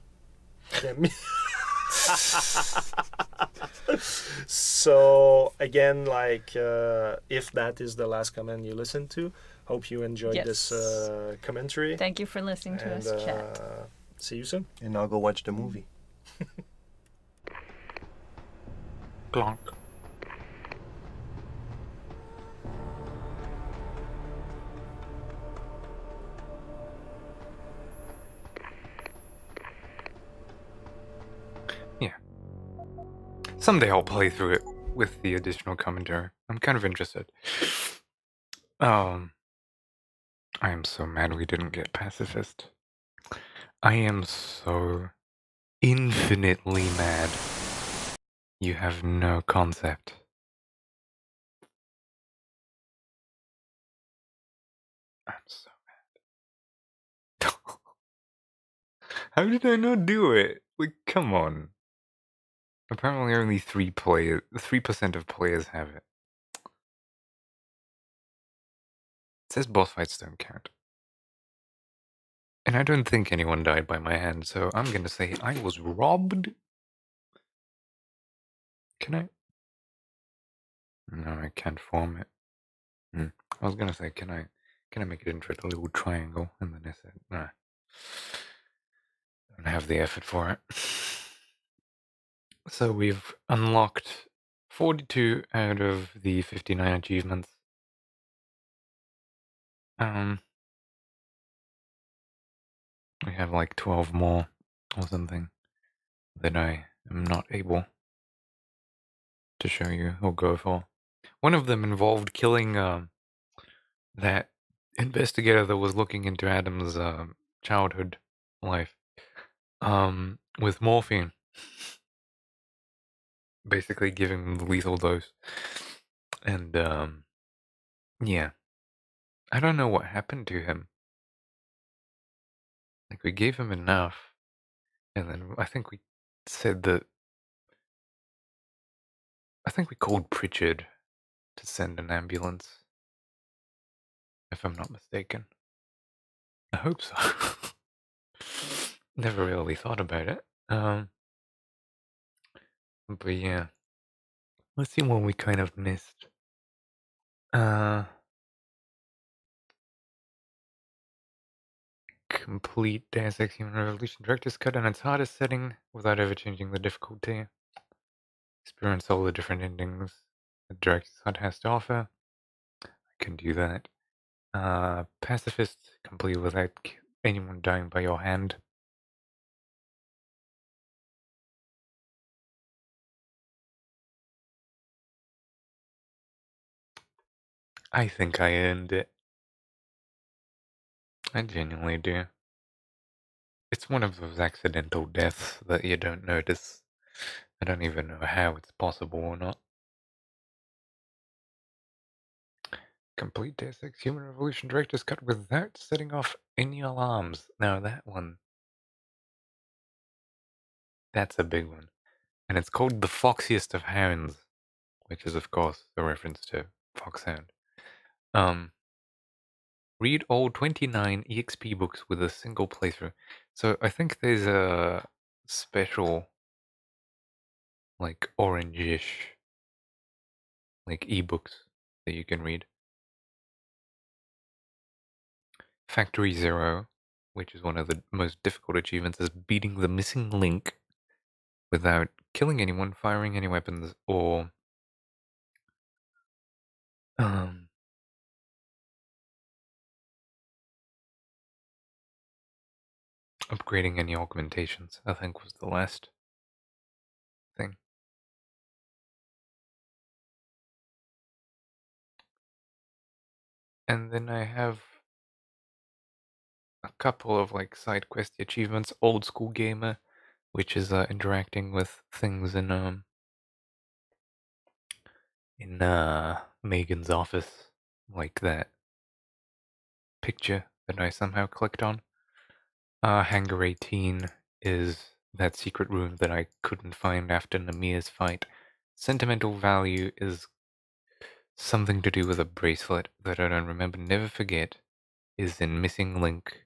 So again, like if that is the last comment you listen to, hope you enjoyed this commentary. Thank you for listening to us chat. See you soon. And I'll go watch the movie. Glonk. Yeah. Someday I'll play through it with the additional commentary. I'm kind of interested. I am so mad we didn't get pacifist. I am so infinitely mad. You have no concept. I'm so mad. How did I not do it? Like, come on. Apparently only 3% of players have it. It says boss fights don't count. And I don't think anyone died by my hand, so I'm gonna say I was robbed. Can I? No, I can't form it. I was gonna say, can I make it into a little triangle? And then I said, nah. I don't have the effort for it. So we've unlocked 42 out of the 59 achievements. We have like 12 more or something that I am not able to show you or go for. One of them involved killing that investigator that was looking into Adam's childhood life with morphine. basically giving him the lethal dose. And, yeah. I don't know what happened to him. Like, we gave him enough, and then I think we said that. I think we called Pritchard to send an ambulance, if I'm not mistaken. I hope so. Never really thought about it. But yeah. Let's see what we kind of missed. Complete Deus Ex Human Revolution Director's Cut on its hardest setting without ever changing the difficulty. Experience all the different endings the Director's Cut has to offer. I can do that. Pacifist, complete without anyone dying by your hand. I think I earned it. I genuinely do. It's one of those accidental deaths that you don't notice. I don't even know how it's possible or not. Complete Deus Ex Human Revolution Director's Cut without setting off any alarms. Now that one. That's a big one. And it's called The Foxiest of Hounds, which is, of course, a reference to Foxhound. Read all 29 EXP books with a single playthrough. So I think there's a special, like, orange-ish, like, ebooks that you can read. Factory Zero, which is one of the most difficult achievements, is beating the missing link without killing anyone, firing any weapons, or upgrading any augmentations, I think was the last thing. And then I have a couple of like side quest achievements. Old School Gamer, which is interacting with things in Megan's office, like that picture that I somehow clicked on. Hangar 18 is that secret room that I couldn't find after Namia's fight. Sentimental Value is something to do with a bracelet that I don't remember. Never Forget is in Missing Link,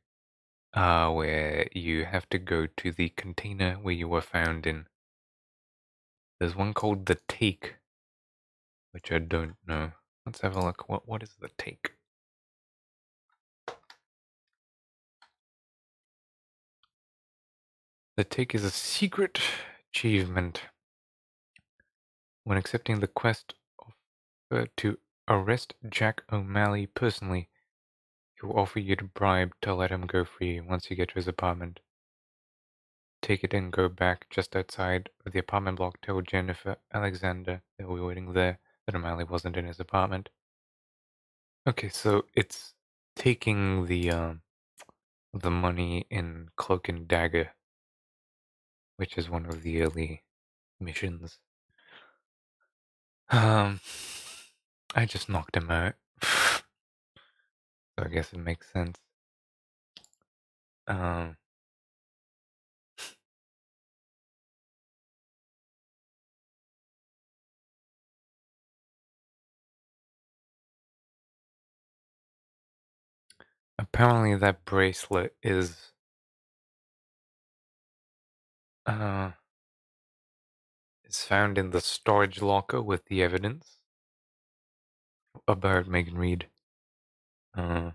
where you have to go to the container where you were found in. There's one called The Take, which I don't know. Let's have a look. What is The Take? The Take is a secret achievement. When accepting the quest to arrest Jack O'Malley personally, he will offer you a bribe to let him go free once you get to his apartment. Take it and go back just outside of the apartment block. Tell Jennifer Alexander they will be waiting there, that O'Malley wasn't in his apartment. Okay, so it's taking the money in Cloak and Dagger, which is one of the early missions. I just knocked him out. So I guess it makes sense. Apparently that bracelet is found in the storage locker with the evidence about Megan Reed. And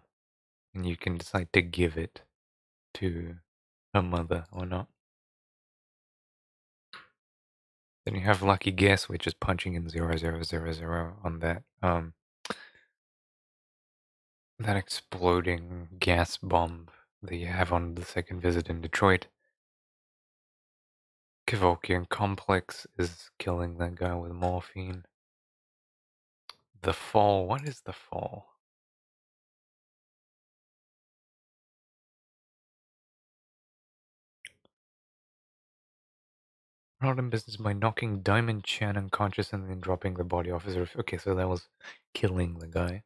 you can decide to give it to her mother or not. Then you have Lucky Guess, which is punching in 0000 on that that exploding gas bomb that you have on the second visit in Detroit. Kevorkian Complex is killing that guy with morphine. The Fall. What is The Fall? Not in business by knocking Diamond Chan unconscious and then dropping the body off his roof. Okay, so that was killing the guy.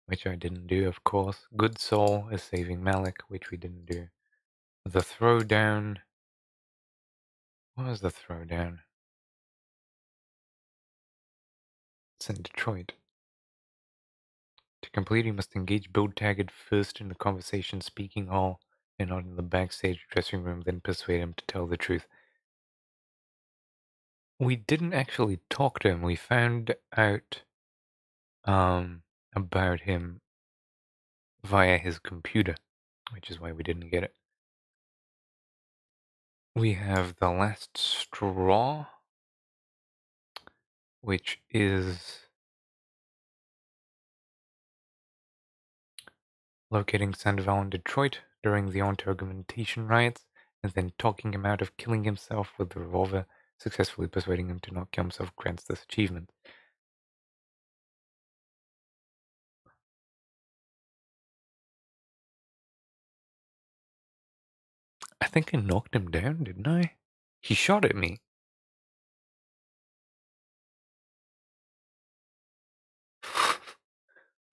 Which I didn't do, of course. Good Soul is saving Malik, which we didn't do. The throwdown. What was the throwdown? It's in Detroit. To complete, you must engage Build Taggart first in the conversation speaking hall and not in the backstage dressing room, then persuade him to tell the truth. We didn't actually talk to him. We found out about him via his computer, which is why we didn't get it. We have the last straw, which is locating Sandoval in Detroit during the anti-augmentation riots, and then talking him out of killing himself with the revolver, successfully persuading him to not kill himself grants this achievement. I think I knocked him down, didn't I? He shot at me.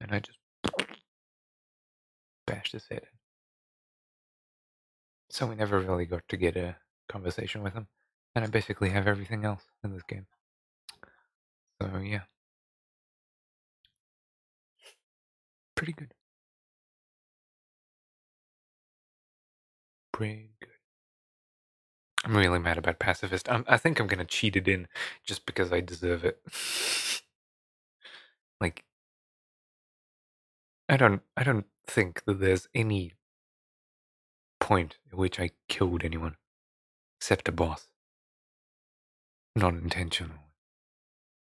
And I just bashed his head in. So we never really got to get a conversation with him. And I basically have everything else in this game. So yeah. Pretty good. Pretty good. I'm really mad about Pacifist. I think I'm gonna cheat it in just because I deserve it. Like, I don't think that there's any point at which I killed anyone except a boss. Not intentional.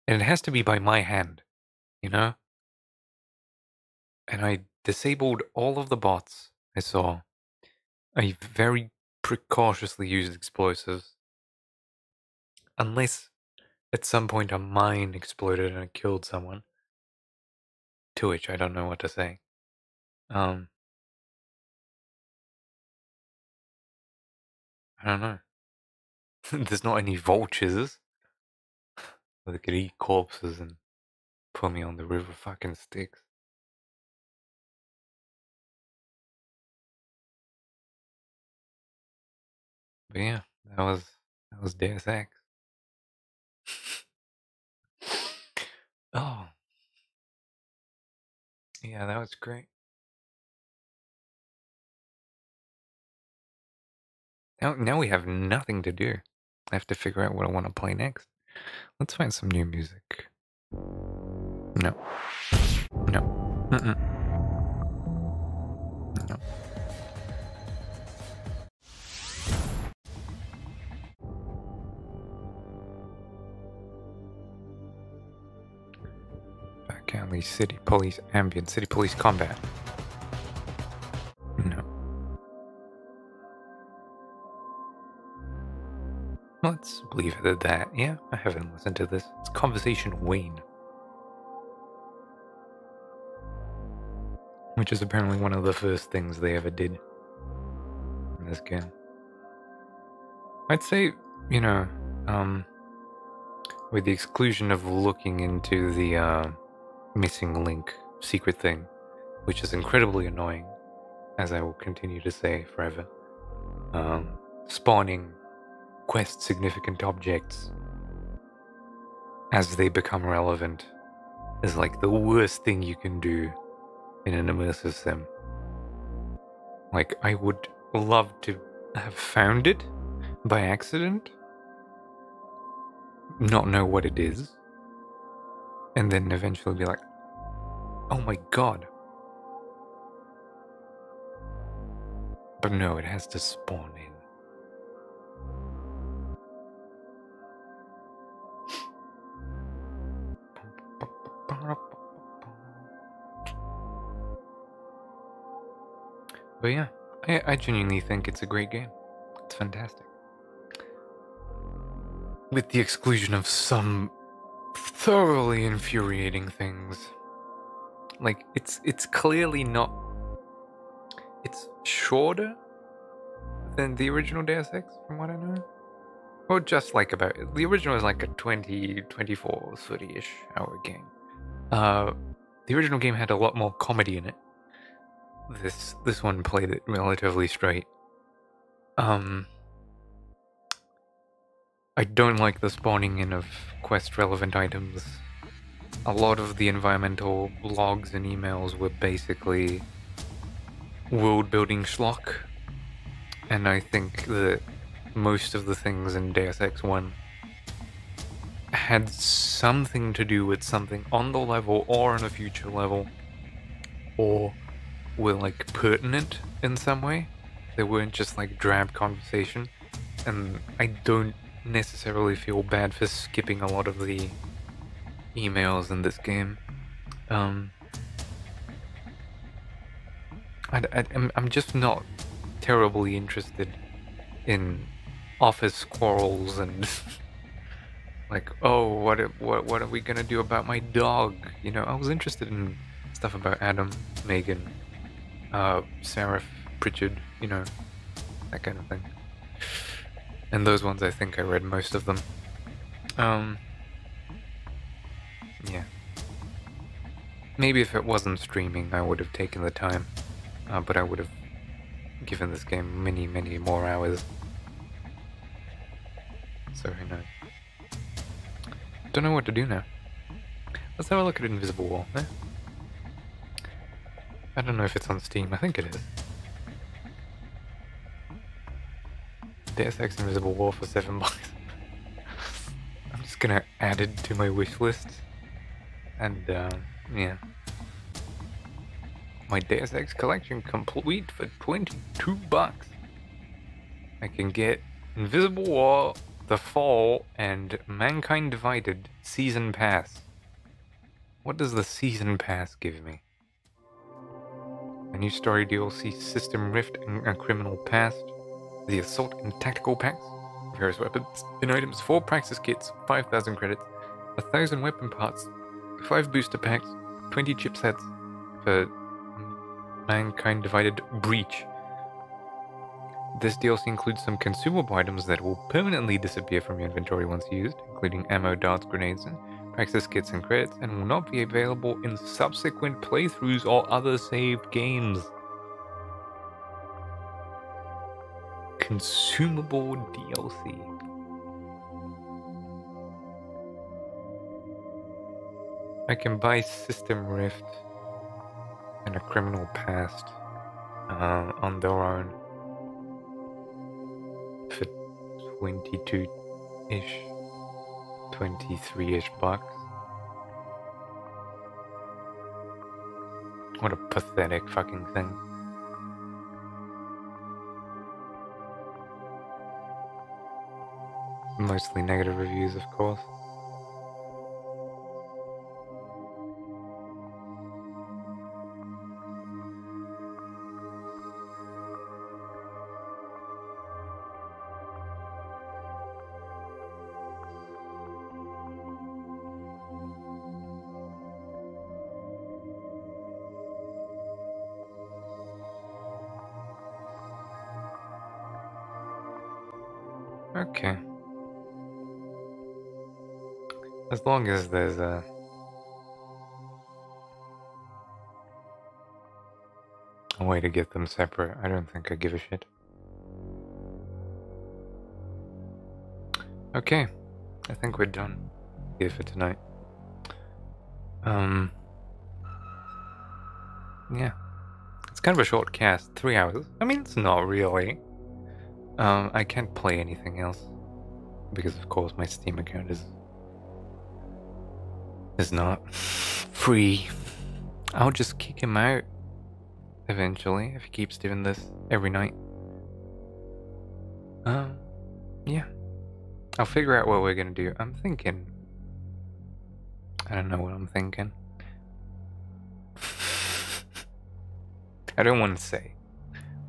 And it has to be by my hand, you know? And I disabled all of the bots I saw. I very precautiously used explosives. Unless at some point a mine exploded and it killed someone. To which I don't know what to say. I don't know. There's not any vultures that could eat corpses and put me on the river fucking Styx. But yeah, that was Deus Ex. Oh. Yeah, that was great. Now we have nothing to do. I have to figure out what I want to play next. Let's find some new music. No. No. No. Back alley, city police, ambient, city police combat. No. Let's leave it at that. Yeah, I haven't listened to this. It's Conversation Wayne. Which is apparently one of the first things they ever did in this game. I'd say, you know, with the exclusion of looking into the missing link secret thing, which is incredibly annoying, as I will continue to say forever, spawning quest significant objects as they become relevant is like the worst thing you can do in an immersive sim. Like, I would love to have found it by accident, not know what it is, and then eventually be like, oh my god. But no, it has to spawn in. But yeah, I genuinely think it's a great game. It's fantastic. With the exclusion of some thoroughly infuriating things. Like, it's clearly not... It's shorter than the original Deus Ex, from what I know. Or just like about it. The original is like a 24, 30-ish hour game. The original game had a lot more comedy in it. This one played it relatively straight. I don't like the spawning in of quest-relevant items. A lot of the environmental logs and emails were basically world-building schlock, and I think that most of the things in Deus Ex 1 had something to do with something on the level or on a future level, or were like pertinent in some way. They weren't just like drab conversation, and I don't necessarily feel bad for skipping a lot of the emails in this game. I'm just not terribly interested in office quarrels and like, oh, what are we gonna do about my dog? You know, I was interested in stuff about Adam, Megan, Seraph, Pritchard, you know, that kind of thing. And those ones, I think I read most of them. Yeah. Maybe if it wasn't streaming, I would have taken the time, but I would have given this game many, many more hours. So who knows? Don't know what to do now. Let's have a look at Invisible Wall. Eh? I don't know if it's on Steam. I think it is. Deus Ex Invisible Wall for $7. I'm just gonna add it to my wish list. And, yeah. My Deus Ex collection complete for $22. I can get Invisible Wall, The Fall, and Mankind Divided Season Pass. What does the Season Pass give me? A new story DLC, System Rift, and a Criminal Past. The Assault and Tactical Packs. Various weapons and items, 4 Praxis kits, 5,000 credits, 1,000 weapon parts, 5 booster packs, 20 chipsets for Mankind Divided Breach. This DLC includes some consumable items that will permanently disappear from your inventory once used, including ammo, darts, grenades, and Praxis kits and credits, and will not be available in subsequent playthroughs or other saved games. Consumable DLC. I can buy System Rift and a Criminal Past on their own for 22-ish, 23-ish bucks. What a pathetic fucking thing. Mostly negative reviews, of course. Okay. As long as there's a way to get them separate, I don't think I give a shit. Okay, I think we're done here for tonight. Yeah. It's kind of a short cast, 3 hours. I mean, it's not really. I can't play anything else because, of course, my Steam account is not free. I'll just kick him out eventually if he keeps doing this every night. Yeah. I'll figure out what we're gonna do. I'm thinking. I don't know what I'm thinking. I don't want to say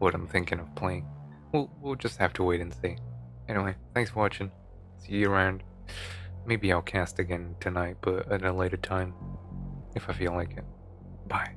what I'm thinking of playing. We'll just have to wait and see. Anyway, thanks for watching. See you around. Maybe I'll cast again tonight, but at a later time, if I feel like it. Bye.